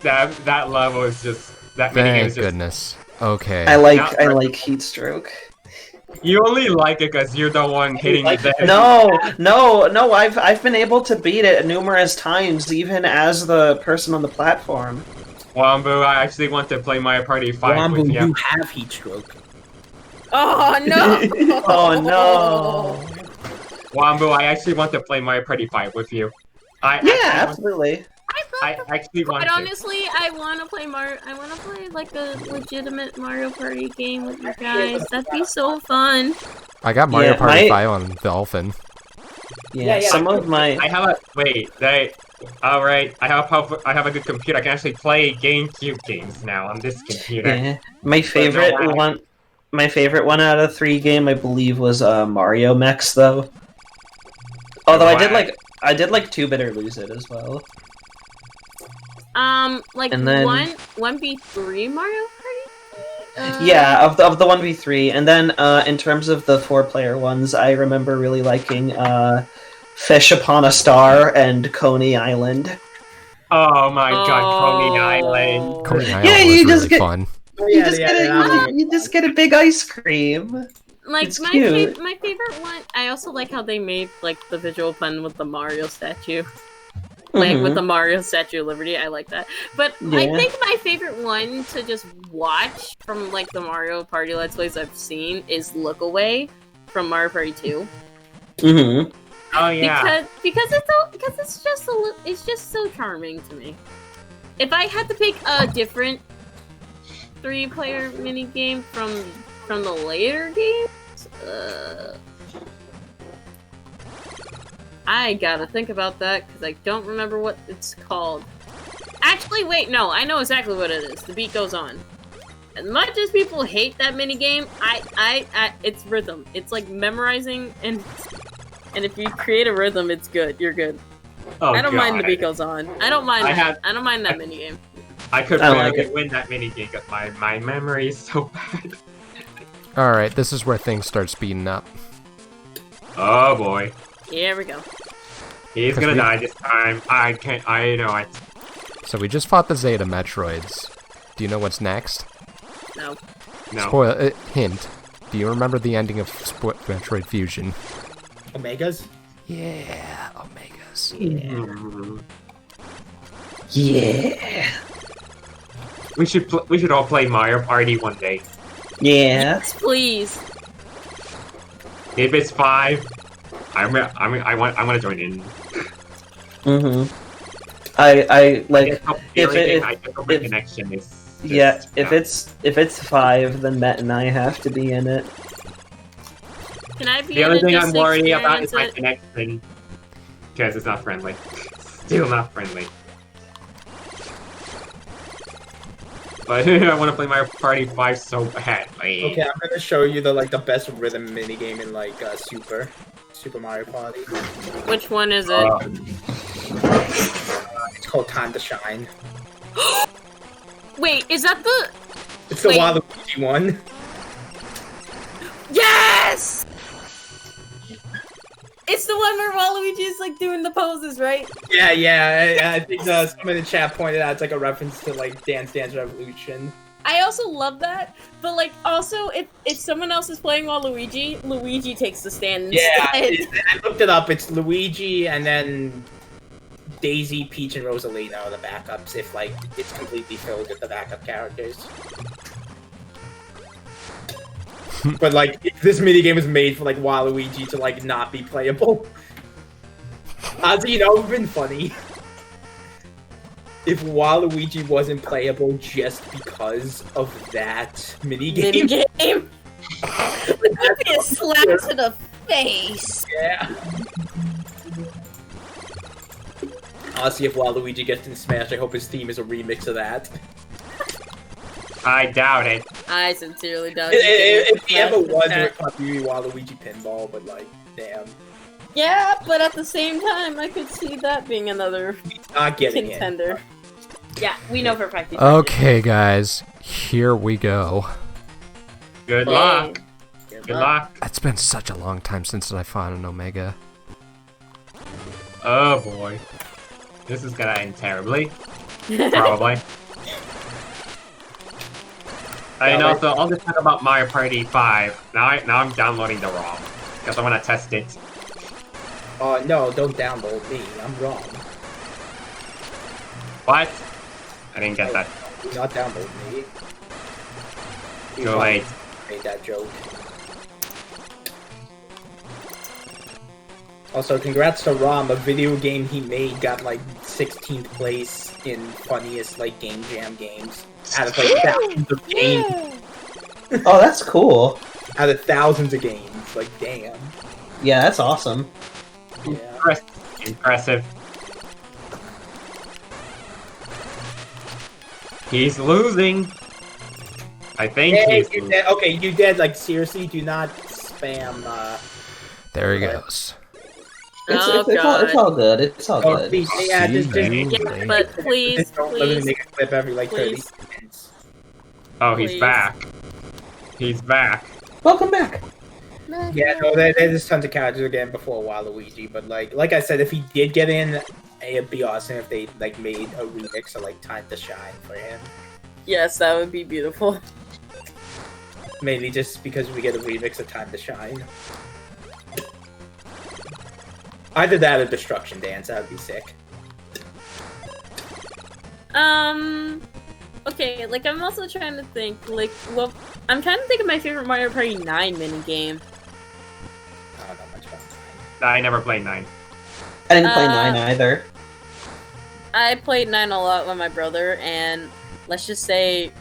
That level is just that minigame is just... goodness. Okay. I like Heat Stroke. You only like it because you're the one hitting the dead. No. I've been able to beat it numerous times, even as the person on the platform. Wombu, I actually want to play Mario Party 5 with you. Wombu, you have Heat Stroke. Oh no! Oh no! Wombu, I actually want to play Mario Party 5 with you. Absolutely. I actually want But to. honestly, I want to play like a legitimate Mario Party game with you guys. That'd be so fun. I got Mario Party 5 on Dolphin. Yeah, some of my... I have a... Wait, alright, I have a good computer. I can actually play GameCube games now on this computer. Yeah. My favorite one out of 3 game, I believe, was Mario Mechs, though. Although I did like 2-Bit or Lose It as well. Like and then... 1v3 Mario Party? Yeah, of the 1v3, and then in terms of the 4-player ones, I remember really liking Fish Upon a Star and Coney Island. Oh my god, Coney Island! Coney Island was really fun. You just get a big ice cream. Like it's my cute. My favorite one. I also like how they made like the visual fun with the Mario statue. Like with the Mario Statue of Liberty, I like that. But I think my favorite one to just watch from like the Mario Party Let's Plays I've seen is Look Away from Mario Party 2. Mm-hmm. Oh yeah. Because it's just so charming to me. If I had to pick a different 3-player mini game from the later games, I gotta think about that because I don't remember what it's called. Actually, wait, no, I know exactly what it is. The beat goes on. As much as people hate that mini game, it's rhythm. It's like memorizing, and if you create a rhythm, it's good. You're good. Oh, I don't God. mind the beat goes on. I don't mind. I don't mind that mini game. I could I like barely it. win that mini game because my memory is so bad. All right, this is where things start speeding up. Oh boy. Here we go. He's gonna die this time. I can't. I know it. So we just fought the Zeta Metroids. Do you know what's next? No. No. Spoil hint. Do you remember the ending of Metroid Fusion? Omegas? Yeah, Omegas. Mhm. Yeah. We should all play Mario Party one day. Yeah. Yes, please. If it's 5, I want to join in. Mm-hmm. I like The only thing if- I get from my if- connection is yeah, just, if it's 5, then Matt and I have to be in it. Can I be the in only it thing just I'm to worried about is my experience connection because it's not friendly. Still not friendly. But I want to play Mario Party 5 so badly. Okay, I'm gonna show you the best rhythm minigame in Super Mario Party. it? Which one is it? It's called Time to Shine. Wait, is that the? It's the Wait. Waluigi one. Yes! It's the one where Waluigi is like doing the poses, right? Yeah. I think some in the chat pointed out it's like a reference to like Dance Dance Revolution. I also love that, but like also if someone else is playing Waluigi, Luigi takes the stand Yeah, instead. I looked it up. It's Luigi and then Daisy, Peach, and Rosalina are the backups if like it's completely filled with the backup characters. But like, if this minigame was made for like Waluigi to like not be playable. Honestly, it would have been funny if Waluigi wasn't playable just because of that minigame. Minigame. That'd be a slap to the face. Yeah. Honestly, if Waluigi gets in Smash, I hope his theme is a remix of that. I doubt it. I sincerely doubt If he ever it. was, it would probably be Waluigi Pinball, but like, damn. Yeah, but at the same time, I could see that being another He's not getting contender. Yeah, we know for a fact. he's Okay, guys, here we go. Good not luck. good. Good luck. It's been such a long time since I fought an Omega. Oh boy. This is gonna end terribly. Probably. And also, all this talk about Mario Party 5. Now I'm downloading the ROM because I want to test it. No, don't download me. I'm wrong. What? I didn't get that. Do not download me. You Too probably late. made that joke. Also, congrats to Rom. A video game he made got like 16th place in funniest like game jam games out of like thousands of games. Oh, that's cool. Out of thousands of games, like damn. Yeah, that's awesome. Yeah. Impressive. He's losing. I think Hey, he's you losing. dead. Okay, you dead. Like seriously, do not spam. There he goes. Oh, It's all good. It's all Oh, good. please, yeah, just Yeah, but please, just don't let me please. make a clip every like 30 please. seconds. Oh, he's Please. back. He's back. Welcome back. Yeah, no, there's tons of characters again before Waluigi, but like I said, if he did get in, it'd be awesome if they like made a remix of like Time to Shine for him. Yes, that would be beautiful. Mainly just because we get a remix of Time to Shine. Either that or Destruction Dance, that would be sick. Okay, like I'm also trying to think, like, well, I'm trying to think of my favorite Mario Party 9 minigame. I never played 9. I didn't play 9 either. I played 9 a lot with my brother, and let's just say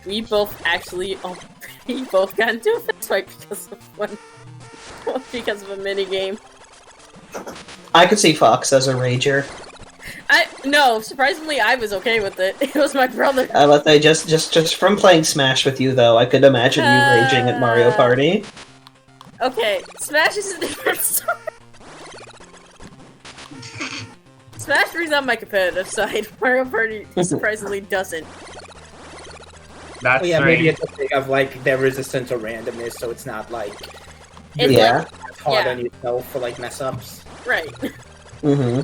we both actually we both got into a fist fight because of a mini game. I could see Fox as a rager. No, surprisingly, I was okay with it. It was my brother. But they just from playing Smash with you though, I could imagine you raging at Mario Party. Okay, Smash is a different story. Smash brings out my competitive side. Mario Party surprisingly doesn't. That's yeah, strange. maybe it's a thing of like there is a sense of randomness, so it's not like It's Yeah. like, hard Yeah. on yourself for like mess ups. right. Mm-hmm.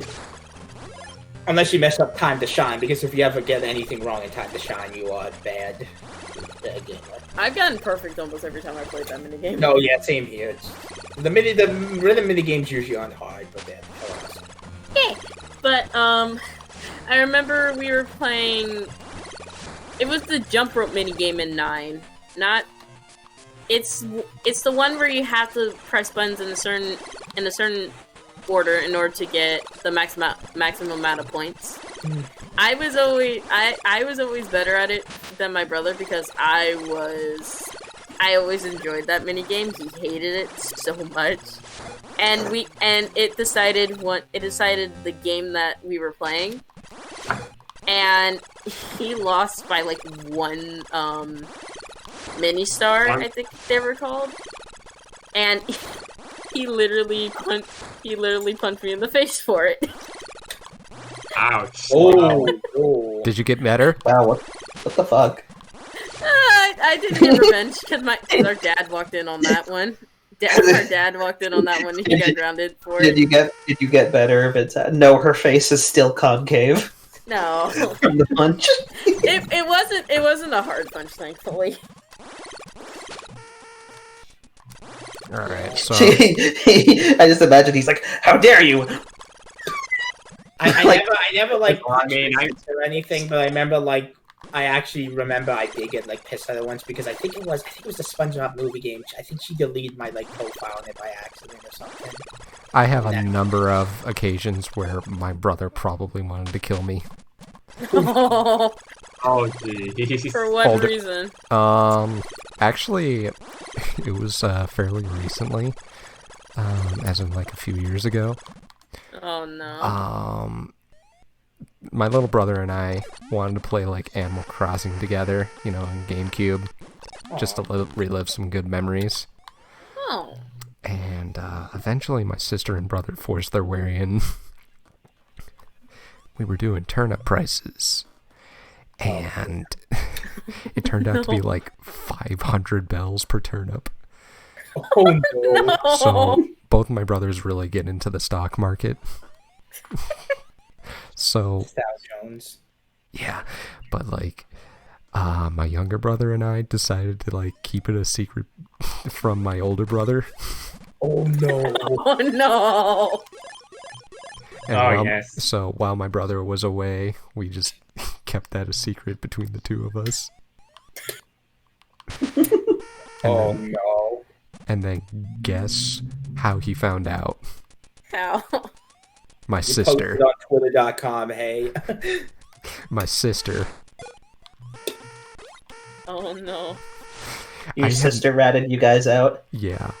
Unless you mess up Time to Shine, because if you ever get anything wrong in Time to Shine, you are bad. Bad gamer. I've gotten perfect almost every time I played that mini game. No, yeah, same here. It's, the rhythm mini games usually aren't hard, but they're awesome. But I remember we were playing. It was the jump rope mini game in 9. Not. It's the one where you have to press buttons in a certain order in order to get the maximum amount of points. I was always better at it than my brother because I always enjoyed that mini game. He hated it so much. And it decided the game that we were playing. And he lost by like one mini star, I think they were called. And he literally punched me in the face for it. Ouch. Oh. Did you get better? Wow, what the fuck? I didn't get revenge because our dad walked in on that one. Our dad walked in on that one and he got grounded for it. Did you get better? No, her face is still concave No. from the punch. It wasn't a hard punch, thankfully. Alright, so... I just imagine he's like, "How dare you!" I never like I mean, or anything, but I remember like I did get like pissed at her once because I think it was the SpongeBob movie game. I think she deleted my like profile on it by accident or something. I have a number of occasions where my brother probably wanted to kill me. Oh, Oh, jeez. for what Hold it. reason? Actually, it was fairly recently, as in like a few years ago. Oh no. My little brother and I wanted to play like Animal Crossing together, you know, on GameCube, just to relive some good memories. Oh. And eventually my sister and brother forced their way in. We were doing turnip prices. And it turned out to be like 500 bells per turnip. Oh no. So both my brothers really get into the stock market. So Sal Jones. yeah, but like my younger brother and I decided to like keep it a secret from my older brother. Oh no. Oh no. And Yes. So while my brother was away, we just kept that a secret between the two of us. Oh no. And then guess how he found out? How? My You sister. posted on Twitter.com, hey. My sister. Oh no. Your I have- sister ratted you guys out. Yeah.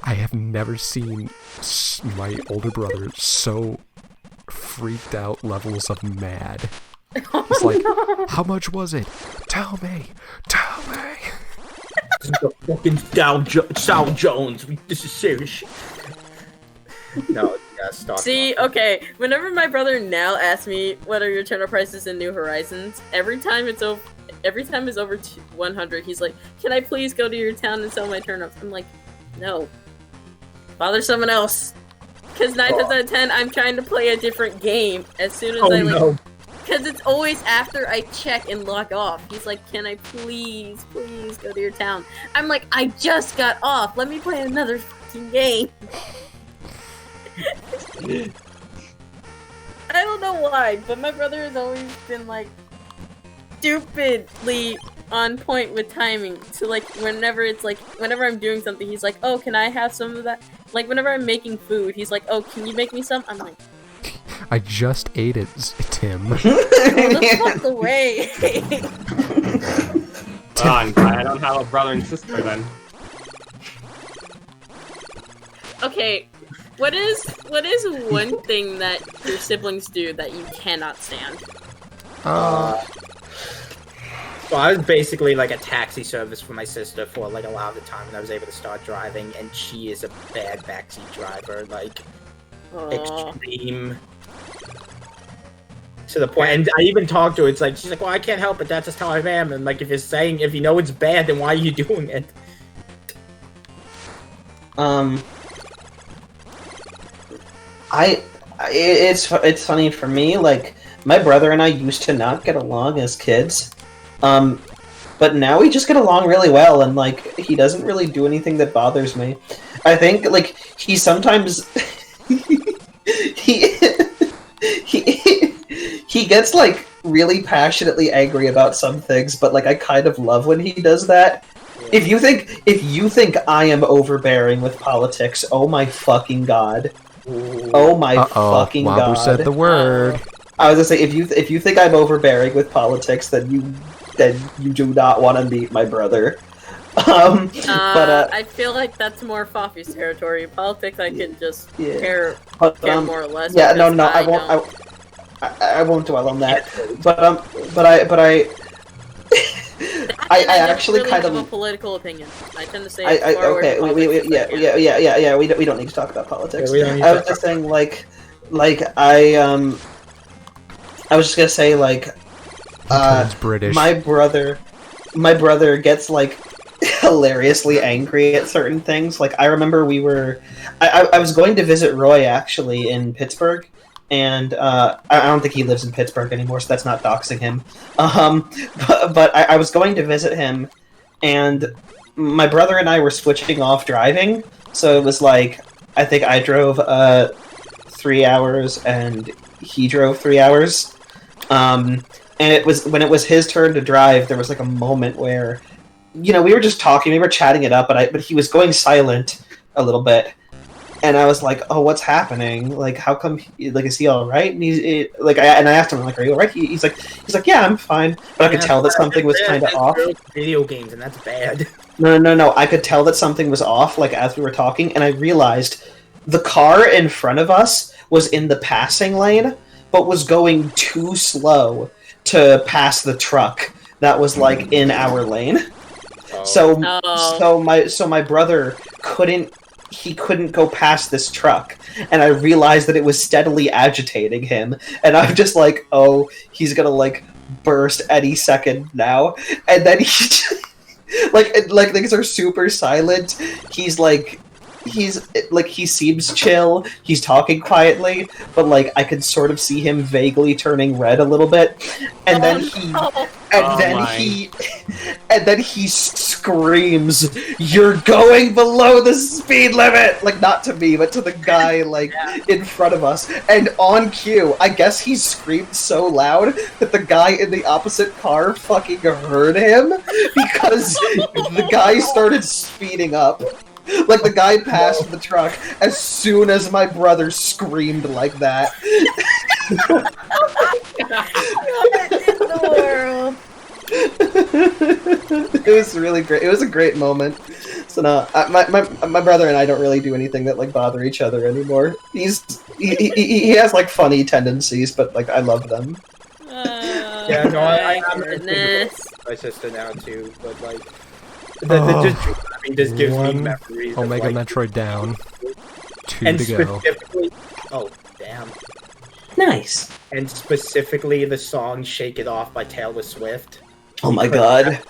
I have never seen my older brother so freaked out levels of mad. It's like, how much was it? Tell me! Tell me! This is the fucking Sal Jones. This is serious shit. No, yeah, stop. See, okay, whenever my brother now asks me what are your turnip prices in New Horizons, every time it's over 100, he's like, "Can I please go to your town and sell my turnips?" I'm like, "No, bother someone else." Because 9 times out of 10, I'm trying to play a different game as soon as I like. no. Because it's always after I check and log off. He's like, "Can I please go to your town?" I'm like, "I just got off. Let me play another fucking game." I don't know why, but my brother has always been like stupidly on point with timing. So like whenever I'm doing something, he's like, "Oh, can I have some of that?" Like whenever I'm making food, he's like, "Oh, can you make me some?" I'm like, I just ate it, Tim. "Go the fuck away." Well, I'm glad I don't have a brother and sister then. Okay, what is one thing that your siblings do that you cannot stand? Well, I was basically like a taxi service for my sister for like a lot of the time when I was able to start driving, and she is a bad backseat driver, like extreme to the point. And I even talked to her. It's like she's like, "Well, I can't help it. That's just how I am." And like, if you know it's bad, then why are you doing it? It's funny for me. Like my brother and I used to not get along as kids. But now we just get along really well, and like he doesn't really do anything that bothers me. I think like he sometimes he he gets like really passionately angry about some things, but like I kind of love when he does that. Yeah. If you think I am overbearing with politics, oh my fucking god. Oh my fucking Wabu god. said the word. I was gonna say, if you think I'm overbearing with politics, then you do not want to meet my brother. I feel like that's more Fafi's territory. Politics, I can just care more or less. Yeah, no, I won't dwell on that. But I actually really kind have of a political opinion. I tend to say okay, we don't need to talk about politics. I was just saying, like I was just gonna say, like, British. my brother gets like hilariously angry at certain things. Like I remember I was going to visit Roy actually in Pittsburgh, and I don't think he lives in Pittsburgh anymore, so that's not doxing him. But I was going to visit him, and my brother and I were switching off driving, so it was like I think I drove 3 hours and he drove 3 hours. And it was when it was his turn to drive, there was like a moment where, we were just talking, we were chatting it up, but he was going silent a little bit, and I was like, "Oh, what's happening? Like, how come? Is he all right?" And I asked him, like, "Are you all right?" He's like, "Yeah, I'm fine." But I could tell that something was kind of off. Video games, and that's bad. No. I could tell that something was off, like as we were talking, and I realized the car in front of us was in the passing lane, but was going too slow to pass the truck that was like in our lane. So my brother couldn't go past this truck, and I realized that it was steadily agitating him, and I'm just like, "Oh, he's gonna like burst any second now." And then he like things are super silent. He seems chill, he's talking quietly, but like I could sort of see him vaguely turning red a little bit, and then he screams, "You're going below the speed limit!" Like not to me, but to the guy like in front of us. And on cue, I guess he screamed so loud that the guy in the opposite car fucking heard him, because the guy started speeding up. Like, the guy passed the truck as soon as my brother screamed like that. What in the world? It was really great. It was a great moment. So no, my brother and I don't really do anything that like bother each other anymore. He has like funny tendencies, but like I love them. Yeah, no, I'm my sister now too, but like. This gives me memories. Omega of, like, Metroid down. 2 and to go. Oh, damn. Nice. And specifically the song Shake It Off by Taylor Swift. Oh my god.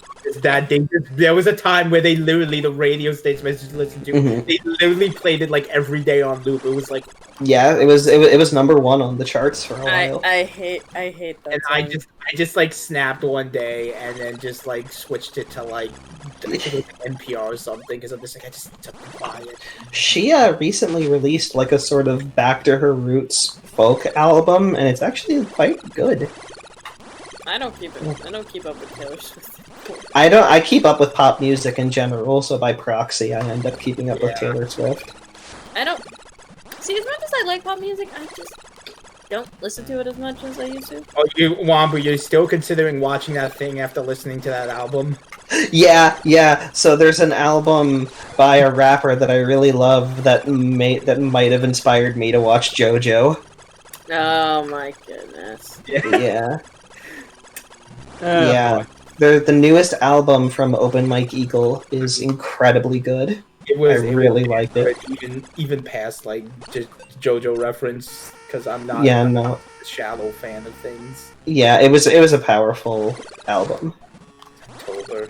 There was a time where they literally, the radio station I just listened to, they literally played it like every day on loop. It was like... Yeah, it was #1 on the charts for a while. I hate that and song. I just like snapped one day and then just like switched it to like NPR or something, because I'm just like, I just need to buy it. She recently released like a sort of back to her roots folk album, and it's actually quite good. I don't keep it. I don't keep up with Taylor Swift. I keep up with pop music in general, so by proxy, I end up keeping up with Taylor Swift. I don't see as much as I like pop music. I just don't listen to it as much as I used to. Oh, Wombo, you're still considering watching that thing after listening to that album? Yeah. So there's an album by a rapper that I really love that might have inspired me to watch JoJo. Oh my goodness. Yeah. Yeah. The newest album from Open Mike Eagle is incredibly good. I really liked it. Even past like just JoJo reference, because I'm not a shallow fan of things. Yeah, it was a powerful album. October.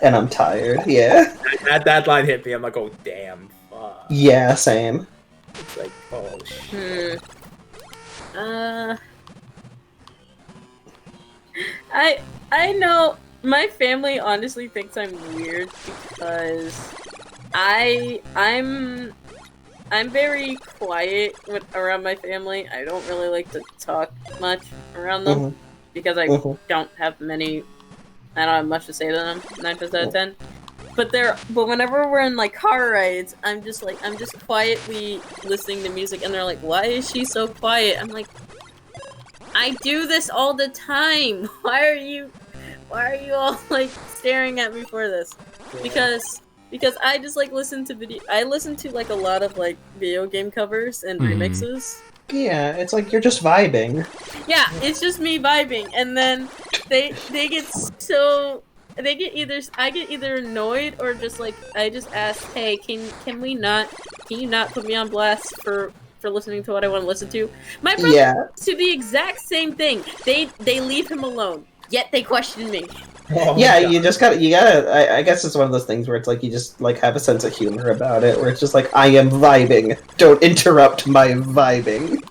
And I'm tired. Yeah. That line hit me. I'm like, oh damn. Fuck. Yeah, same. It's like, oh shit. I know my family honestly thinks I'm weird because I'm very quiet around my family. I don't really like to talk much around them because I don't have much to say to them 9 times out of 10. But whenever we're in like car rides, I'm just quietly listening to music, and they're like, "Why is she so quiet?" I'm like, I do this all the time. Why are you all like staring at me for this? Because I just like listen to like a lot of like video game covers and remixes. Yeah, it's like you're just vibing. Yeah, it's just me vibing, and then I get either annoyed or just like I just ask, hey, can you not put me on blast for listening to what I want to listen to? My brother to the exact same thing. They leave him alone, yet they question me. Oh, yeah, you gotta. I guess it's one of those things where it's like you just like have a sense of humor about it, where it's just like I am vibing. Don't interrupt my vibing.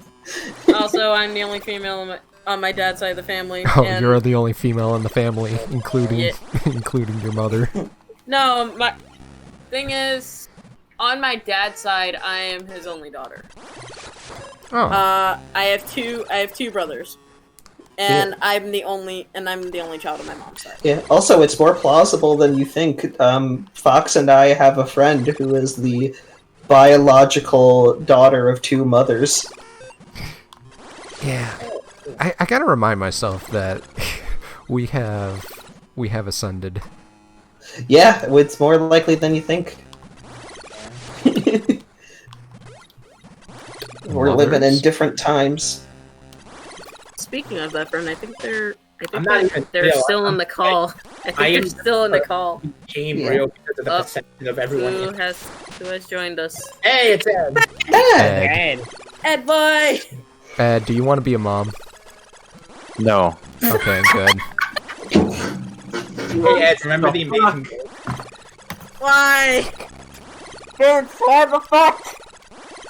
Also, I'm the only female on my dad's side of the family. Oh, you're the only female in the family, including your mother. No, my thing is, on my dad's side, I am his only daughter. Oh. I have two brothers. And I'm the only child on my mom's side. Yeah. Also, it's more plausible than you think. Fox and I have a friend who is the biological daughter of 2 mothers. Yeah. I gotta remind myself that we have ascended. Yeah, it's more likely than you think. We're living in different times. Speaking of that, friend, I think they're still in the call. I think they're still in the call. Became real because of the perception of everyone. Who has joined us? Hey, it's Ed. Ed boy. Ed, do you want to be a mom? No. Okay, good. Hey, Ed, remember the amazing. Why? What the fuck?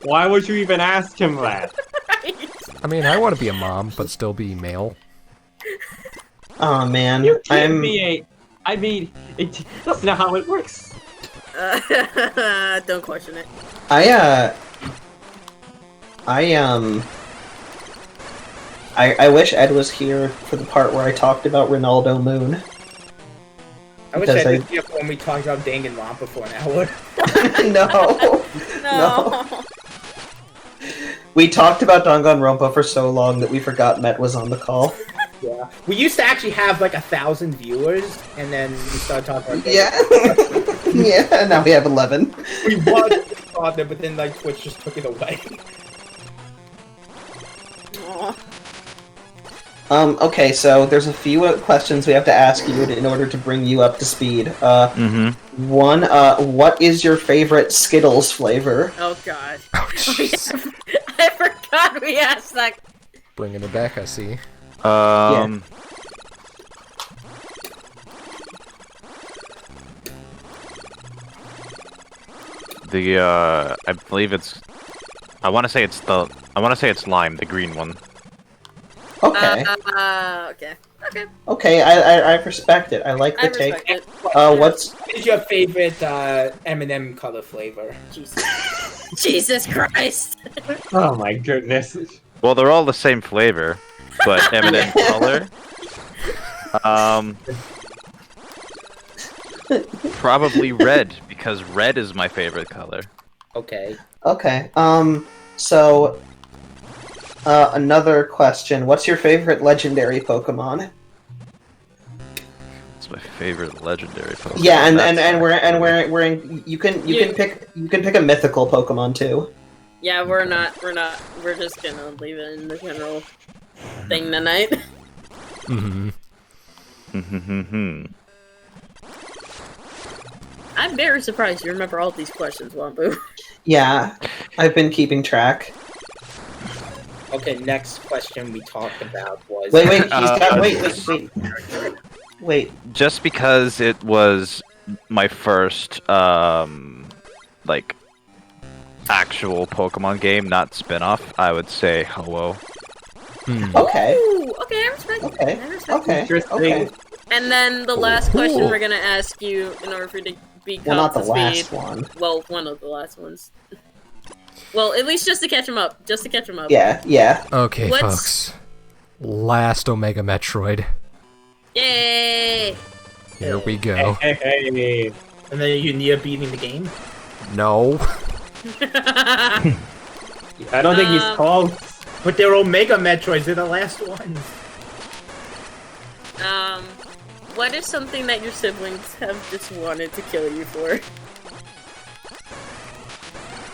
Why would you even ask him that? I mean, I want to be a mom, but still be male. Oh man, I mean, that's not how it works. Don't question it. I wish Ed was here for the part where I talked about Ronaldo Moon. I wish Ed was here when we talked about Danganronpa for an hour. No. We talked about Danganronpa for so long that we forgot Met was on the call. Yeah. We used to actually have like 1,000 viewers, and then we started talking about Yeah, now we have 11. We wanted to talk there, but then like Twitch just took it away. Okay, so there's a few questions we have to ask you in order to bring you up to speed. One, what is your favorite Skittles flavor? Oh god. Oh, jeez. I forgot we asked that. Bringing it back, I see. I believe it's. I want to say it's lime, the green one. Okay. Okay. I respect it. I like the take. What is your favorite M&M color flavor? Jesus Christ! Oh my goodness. Well, they're all the same flavor, but M&M color. Probably red, because red is my favorite color. Okay. Okay. So, another question. What's your favorite legendary Pokemon? It's my favorite legendary Pokemon. Yeah, and That's we're in. You can pick a mythical Pokemon too. Yeah, we're just gonna leave it in the general thing tonight. Mm-hmm. I'm very surprised you remember all these questions, Wambu. Yeah, I've been keeping track. Okay, next question we talked about was... Wait. Just because it was my first, like, actual Pokemon game, not spin-off, I would say Ho-Oh. Okay. Ooh, okay, I respect it. Okay. I respect Okay. Interesting. Okay. And then the last question we're gonna ask you in order for you to be Well, not caught the to last speed. one. Well, one of the last ones. Well, at least just to catch him up. Just to catch him up. Yeah. Okay, What's- folks. Last Omega Metroid. Yay! Here we go. Hey. And then you near beating the game? No. I don't think he's close. But they're Omega Metroids, they're the last ones. What is something that your siblings have just wanted to kill you for?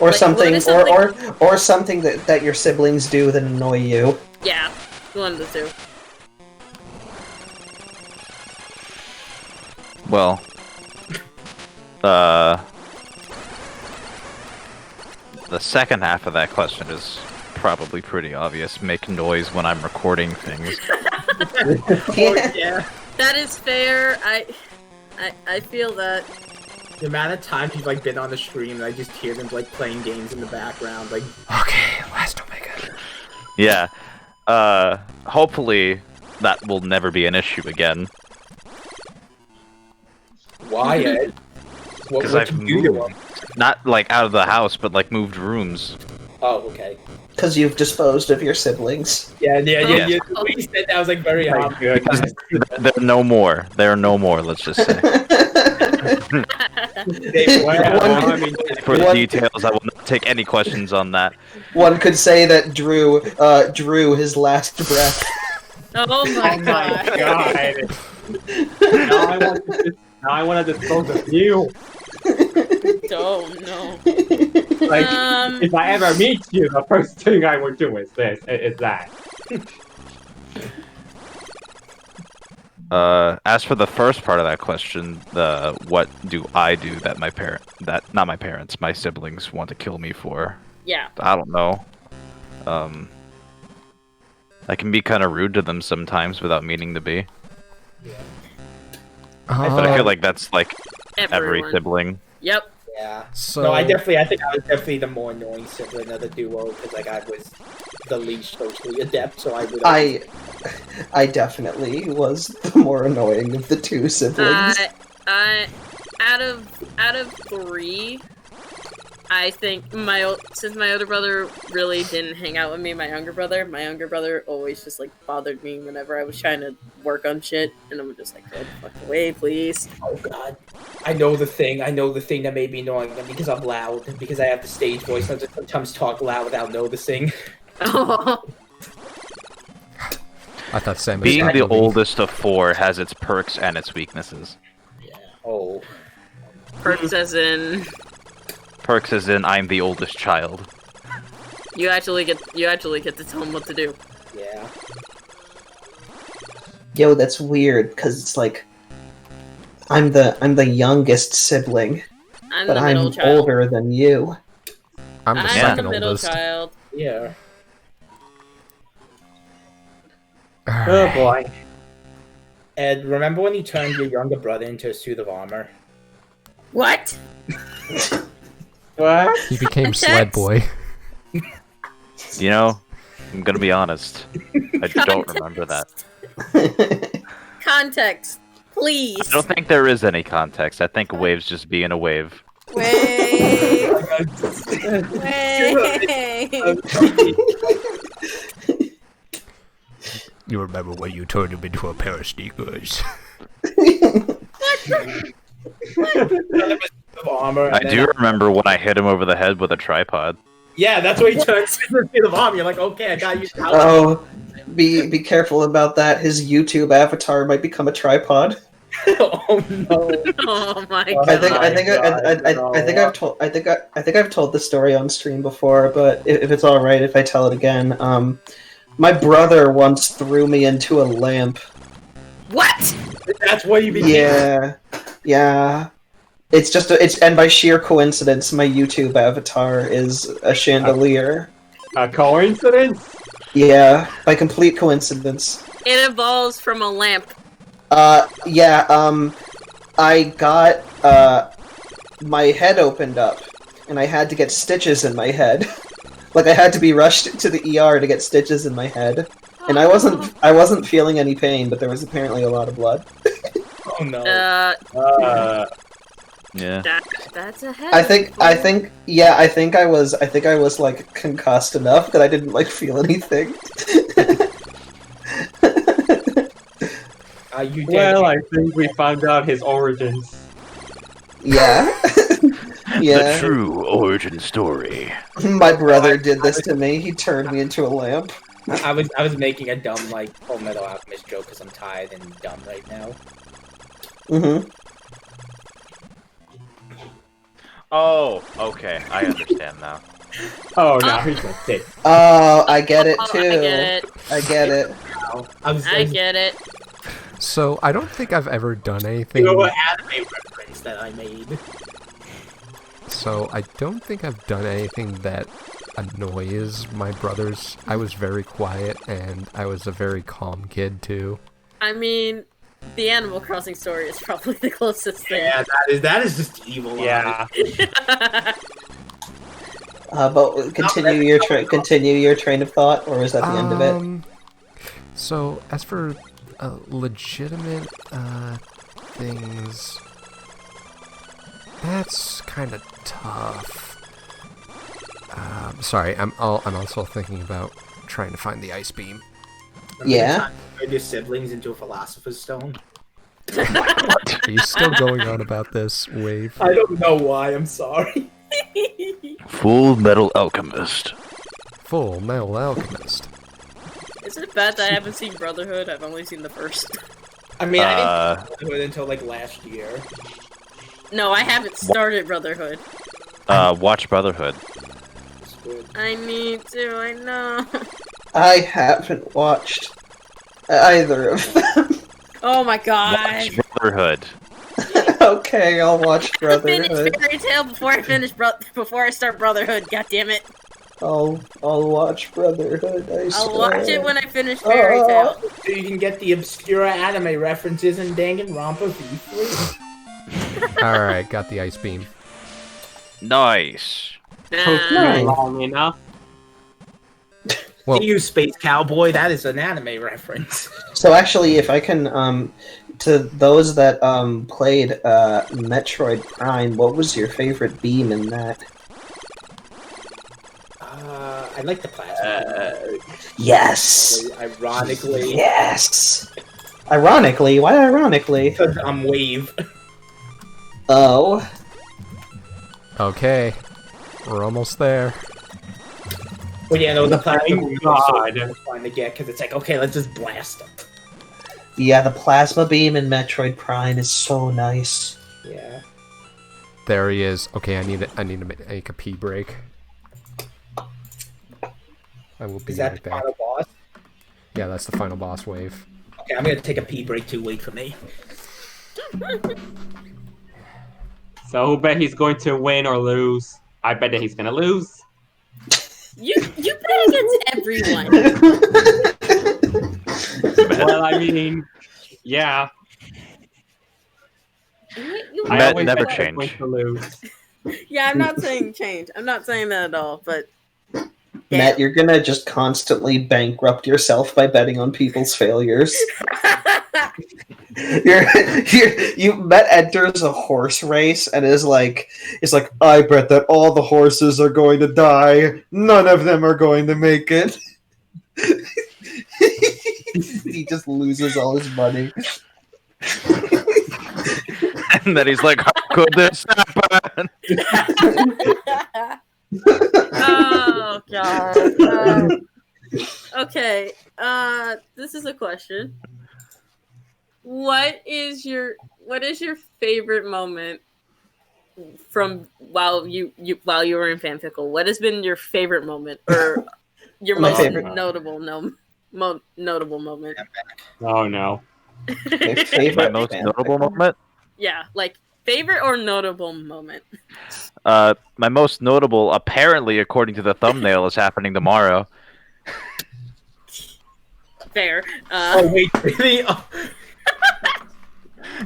Or Like, something, what is something- or something that your siblings do that annoy you. Yeah, one of the two. Well, the second half of that question is probably pretty obvious. Make noise when I'm recording things. Yeah. That is fair. I feel that. The amount of times you've like been on the stream and I just hear them like playing games in the background, like Okay, Last Omega. Yeah. Hopefully that will never be an issue again. why, Ed? What Because would I've you do to moved. them? Not like out of the house, but like moved rooms. Oh, okay. Because you've disposed of your siblings. Yeah. Yeah. The way you said that was like very My obvious. goodness. There are no more. There are no more, let's just say. Well, I mean, For the What- details, I will not take any questions on that. One could say that Drew drew his last breath. Oh my god. God. Now I want to dispose of you. Oh no. Like, if I ever meet you, the first thing I would do is this. Is that. As for the first part of that question, what do I do that not my parents, my siblings want to kill me for? Yeah. I don't know. I can be kind of rude to them sometimes without meaning to be. But I feel like that's like every Everyone. sibling. Yep. Yeah. So No, I think I was definitely the more annoying sibling of the duo because like I was the least socially adept, so I would. I definitely was the more annoying of the two siblings. Out of three, I think since my older brother really didn't hang out with me, my younger brother always just like bothered me whenever I was trying to work on shit, and I'm just like, go the fuck away, please. Oh god. I know the thing that made me annoying them because I'm loud, and because I have the stage voice, I just sometimes talk loud without noticing. Oh, I thought Sam was Being gonna the leave. oldest of four has its perks and its weaknesses. Oh. perks as in Perks as in I'm the oldest child. you actually get to tell him what to do. Yeah. Yo, that's weird because it's like I'm the youngest sibling, I'm but the I'm middle child. older than you. I'm the I'm second the middle oldest. child. Yeah. Oh boy. Ed, remember when you turned your younger brother into a suit of armor? What? What? He became That's- Sled Boy. You know, I'm gonna be honest. I don't remember that. Context, please. I don't think there is any context. I think a wave's just being a wave. Wait. Wait. You remember when you turned him into a pair of sneakers? Armor, I do remember when I hit him over the head with a tripod. Yeah, that's what he turns into a suit of armor. You're like, okay, I got you. Oh, be careful about that. His YouTube avatar might become a tripod. Oh no! Oh my god! I think I've told this story on stream before, but if it's all right if I tell it again, my brother once threw me into a lamp. What? That's what you became. Yeah. And by sheer coincidence, my YouTube avatar is a chandelier. A coincidence? Yeah, by complete coincidence. It evolves from a lamp. I got, my head opened up, and I had to get stitches in my head. Like, I had to be rushed to the ER to get stitches in my head. And I wasn't feeling any pain, but there was apparently a lot of blood. Oh no. Yeah. That's a head. I think I was like concussed enough that I didn't like feel anything. You did. Well, I think we found out his origins. Yeah. Yeah. The true origin story. My brother did this to me. He turned me into a lamp. I was making a dumb like Full Metal Alchemist joke because I'm tired and dumb right now. Mm-hmm. Oh, okay. I understand now. Oh, no, he's a dick. Oh, I get it too. I get it. I get it. So, I don't think I've ever done You anything... know what anime reference that I made? So, I don't think I've done anything that annoys my brothers. I was very quiet, and I was a very calm kid, too. I mean, the Animal Crossing story is probably the closest thing. Yeah, that is just evil. Yeah. But continue your train of thought, or is that the end of it? So, as for legitimate things, that's kind of tough. Sorry, I'm also thinking about trying to find the ice beam. Yeah. Turn your siblings into a philosopher's stone. Are you still going on about this, Wave? I don't know why. I'm sorry. Full Metal Alchemist. Full Metal Alchemist. Is it bad that I haven't seen Brotherhood? I've only seen the first. I mean, I didn't do it until like last year. No, I haven't started Brotherhood. Watch Brotherhood. It's good. I need to, I know. I haven't watched either of them. Oh my god. Watch Brotherhood. Okay, I'll watch Finish Brotherhood. Fairy Tail before I finish before I start Brotherhood. God damn it! I'll watch Brotherhood. I'll watch it when I finish Fairy Tail. So you can get the obscure anime references in Danganronpa V3. Alright, got the ice beam. Nice. Not long enough. Well, See you, Space Cowboy. That is an anime reference. So actually, if I can, to those that played Metroid Prime, what was your favorite beam in that? I like the plasma. Yes. Ironically. Yes. Ironically, why ironically? Because I'm Wave. Oh. okay. We're almost there. Well, yeah, no, the plasma Thank beam God. is so fun to get because it's like, okay, let's just blast them. Yeah, the plasma beam in Metroid Prime is so nice. Yeah. There he is. Okay, I need to make a pee break. I will be Is that right the back. final boss? Yeah, that's the final boss wave. Okay, I'm gonna take a pee break too. Wait for me. So who bet he's going to win or lose? I bet that he's gonna lose. You bet against everyone. Well, I mean, yeah. I Matt, always never bet change. he's going to lose. Yeah, I'm not saying change. I'm not saying that at all. But Matt, you're gonna just constantly bankrupt yourself by betting on people's failures. Matt enters a horse race and is like, I bet that all the horses are going to die. None of them are going to make it. he just loses all his money. And then he's like, "How could this happen?" Oh god. Okay. This is a question. What is your favorite moment from while you were in Fanfickle? What has been your favorite moment or your My most favorite. notable notable moment? Oh no. My My favorite most fanfic. notable moment. Yeah, like favorite or notable moment. My most notable, apparently, according to the thumbnail, is happening tomorrow. Fair. Oh wait, really? Oh,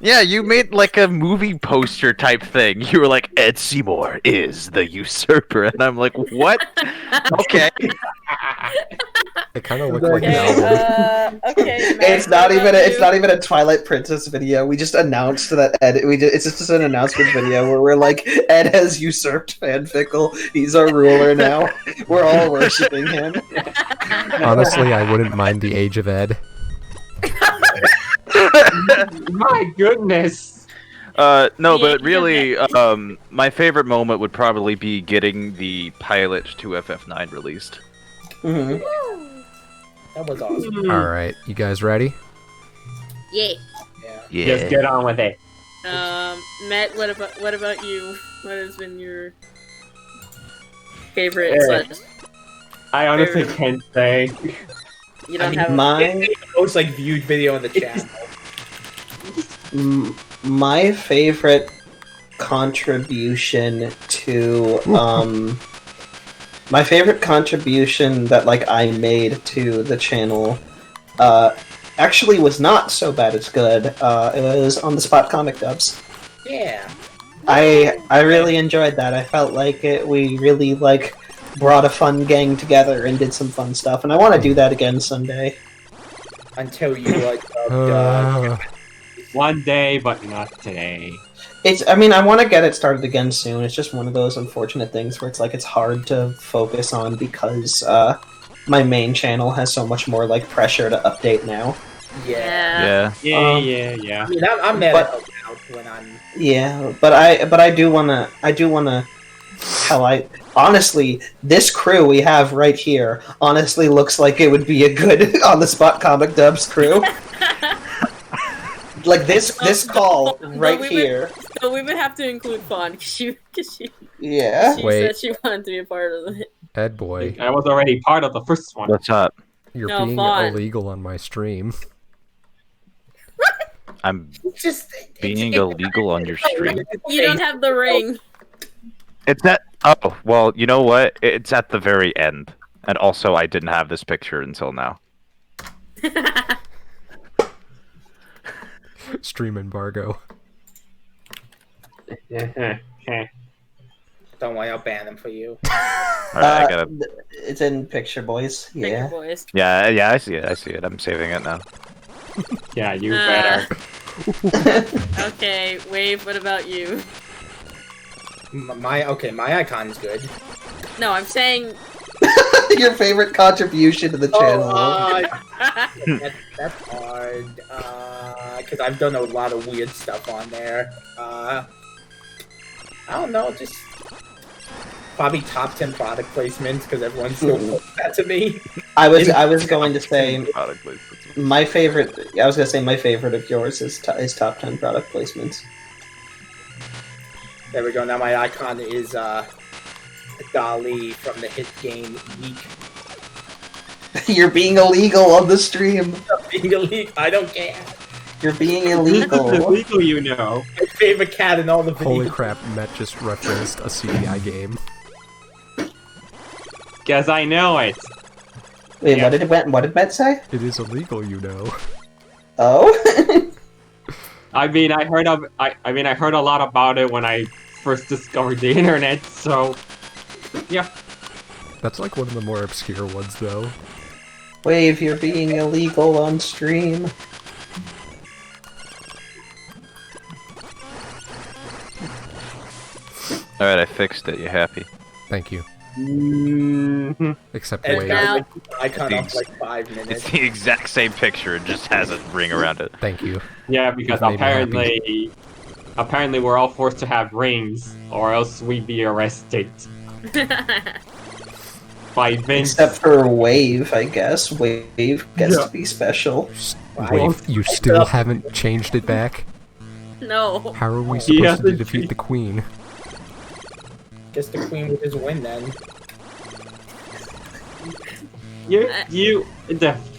Yeah, you made like a movie poster type thing. You were like, Ed Seymour is the usurper, and I'm like, what? Okay. It kind of looked like an Okay, album. okay. Matt, It's not what even. about It's you? not even a Twilight Princess video. We just announced that Ed. It's just an announcement video where we're like, Ed has usurped Fanfickle. He's our ruler now. We're all worshiping him. Honestly, I wouldn't mind the age of Ed. My goodness. No, Yeah, but you really, my favorite moment would probably be getting the pilot to FF9 released. Mhm. that was awesome. Hmm. All right, you guys ready? Yeah. Yeah. Yeah. Just get on with it. Matt, what about you? What has been your favorite? Yeah. Slash, I honestly Fair. can't say. you don't I mean, have My It's the most like viewed video on the channel. my favorite contribution to my favorite contribution that like I made to the channel actually was not so bad it's good. It was on the spot comic dubs. Yeah. I really enjoyed that. I felt like we really like brought a fun gang together and did some fun stuff, and I want to do that again someday. Until you like One day, but not today. I mean, I want to get it started again soon. It's just one of those unfortunate things where it's like it's hard to focus on because my main channel has so much more like pressure to update now. yeah. Yeah. Yeah. I mean, I'm there But- to help out when I'm. Yeah, but I do wanna. Hell, honestly, this crew we have right here honestly looks like it would be a good on the spot comic dubs crew. Like this call right we here. So we would have to include Fawn because she Yeah. Wait. said she wanted to be a part of it. Ed boy, I was already part of the first one. What's up? you're No, being fine. illegal on my stream. I'm Just being illegal on your stream. You don't have the ring. It's at. Oh, well, you know what? It's at the very end. And also, I didn't have this picture until now. Stream embargo. Don't worry, I'll ban them for you. Alright, I gotta. It's in picture, boys. Thank you, Yeah. boys. Yeah, I see it. I'm saving it now. Yeah, you better. Okay, Wave, what about you? My icon's good. No, I'm saying. Your favorite contribution to the channel. That's hard. Because I've done a lot of weird stuff on there. I don't know, just probably top 10 product placements because everyone still posts that to me. I was going to say Product placements. my favorite. I was gonna say my favorite of yours is top 10 product placements. There we go. Now my icon is Dolly from the hit game Yeek. You're being illegal on the stream. Being illegal, I don't care. You're being This is illegal. illegal, you know. My favorite cat in all the videos. Holy crap, Matt just referenced a CDI game. Guess I know it. Wait, Yeah. what did Matt say? It is illegal, you know. Oh. I mean, I heard a lot about it when I first discovered the internet. So, yeah. That's like one of the more obscure ones, though. Wave, you're being illegal on stream. Alright, I fixed it. You happy? Thank you. Except And Wave. Now- I cut off It's like 5 It's minutes. the exact same picture. It just has a ring around it. Thank you. Yeah, because You've made me apparently we're all forced to have rings, or else we'd be arrested by Vince. Except for Wave, I guess. Wave gets Yeah. to be special. Wave, you still haven't changed it back? No. How are we He supposed to hasn't defeat changed- the queen? Guess the queen would just win then.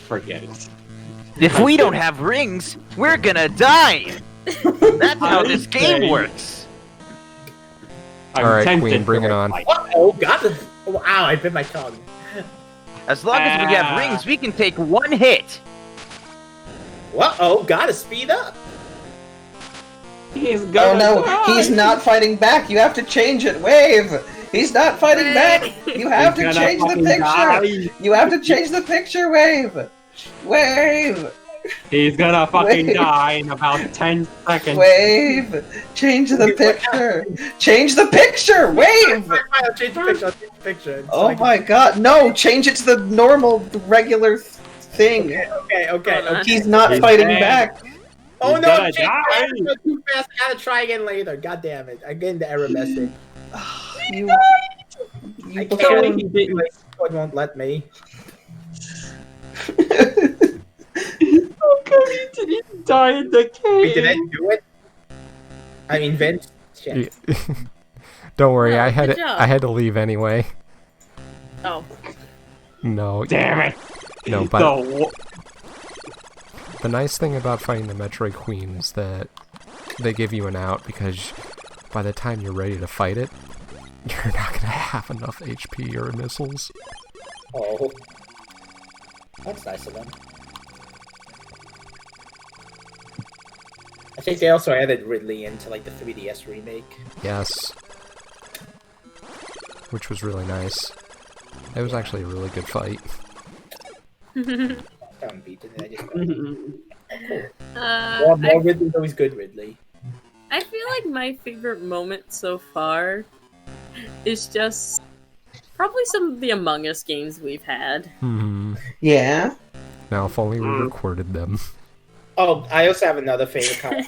Forget it. If we don't have rings, we're gonna die. That's how this game works. I'm Alright, tempted Queen, bring to it on. fight. Oh god! Oh, ow! I bit my tongue. As long as we have rings, we can take one hit. What? Oh, gotta speed up. He's Oh gonna no, die. he's not fighting back. You have to change it, Wave. He's not fighting back. You have He's to gonna change the fucking picture. die. You have to change the picture, Wave. Wave. He's gonna fucking Wait. die in about 10 seconds. Wave. Change the picture. Change the picture, Wave. Fine, I'll change the picture. I'll change the picture. It's Oh like- my god, no! Change it to the normal, regular thing. Okay. He's not He's fighting dead. back. Oh He's no! gonna Change die. the picture too fast. I gotta try again later. God damn it! I'm getting the error message. You I buffoon. can't. It won't let me. How come he didn't die in the Wait, did I cave? do it? I mean, Vince. Shit. Don't worry, Oh, I had good it. job. I had to leave anyway. Oh. No, Damn it! no, but The the nice thing about fighting the Metroid Queen is that they give you an out because by the time you're ready to fight it, you're not gonna have enough HP or missiles. Oh, that's nice of them. I think they also added Ridley into like the 3DS remake. Yes. Which was really nice. It was actually a really good fight. Found beat it. I just Uh, more Ridley's always good. Ridley. I feel like my favorite moment so far is just probably some of the Among Us games we've had. Yeah. Now, if only we recorded them. Oh, I also have another favorite kind.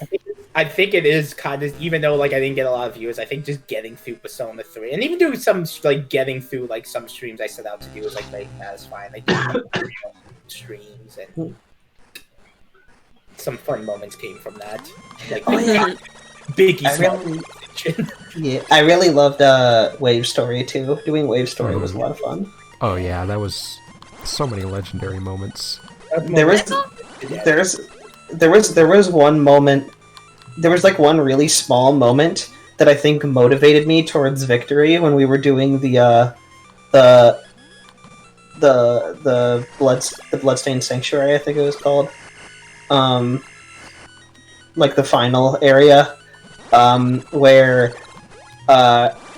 I think it is kind of, even though like I didn't get a lot of viewers, I think just getting through Persona 3 and even doing some like getting through like some streams I set out to do is like very satisfying. Like streams and some fun moments came from that. Like Oh, yeah. Biggie I Yeah, I really loved Wave Story too. Doing Wave Story was a lot of fun. Oh yeah, that was so many legendary moments. There was one moment. There was like one really small moment that I think motivated me towards victory when we were doing the Bloodstained Sanctuary, I think it was called. Like the final area, where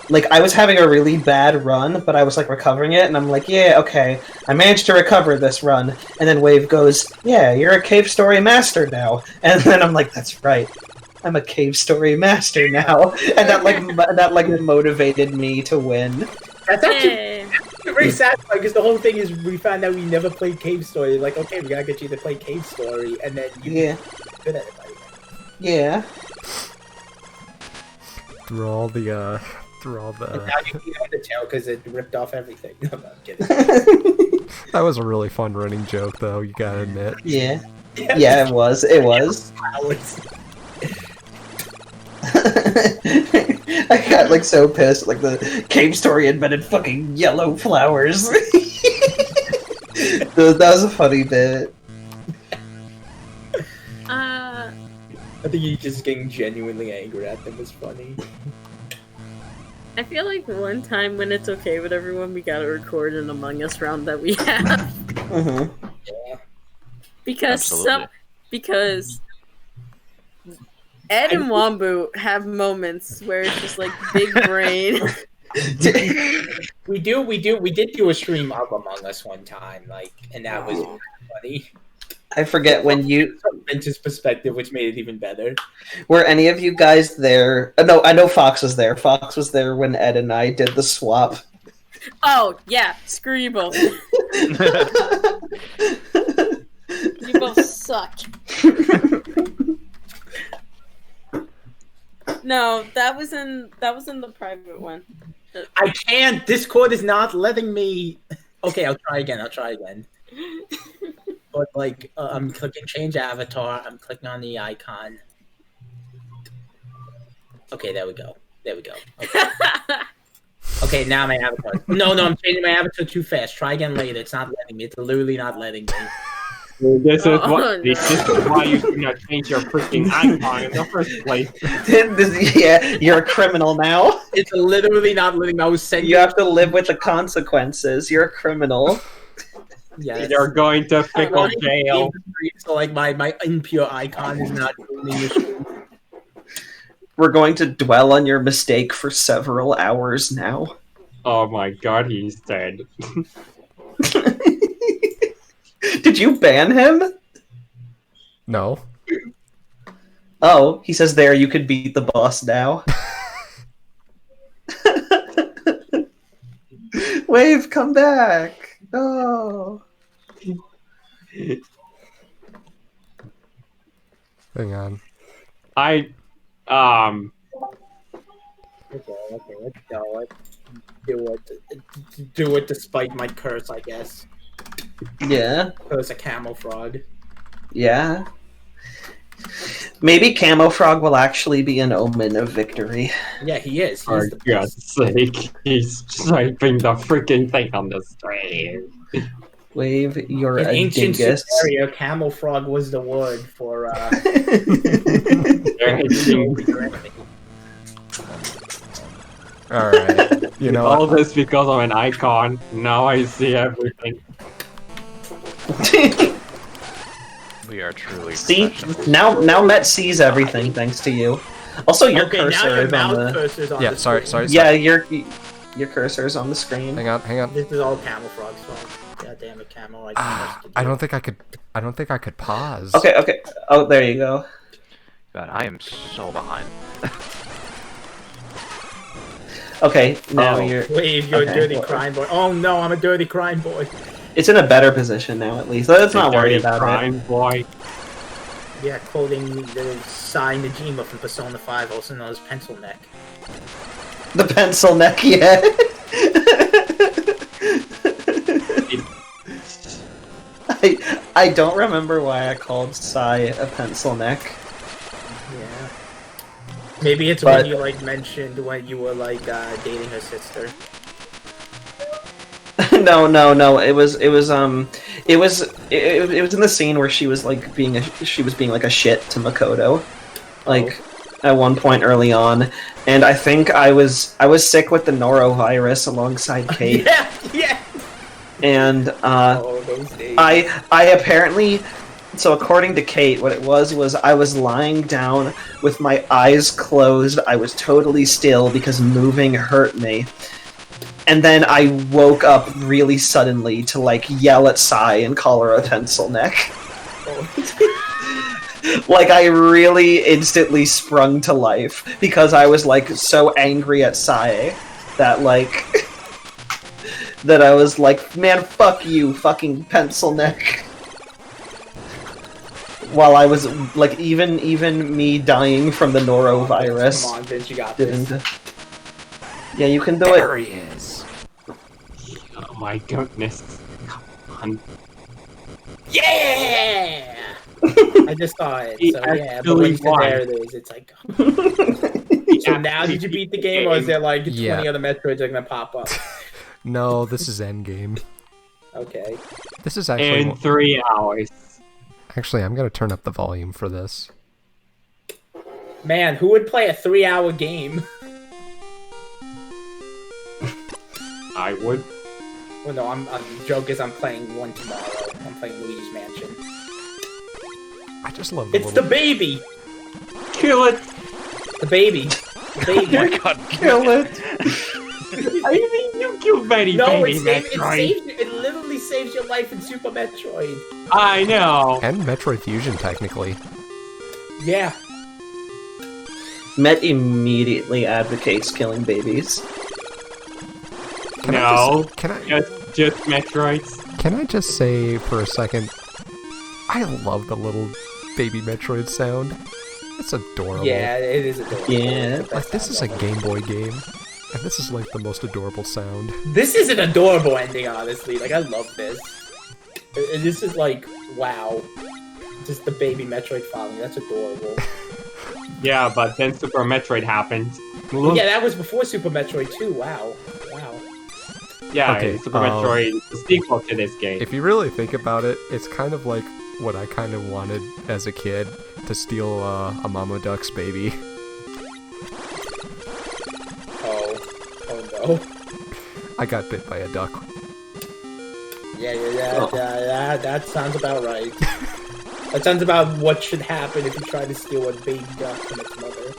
like I was having a really bad run, but I was like recovering it, and I'm like, yeah, okay, I managed to recover this run. And then Wave goes, yeah, you're a Cave Story master now. And then I'm like, that's right, I'm a Cave Story master now. And that motivated me to win. That's actually Hey. very satisfying because the whole thing is we found out we never played Cave Story. Like, okay, we gotta get you to play Cave Story, and then you Yeah, get good at it. By the way. yeah. Through all the And now you can have the tail because it ripped off everything. No, I'm kidding. that was a really fun running joke, though. You gotta admit. Yeah. Yeah, it was. It was. Powers. I got like so pissed. Like the Cave Story invented fucking yellow flowers. That was a funny bit. Uh, I think you just getting genuinely angry at them was funny. I feel like one time when it's okay with everyone, we gotta record an Among Us round that we have. Hmm. Because Absolutely. because Ed and Wombu have moments where it's just like big brain. We did do a stream of Among Us one time, like, and that was funny. I forget when you From Vince's perspective, which made it even better. were any of you guys there. No, I know Fox was there. Fox was there when Ed and I did the swap. Oh, yeah, screw you both. You both suck. No, that was in the private one. I can't. Discord is not letting me. Okay, I'll try again. But like, I'm clicking change avatar. I'm clicking on the icon. Okay, there we go. Okay. Okay, now my avatar. No, I'm changing my avatar too fast. Try again later. It's not letting me. It's literally not letting me. This is no. why you do not change your freaking icon in the first place. Yeah, you're a criminal now. It's literally not letting me. I was saying You have to live with the consequences. You're a criminal. yes. You're going to fickle jail. So like my impure icon is not doing the We're going to dwell on your mistake for several hours now. Oh my god, he's dead. Did you ban him? No. Oh, he says there you could beat the boss now. Wave, come back. Oh. Hang on. Okay, let's go. Let's do it despite my curse, I guess. Yeah. Curse a camel frog. Yeah. Maybe Camo Frog will actually be an omen of victory. Yeah, he is. For He's the God's best. sake, he's swiping the freaking thing on the screen. Wave, you're In a ancient dingus. Sumeria, camel frog was the word for They're hitting Alright. You know all what? this because of an icon. Now I see everything. We are truly See, professionals. now Met sees everything thanks to you. Also, your okay, now cursor your is on mouse the. cursor's on Yeah, the sorry. screen. Yeah, your cursor is on the screen. Hang on. This is all camel frog's fault. God damn it, camel. I don't think I could pause. Okay. Oh, there you go. God, I am so behind. Okay, now Oh. you're. Wave, you're Okay. a dirty crime boy. Oh no, I'm a dirty crime boy. It's in a better position now, at least. Let's not worry Dirty about it. crime boy. Yeah, quoting the Sai Najima from Persona 5, also known as Pencil Neck. The pencil neck, yeah. I don't remember why I called Sai a pencil neck. Yeah. Maybe it's But- when you like mentioned when you were like dating her sister. No. It was in the scene where she was like being like a shit to Makoto, like at one point early on, and I think I was sick with the norovirus alongside Kate, Yeah. and Oh, those days. I apparently. So according to Kate, what it was I was lying down with my eyes closed. I was totally still because moving hurt me. And then I woke up really suddenly to like yell at Sai and call her a pencil neck. Like I really instantly sprung to life because I was like so angry at Sai that like that I was like, man, fuck you, fucking pencil neck. While I was like, even me dying from the norovirus Come on, Vince, you got this. didn't. Yeah, you can do There it. he is. Oh my goodness. Come on. Yeah! I just saw it, He so yeah, but actually when you said won. there it is, it's like... So now did you beat the game, or is there like 20 Yeah. other Metroids that are gonna pop up? No, this is endgame. Okay. This is actually. In 3 hours. Actually, I'm gonna turn up the volume for this. Man, who would play a 3-hour game? I would. Well, no, the joke is I'm playing one tomorrow. I'm playing Luigi's Mansion. I just love the It's the little. baby! Kill it! The baby! The baby! Oh my god. Kill it. I mean, you killed Betty No, Baby it Metroid. literally saves your life in Super Metroid. I know. And Metroid Fusion, technically. Yeah. Met immediately advocates killing babies. Can I just Metroids. Can I just say for a second, I love the little baby Metroid sound. It's adorable. Yeah, it is adorable. Yeah. Like, this is a Game Boy game, and this is like the most adorable sound. This is an adorable ending, honestly. Like, I love this. This is like, wow. Just the baby Metroid following. That's adorable. Yeah, but then Super Metroid happened. Yeah, that was before Super Metroid 2. Wow. Wow. Yeah, Okay, Super Metroid is the sequel to this game. If you really think about it, it's kind of like what I kind of wanted as a kid, to steal a Mama Duck's baby. Oh no. I got bit by a duck. Yeah, that sounds about right. That sounds about what should happen if you try to steal a baby duck from its mother.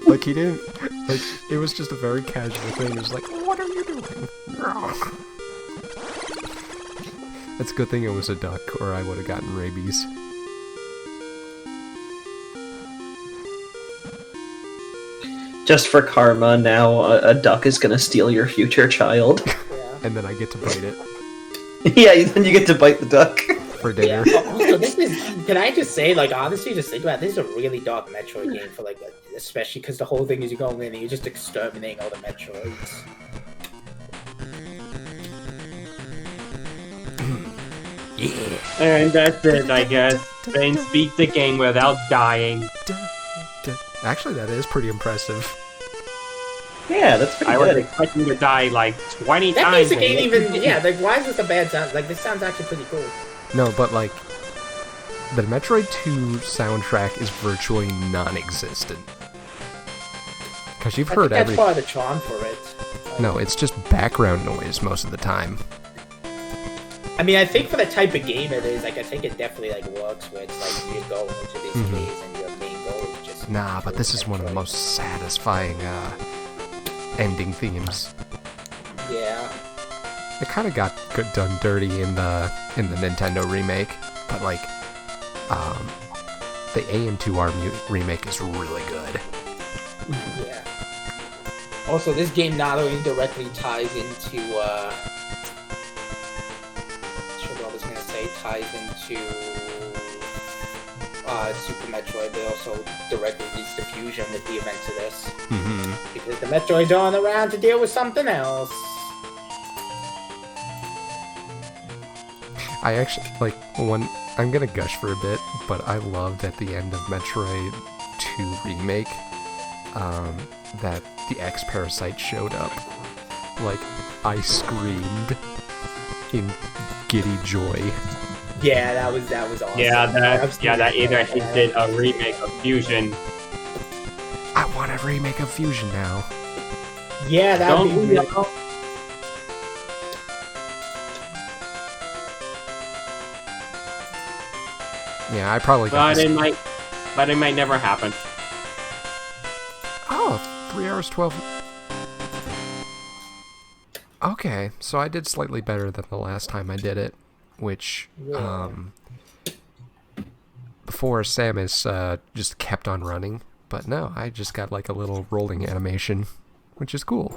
Like, he didn't, like, it was just a very casual thing. It was like, what are you doing? It's a good thing it was a duck, or I would have gotten rabies. Just for karma, now a duck is gonna steal your future child. Yeah. And then I get to bite it Yeah, then you get to bite the duck. for dinner. Also, this is. Can I just say, like, honestly, just think about it, this is a really dark Metroid game for, like, especially because the whole thing is you go in and you're just exterminating all the Metroids. Yeah. And that's it, I guess. Baines beat the game without dying. Actually, that is pretty impressive. Yeah, that's pretty I was good. expecting to die like 20 That times. music ain't even. Yeah, like, why is this a bad sound? Like, this sounds actually pretty cool. No, but like, the Metroid 2 soundtrack is virtually non-existent. Because you've I heard think that's every. part of the charm for it. No, it's just background noise most of the time. I mean, I think for the type of game it is, like, I think it definitely, like, works where it's like you go into these caves and your main goal is just. Nah, but this is one of the Metroid. most satisfying ending themes. Yeah. It kind of got done dirty in the Nintendo remake, but like, the AM2R remake is really good. Yeah. Also, this game not only directly ties into, Super Metroid, but also directly leads to fusion with the events of this. Mm-hmm. Because the Metroids aren't around to deal with something else. I actually, like, I'm gonna gush for a bit, but I loved at the end of Metroid 2 Remake, that the X-Parasite showed up. Like, I screamed in giddy joy. Yeah, that was awesome. that either he did a remake of Fusion. I want a remake of Fusion now. Yeah, that would be Don't we really all? Yeah, I probably got But it might never happen. Oh, 3 hours 12. Okay, so I did slightly better than the last time I did it, which, before Samus just kept on running, but no, I just got like a little rolling animation, which is cool.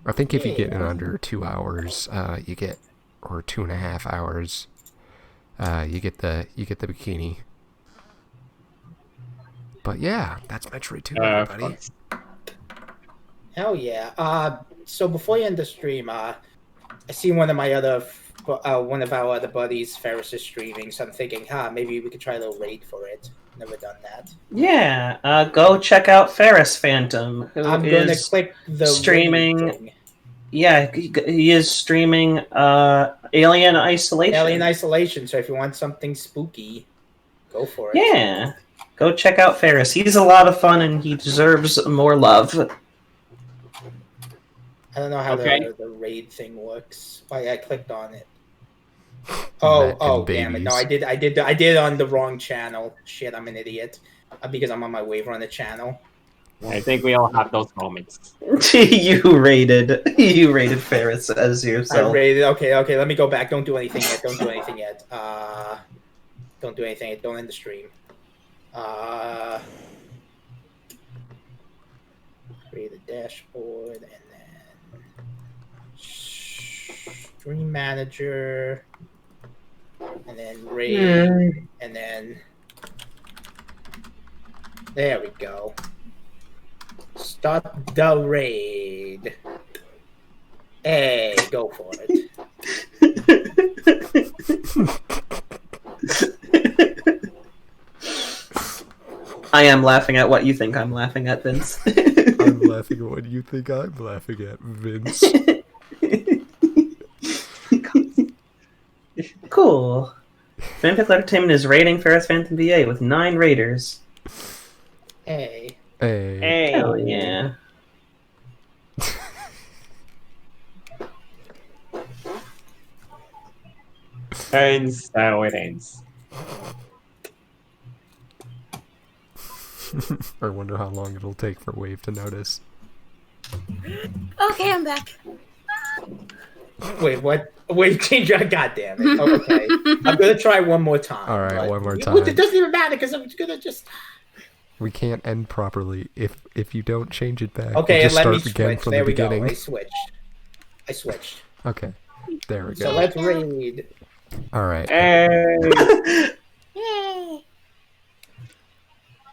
I think if you get in under 2 hours, you get, or 2.5 hours, you get the bikini. But yeah, that's Metroid 2, everybody. Hell yeah. So before you end the stream, I see one of our other buddies, Ferris, is streaming, so I'm thinking, maybe we could try a little raid for it. Never done that. Yeah, go check out Ferris Phantom, who I'm going to is click the streaming. raid thing. Yeah, he is streaming Alien Isolation. Alien Isolation, so if you want something spooky, go for it. Yeah, go check out Ferris. He's a lot of fun and he deserves more love. I don't know how Okay. the raid thing works. I clicked on it. Matt Oh, and damn it! No, babies. I did on the wrong channel. Shit, I'm an idiot. Because I'm on my wave runner channel. I think we all have those moments. you rated Ferris as I yourself. rated. Okay. Let me go back. Don't do anything yet. Don't do anything yet. Don't do anything yet. Don't end the stream. dashboard, and then stream manager, and then raid, and then there we go. Start the raid. Hey, go for it. I am laughing at what you think I'm laughing at, Vince. I'm laughing at what you think I'm laughing at, Vince. Cool. Fanfic Entertainment is rating Ferris Phantom VA with 9 raiders. Hey. Hey. Hell yeah. And so it ends. I wonder how long it'll take for Wave to notice. Okay, I'm back. Wait, what? Wait, change your. God damn it. Okay. I'm gonna try one more time. All right, one more It time. doesn't even matter because I'm gonna just. We can't end properly if you don't change it back. Okay, just let me start again switch. from There the we go. beginning. I switched. Okay, there we So go. let's raid. All right. Hey. Yay!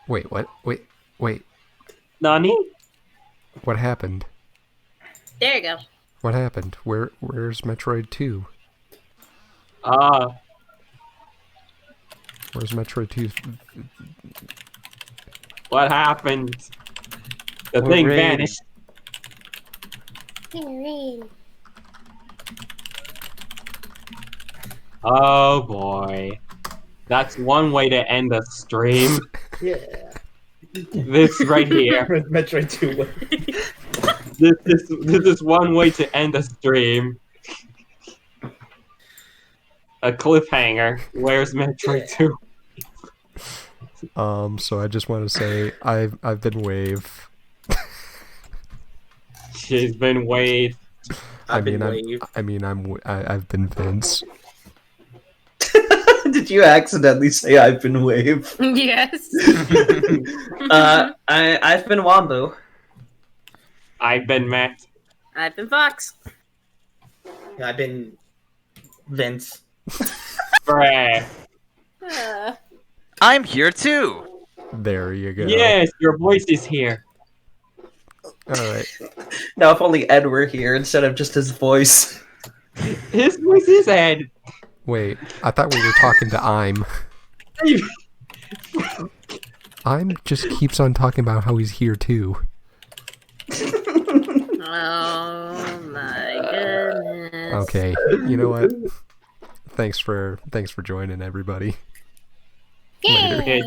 Wait, what? Wait. Nani? What happened? There you go. What happened? Where's Metroid 2? Where's Metroid 2? What happened? The What thing raid? vanished. Oh boy. That's one way to end a stream. Yeah. This right here. Metroid 2. This is one way to end a stream. A cliffhanger. Where's Metroid 2? So I just want to say I've been Wave. She's been Wade. I've been I've been Vince. Did you accidentally say I've been Wave? Yes. I've been Wombo. I've been Matt. I've been Fox. I've been Vince. Bruh. I'm here too. There you go. Yes, your voice is here. Alright. Now if only Ed were here instead of just his voice. His voice is Ed. Wait, I thought we were talking to I'm. I'm just keeps on talking about how he's here too. Oh my goodness. Okay, you know what? Thanks for joining, everybody. Yay! Okay.